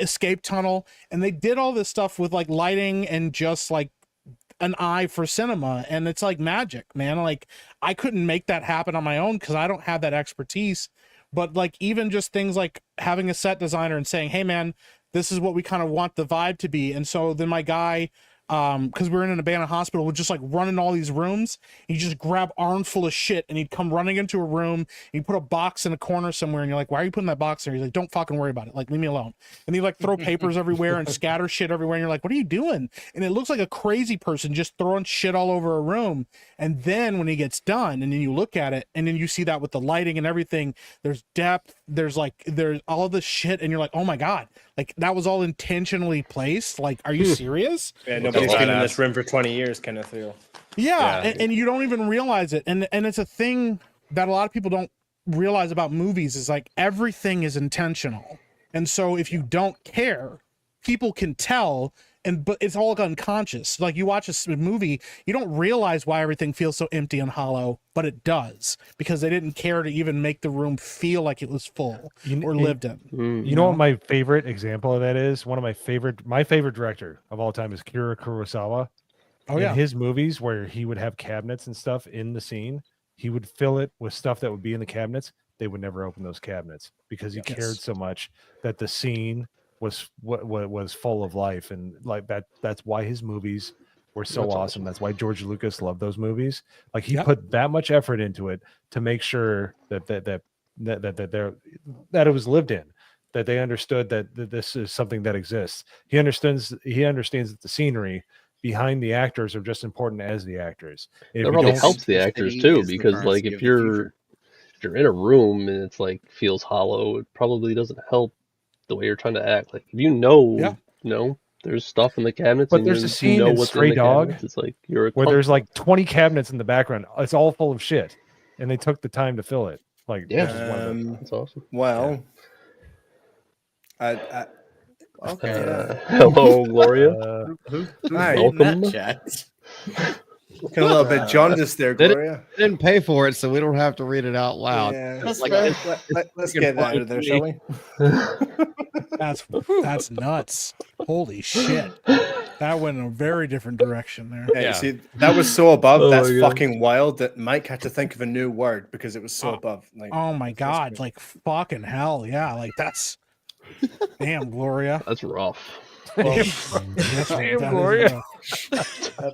escape tunnel. And they did all this stuff with like lighting and just like an eye for cinema, and it's like magic, man. Like I couldn't make that happen on my own because I don't have that expertise. But like even just things like having a set designer and saying, hey man, this is what we kind of want the vibe to be. And so then my guy, because we're in an abandoned hospital, would just like run in all these rooms. He'd just grab arms full of shit and he'd come running into a room. He'd put a box in a corner somewhere, and you're like, why are you putting that box there? He's like, don't fucking worry about it. Like, leave me alone. And he'd like throw papers everywhere and scatter shit everywhere. And you're like, what are you doing? And it looks like a crazy person just throwing shit all over a room. And then when he gets done, and then you look at it, and then you see that with the lighting and everything, there's depth, there's all of this shit, and you're like, oh my God, like that was all intentionally placed. Like, are you serious? Yeah, nobody's been in this room for 20 years, kind of feel. Yeah, and you don't even realize it. And it's a thing that a lot of people don't realize about movies is like everything is intentional. And so if you don't care, people can tell, but it's all unconscious. Like you watch a movie, you don't realize why everything feels so empty and hollow, but it does because they didn't care to even make the room feel like it was full or lived in. You know what my favorite example of that is? One of my favorite director of all time is Akira Kurosawa. Oh yeah, in his movies where he would have cabinets and stuff in the scene, he would fill it with stuff that would be in the cabinets. They would never open those cabinets because he cared so much that the scene was what was full of life, and like that's why his movies were so awesome. That's why George Lucas loved those movies. Like he put that much effort into it to make sure that it was lived in, that they understood that this is something that exists. He understands that the scenery behind the actors are just important as the actors. It probably helps the actors too, because like if you're in a room and it's like feels hollow, it probably doesn't help the way you're trying to act. Like if you know, there's stuff in the cabinets, but and there's a scene in Stray Dog it's like where there's like 20 cabinets in the background. It's all full of shit, and they took the time to fill it. Like that's awesome. Well, okay. Hello, Gloria. Hi. Welcome. Looking a little bit jaundiced there, Gloria. They didn't pay for it, so we don't have to read it out loud. Yeah. Let's get that out of there, shall we? That's nuts. Holy shit. That went in a very different direction there. Yeah, you see, that was so above. That's fucking wild that Mike had to think of a new word because it was so above. Like, oh my God. Like fucking hell. Yeah. Like that's damn, Gloria. That's rough. Well, damn, Gloria.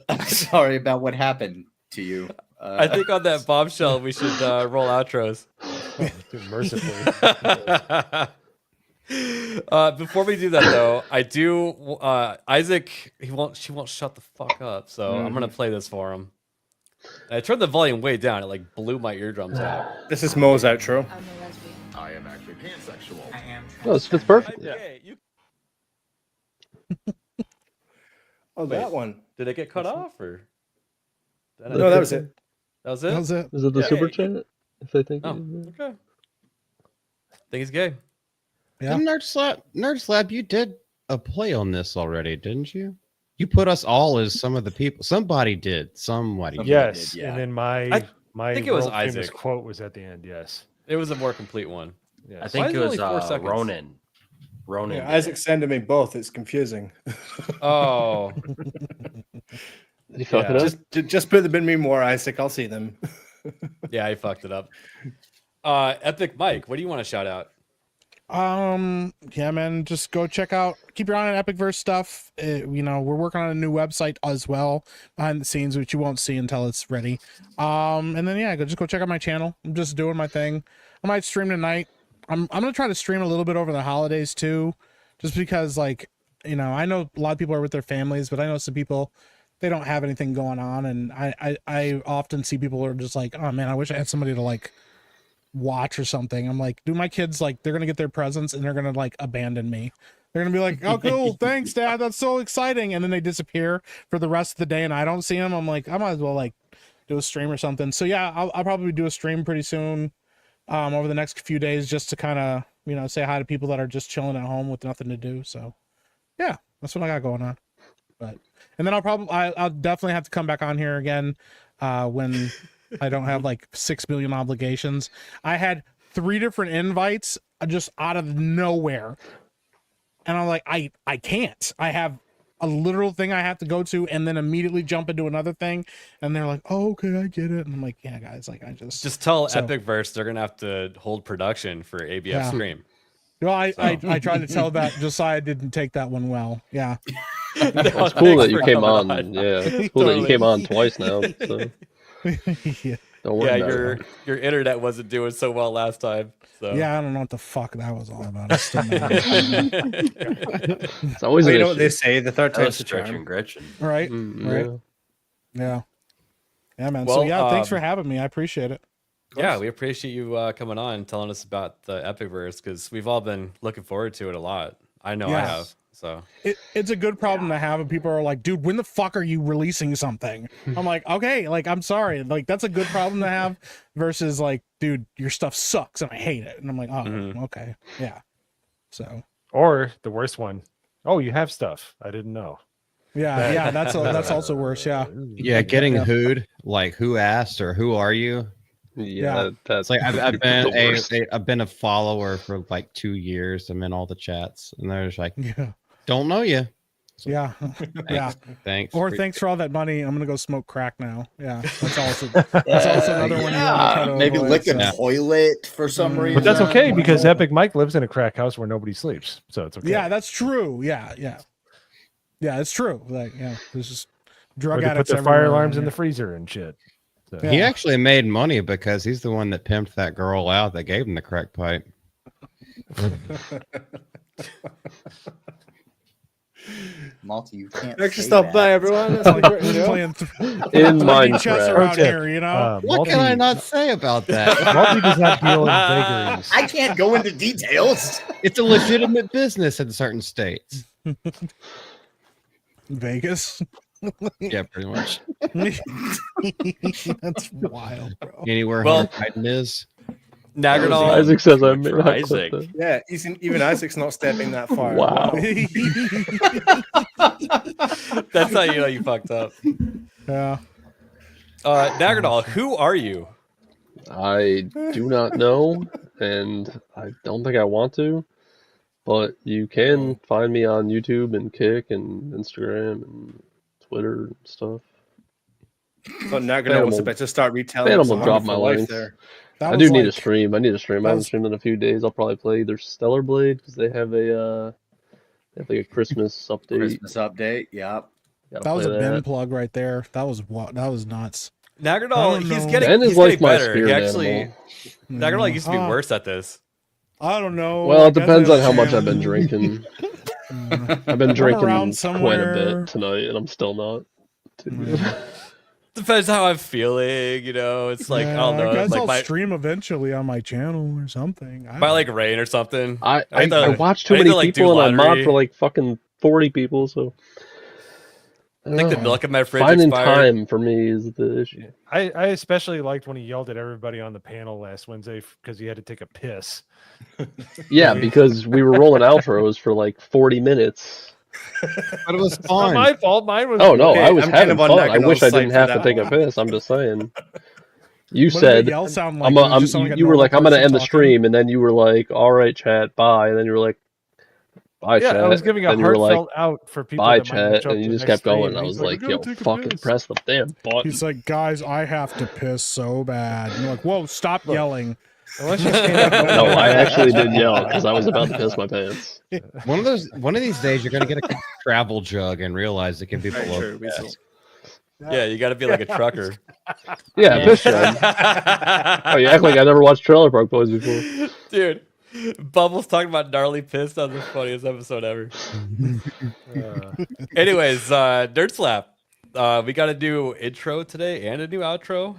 I'm sorry about what happened to you. I think on that bombshell we should roll outros. Mercifully. Before we do that though, I do Isaac, she won't shut the fuck up, so I'm gonna play this for him. I turned the volume way down, it like blew my eardrums out. This is Mo's outro. I am actually pansexual. I am. Oh, this fits perfectly. Oh, that one. Did it get cut off or? No, that was it. That was it? That was it. Is it the super chat? If I think. Oh, okay. I think he's gay. Yeah. Nerd Slap, you did a play on this already, didn't you? You put us all as some of the people. Somebody did. Yes, did, yeah. and then my I think it was world famous Isaac. quote was at the end. Yes, It was a more complete one. yes. I think Why it is it was only 4 seconds? Ronan. Yeah, Isaac sending me both. It's confusing. Oh. Did he fuck it up? Just put them in me more, Isaac. I'll see them. Yeah, he fucked it up. Epic Mike, what do you want to shout out? Yeah, man, just go check out, keep your eye on Epicverse stuff. We're working on a new website as well behind the scenes, which you won't see until it's ready. And then yeah, go check out my channel. I'm just doing my thing. I might stream tonight. I'm gonna try to stream a little bit over the holidays too, just because I know a lot of people are with their families, but I know some people, they don't have anything going on, and I often see people who are just like, oh man, I wish I had somebody to watch or something. I'm like, do my kids they're gonna get their presents and they're gonna abandon me. They're gonna be like, oh cool, thanks dad, that's so exciting, and then they disappear for the rest of the day and I don't see them. I'm like, I might as well do a stream or something. So yeah, I'll probably do a stream pretty soon, over the next few days, just to kind of say hi to people that are just chilling at home with nothing to do. So yeah, that's what I got going on. And then I'll definitely have to come back on here again when I don't have 6 million obligations. I had 3 different invites just out of nowhere. And I'm like, I can't. I have a literal thing I have to go to and then immediately jump into another thing. And they're like, oh, okay, I get it. And I'm like, yeah, guys, I just tell Epicverse they're going to have to hold production for ABF stream. Well, I tried to tell that Josiah didn't take that one well. Yeah. It's cool that you came on. Yeah, it's cool that you came on twice now. So. Yeah. Don't worry about your internet wasn't doing so well last time. So yeah, I don't know what the fuck that was all about. It's always you know what they say, the third time's the Stretch charm. and Gretchen. Right. Right. Yeah, man. Well, So yeah, thanks for having me. I appreciate it. Yeah, we appreciate you coming on and telling us about the Epicverse, because we've all been looking forward to it a lot. I know I have. So it's a good problem to have, and people are like, dude, when the fuck are you releasing something? I'm like, okay, I'm sorry, that's a good problem to have, versus dude, your stuff sucks and I hate it, and I'm like, oh, okay, yeah. So, or the worst one, oh, you have stuff I didn't know. Yeah, that's also worse. Yeah, getting who'd, who asked or who are you? Yeah, that's I've been a follower for 2 years. I'm in all the chats, and they're just like, don't know you. So, yeah. Thanks. Or thanks for all that money. I'm gonna go smoke crack now. Yeah, that's also another one. You maybe lick a toilet for some reason. But that's okay, because Epic Mike lives in a crack house where nobody sleeps, so it's okay. Yeah, that's true. Yeah, it's true. There's just drug they addicts. Put their fire alarms in the freezer and shit. So. He actually made money because he's the one that pimped that girl out that gave him the crack pipe. Malty, you can't. Thanks for stopping by, everyone. That's playing Minecraft. chess around here, you know. What can I not say about that? Malty does not deal in vagaries. I can't go into details. It's a legitimate business in certain states. Vegas. Yeah, pretty much. That's wild, bro. Anywhere Biden is. Nagadol. Isaac says I made Isaac. Yeah, even Isaac's not stepping that far. Wow. That's how you know you fucked up. Yeah. Nagadol, who are you? I do not know, and I don't think I want to. But you can find me on YouTube and Kick and Instagram and Twitter and stuff. So Nagadol was about to start retelling. Animal drop my links. There. I do need a stream. I need a stream. I haven't streamed in a few days. I'll probably play either Stellar Blade because they have a a Christmas update. Christmas update. Yeah. That was a Ben plug right there. That was nuts. Nagadol, he's getting better. He actually, Nagadol used to be worse at this. I don't know. Well, it depends on how much I've been drinking. I've been drinking quite a bit tonight, and I'm still not. Depends how I'm feeling, It's I don't know. Guys, I'll stream eventually on my channel or something. Might rain or something. I watch too many people, and I mod for fucking 40 people. So I think the milk in my fridge finding expired. time for me is the issue. I especially liked when he yelled at everybody on the panel last Wednesday because he had to take a piss. Yeah, because we were rolling outros for 40 minutes. But it was It's fun. not my fault. Mine was. Oh no, Okay, I was I'm having kind of on fun. I wish I didn't have to take a one. piss. I'm just saying. You What did said the yell sound like? Did it just sound like a you were normal like, I'm gonna person end the talking? stream, and then you were like, all right, chat, bye, and then you were like, bye, Yeah, chat. I was giving a And you were like, heartfelt out for people bye, that might not chat, show up and to you the just next kept going. stream. I He's was like, "I yo, gotta take a fucking piss." press the damn button. He's like, guys, I have to piss so bad. And you're like, whoa, stop yelling. Unless you stand up. No, I actually did yell because I was about to piss my pants. One of these days, you're gonna get a travel jug and realize it can be Very below. true, the gas. Weasel. Yeah, you got to be like a trucker. Yeah, piss jug. Oh, you act like I never watched Trailer Park Boys before. Dude, Bubbles talking about gnarly piss on the funniest episode ever. Anyways, Dirt Slap. We got to do intro today and a new outro.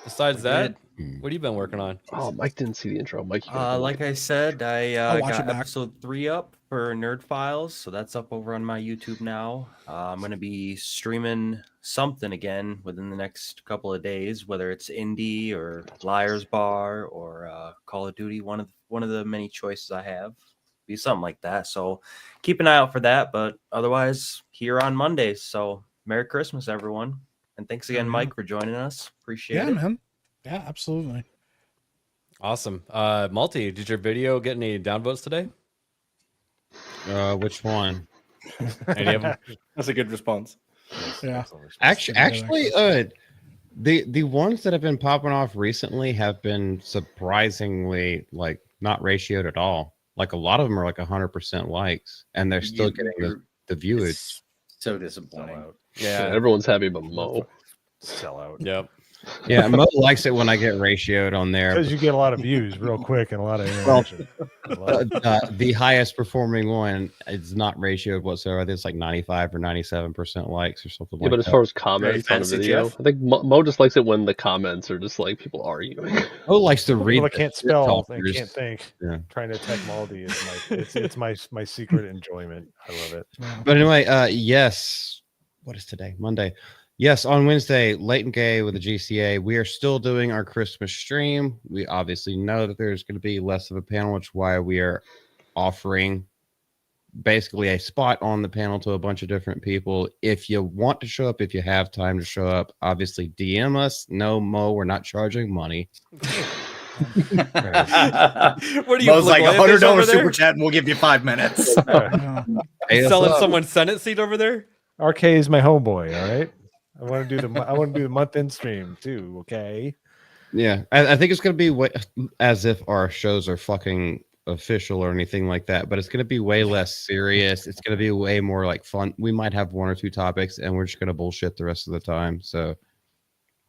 Besides that, what have you been working on? Oh, Mike didn't see the intro. Mike, you gotta go Like I said, I'll I watch it got back. episode 3 up for Nerd Files, so that's up over on my YouTube now. I'm gonna be streaming something again within the next couple of days, whether it's indie or Liar's Bar or Call of Duty. One of the many choices I have, be something like that. So keep an eye out for that. But otherwise, here on Mondays. So Merry Christmas, everyone, and thanks again, Mike, for joining us. Appreciate Yeah, it. man. Yeah, absolutely. Awesome. Multi, did your video get any downvotes today? Which one? Any of them? That's a good response. Yeah. Actually, the ones that have been popping off recently have been surprisingly like not ratioed at all. Like a lot of them are like 100% likes, and they're still getting the viewage. It's so disappointing. Yeah, everyone's happy but Mo. Sell out. Yep. Yeah, Mo likes it when I get ratioed on there. Because you get a lot of views real quick and a lot of Well, interaction. the highest performing one is not ratioed whatsoever. I think it's like 95 or 97% likes or something Yeah, like but that. as far as comments on a fancy, video, Jeff? I think Mo just likes it when the comments are just like people arguing. Mo likes to read. People that the can't shit spell and talkers. can't think. Yeah. Trying to attack Maldi is it's my secret enjoyment. I love it. But anyway, yes. What is today? Monday. Yes, on Wednesday, Late and Gay with the GCA. We are still doing our Christmas stream. We obviously know that there's going to be less of a panel, which is why we are offering basically a spot on the panel to a bunch of different people. If you want to show up, if you have time to show up, obviously DM us. No, Mo, we're not charging money. What are you, Mo's like Blagojevich over $100 there? super chat, and we'll give you 5 minutes. Pay us Selling up. someone's Senate seat over there? RK is my homeboy. All right. I want to do the month end stream too. Okay. Yeah, I think it's going to be as if our shows are fucking official or anything like that, but it's going to be way less serious. It's going to be way more like fun. We might have 1 or 2 topics, and we're just going to bullshit the rest of the time. So,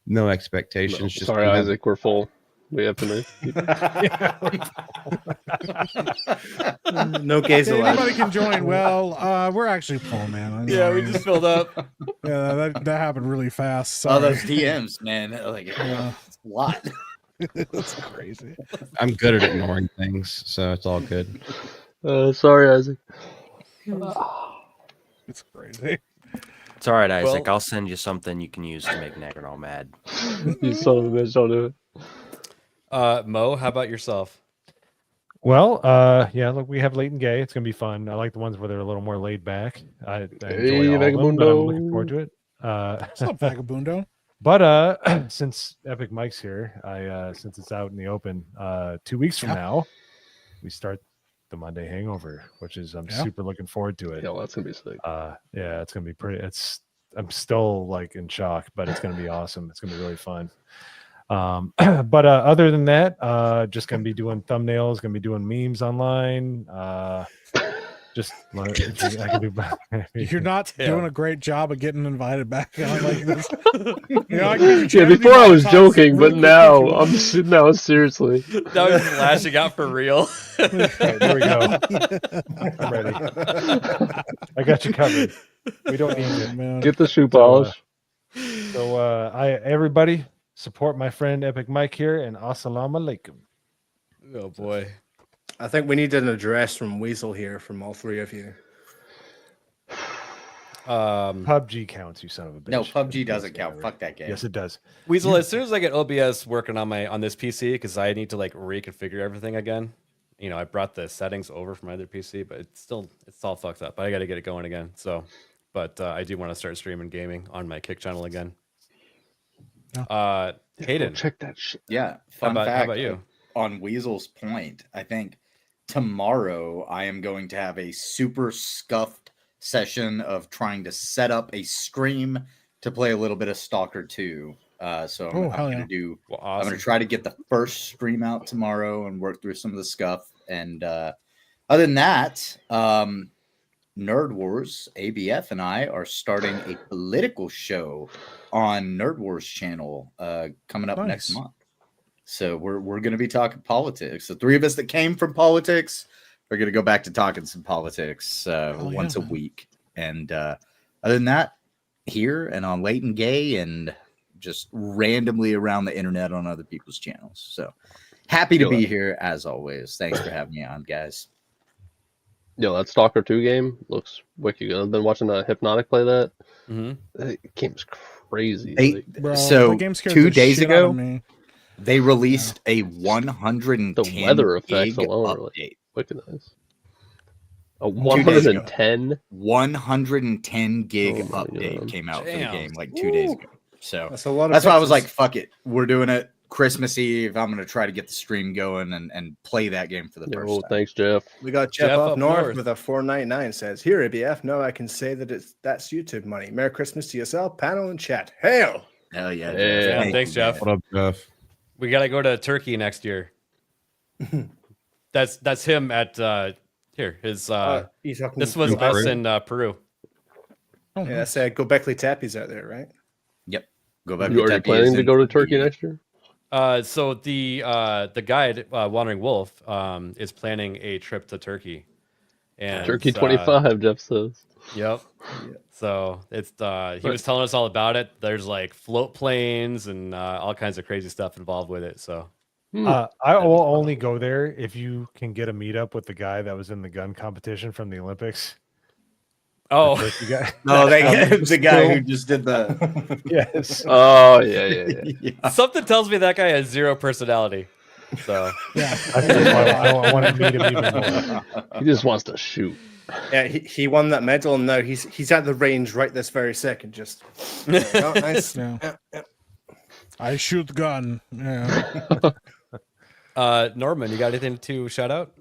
no expectations. No, just sorry, have- Isaac, we're full. We have to make. No gays Hey, allowed. anybody can join. Well, we're actually full, man. I'm Yeah, we sorry. just filled up. Yeah, that happened really fast. All Sorry. those DMs, man. Like, it's a lot. That's crazy. I'm good at ignoring things, so it's all good. Sorry, Isaac. It's crazy. It's all right, Isaac. Well- I'll send you something you can use to make Nagano mad. You son of a bitch, don't do it. Mo, how about yourself? Well, yeah, look, we have Late and Gay. It's gonna be fun. I like the ones where they're a little more laid back. I enjoy all of them, but I'm looking forward to it. What's up, Vagabundo? But since Epic Mike's here, since it's out in the open, 2 weeks from now, we start the Monday Hangover, which is I'm super looking forward to it. Yeah, well, that's gonna be sick. Yeah, it's gonna be pretty. I'm still like in shock, but it's gonna be awesome. It's gonna be really fun. But other than that, just gonna be doing thumbnails, gonna be doing memes online. Just I can do. You're not doing a great job of getting invited back on like this. Yeah, before I was joking, but now I'm seriously. Now he's lashing out for real. Right, there we go. I'm ready. I got you covered. We don't need it, man. Get the shoe polish. So everybody support my friend Epic Mike here, and assalamu alaikum. Oh boy. I think we need an address from Weasel here from all 3 of you. PUBG counts, you son of a bitch. No, PUBG doesn't count. Fuck that game. Yes, it does. Weasel, as soon as I get OBS working on this PC, because I need to like reconfigure everything again. You know, I brought the settings over from my other PC, but it's all fucked up. But I got to get it going again. So, but I do want to start streaming gaming on my Kick channel again. Hayden, check that shit. Yeah. How about you? On Weasel's point, I think tomorrow I am going to have a super scuffed session of trying to set up a stream to play a little bit of Stalker 2. So I'm going to I'm going to try to get the first stream out tomorrow and work through some of the scuff. And other than that, Nerd Wars, ABF and I are starting a political show on Nerd Wars channel coming up next month. So we're going to be talking politics. The three of us that came from politics are going to go back to talking some politics once a week. And other than that, here and on Late and Gay and just randomly around the internet on other people's channels. So happy to be here as always. Thanks for having me on, guys. Yo, that Stalker 2 game looks wicked good. I've been watching Hypnotic play that. That game's crazy. So 2 days ago, they released a 110 the weather effects gig alone update. are like wicked nice. A 110? 110 gig update God. came out for the Damn. game like 2 days ago. So That's a lot of that's why I was fixes. like, fuck it. We're doing it Christmas Eve. I'm going to try to get the stream going and play that game for the first time. Thanks, Jeff. We got Jeff up north with a 499 says, here, ABF, no, I can say that that's YouTube money. Merry Christmas to yourself, panel, and chat. Hail! Hell yeah. Yeah, thanks, Jeff. What up, Jeff? We got to go to Turkey next year. That's him at here. His you talking this was Peru? us in Peru. Yeah, that's Gobekli Tepe's out there, right? Yep. You already planning to go to Turkey next year? So the guide, Wandering Wolf, is planning a trip to Turkey. And Turkey 25, Jeff says. Yep. So it's he was telling us all about it. There's like float planes and all kinds of crazy stuff involved with it. So I will only go there if you can get a meetup with the guy that was in the gun competition from the Olympics. Oh, The turkey guy. No, the guy who just did the yes. Oh yeah. Something tells me that guy has zero personality. So yeah, I want to meet him even more. He just wants to shoot. Yeah, he won that medal, and now he's at the range right this very second. Just oh, nice. Yeah. I shoot gun. Yeah. Norman, you got anything to shout out?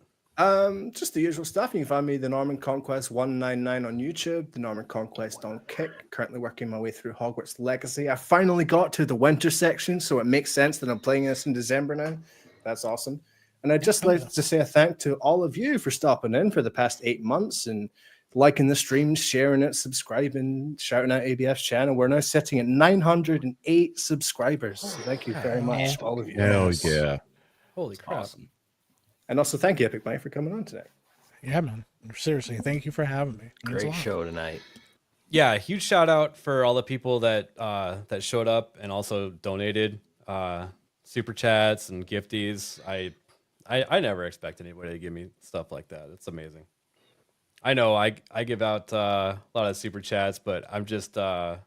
Just the usual stuff. You can find me the Norman Conquest 199 on YouTube, the Norman Conquest on Kick. Currently working my way through Hogwarts Legacy. I finally got to the winter section, so it makes sense that I'm playing this in December now. That's awesome. And I'd just like to say a thank to all of you for stopping in for the past 8 months and liking the stream, sharing it, subscribing, shouting out ABF's channel. We're now sitting at 908 subscribers. So thank you very much, all of you. Hell yeah. Holy crap. Awesome. And also thank you, Epic Mike, for coming on today. Yeah, man. Seriously, thank you for having me. It means a Great lot. show tonight. Yeah, huge shout out for all the people that that showed up and also donated super chats and gifties. I never expect anybody to give me stuff like that. It's amazing. I know I give out a lot of super chats, but I'm just I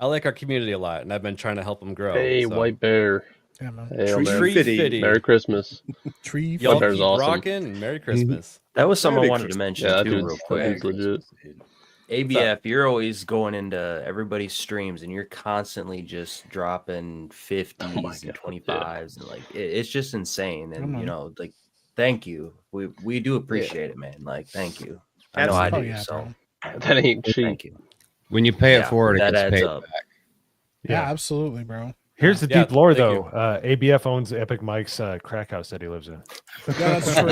like our community a lot, and I've been trying to help them grow. Hey, so. White Bear. Yeah, man. Hail, man. Tree Fitty. Merry Christmas. Tree Y'all White Bear's keep awesome. rocking, and Merry Christmas. That was something I Merry wanted to Christmas. mention Yeah, too, dude's, real quick. dude's legit. ABF, you're always going into everybody's streams and you're constantly just dropping 50s and 25s and like it's just insane. And you know, like thank you. We do appreciate it, man. Like thank you. I know I do. So that ain't cheap. Thank you. When you pay it forward, it that gets adds paid up. back. Yeah, absolutely, bro. Here's the Yeah, deep lore, thank though. ABF owns Epic Mike's crack house that he lives in. Yeah, that's true.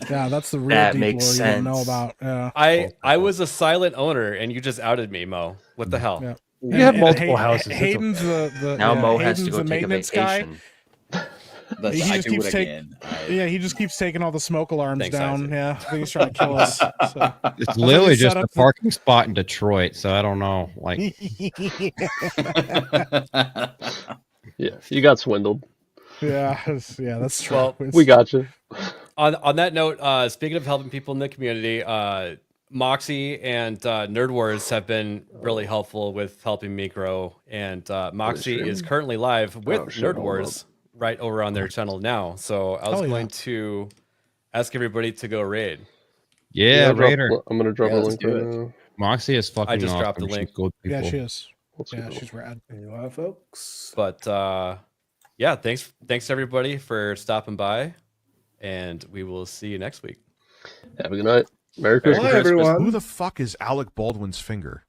Yeah, that's the real That deep makes lore you sense. didn't know about. Yeah. I was a silent owner, and you just outed me, Mo. What the hell? Yeah. You have multiple houses. It's Hayden's the Now yeah, Mo has to Hayden's go the take a maintenance guy. vacation. He I just do keeps it taking. again. Yeah, he just keeps taking all the smoke alarms Thanks, down. Isaac. Yeah, I think he's trying to kill us. So. It's literally set just up a parking spot in Detroit, so I don't know. Like, Yeah, you got swindled. yeah, that's true. Well, We got you. On that note, speaking of helping people in the community, Moxie and Nerd Wars have been really helpful with helping me grow. And Moxie is currently live with Nerd Wars right over on their channel now. So I was going to ask everybody to go raid. yeah, Raider. I'm gonna drop a let's link do right it. now. Moxie is fucking I just awesome. dropped the She's link. good Yeah, people. she is. Let's Yeah, go. she's rad. There you are, folks. But yeah, thanks everybody for stopping by. and we will see you next week. Have a good night. Merry Christmas. Bye, everyone. Who the fuck is Alec Baldwin's finger?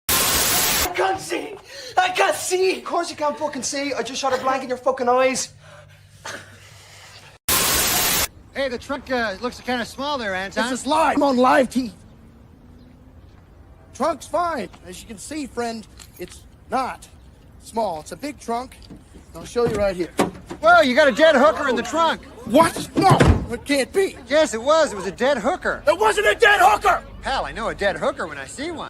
I can't see! I can't see! Of course you can't fucking see. I just shot a blank in your fucking eyes. Hey, the trunk looks kind of small there, Anton. This is live. I'm on live TV. Trunk's fine. As you can see, friend, it's not small. It's a big trunk. I'll show you right here. Well, you got a dead hooker in the trunk. What? No, it can't be. Yes, it was. It was a dead hooker. It wasn't a dead hooker! Hell, I know a dead hooker when I see one.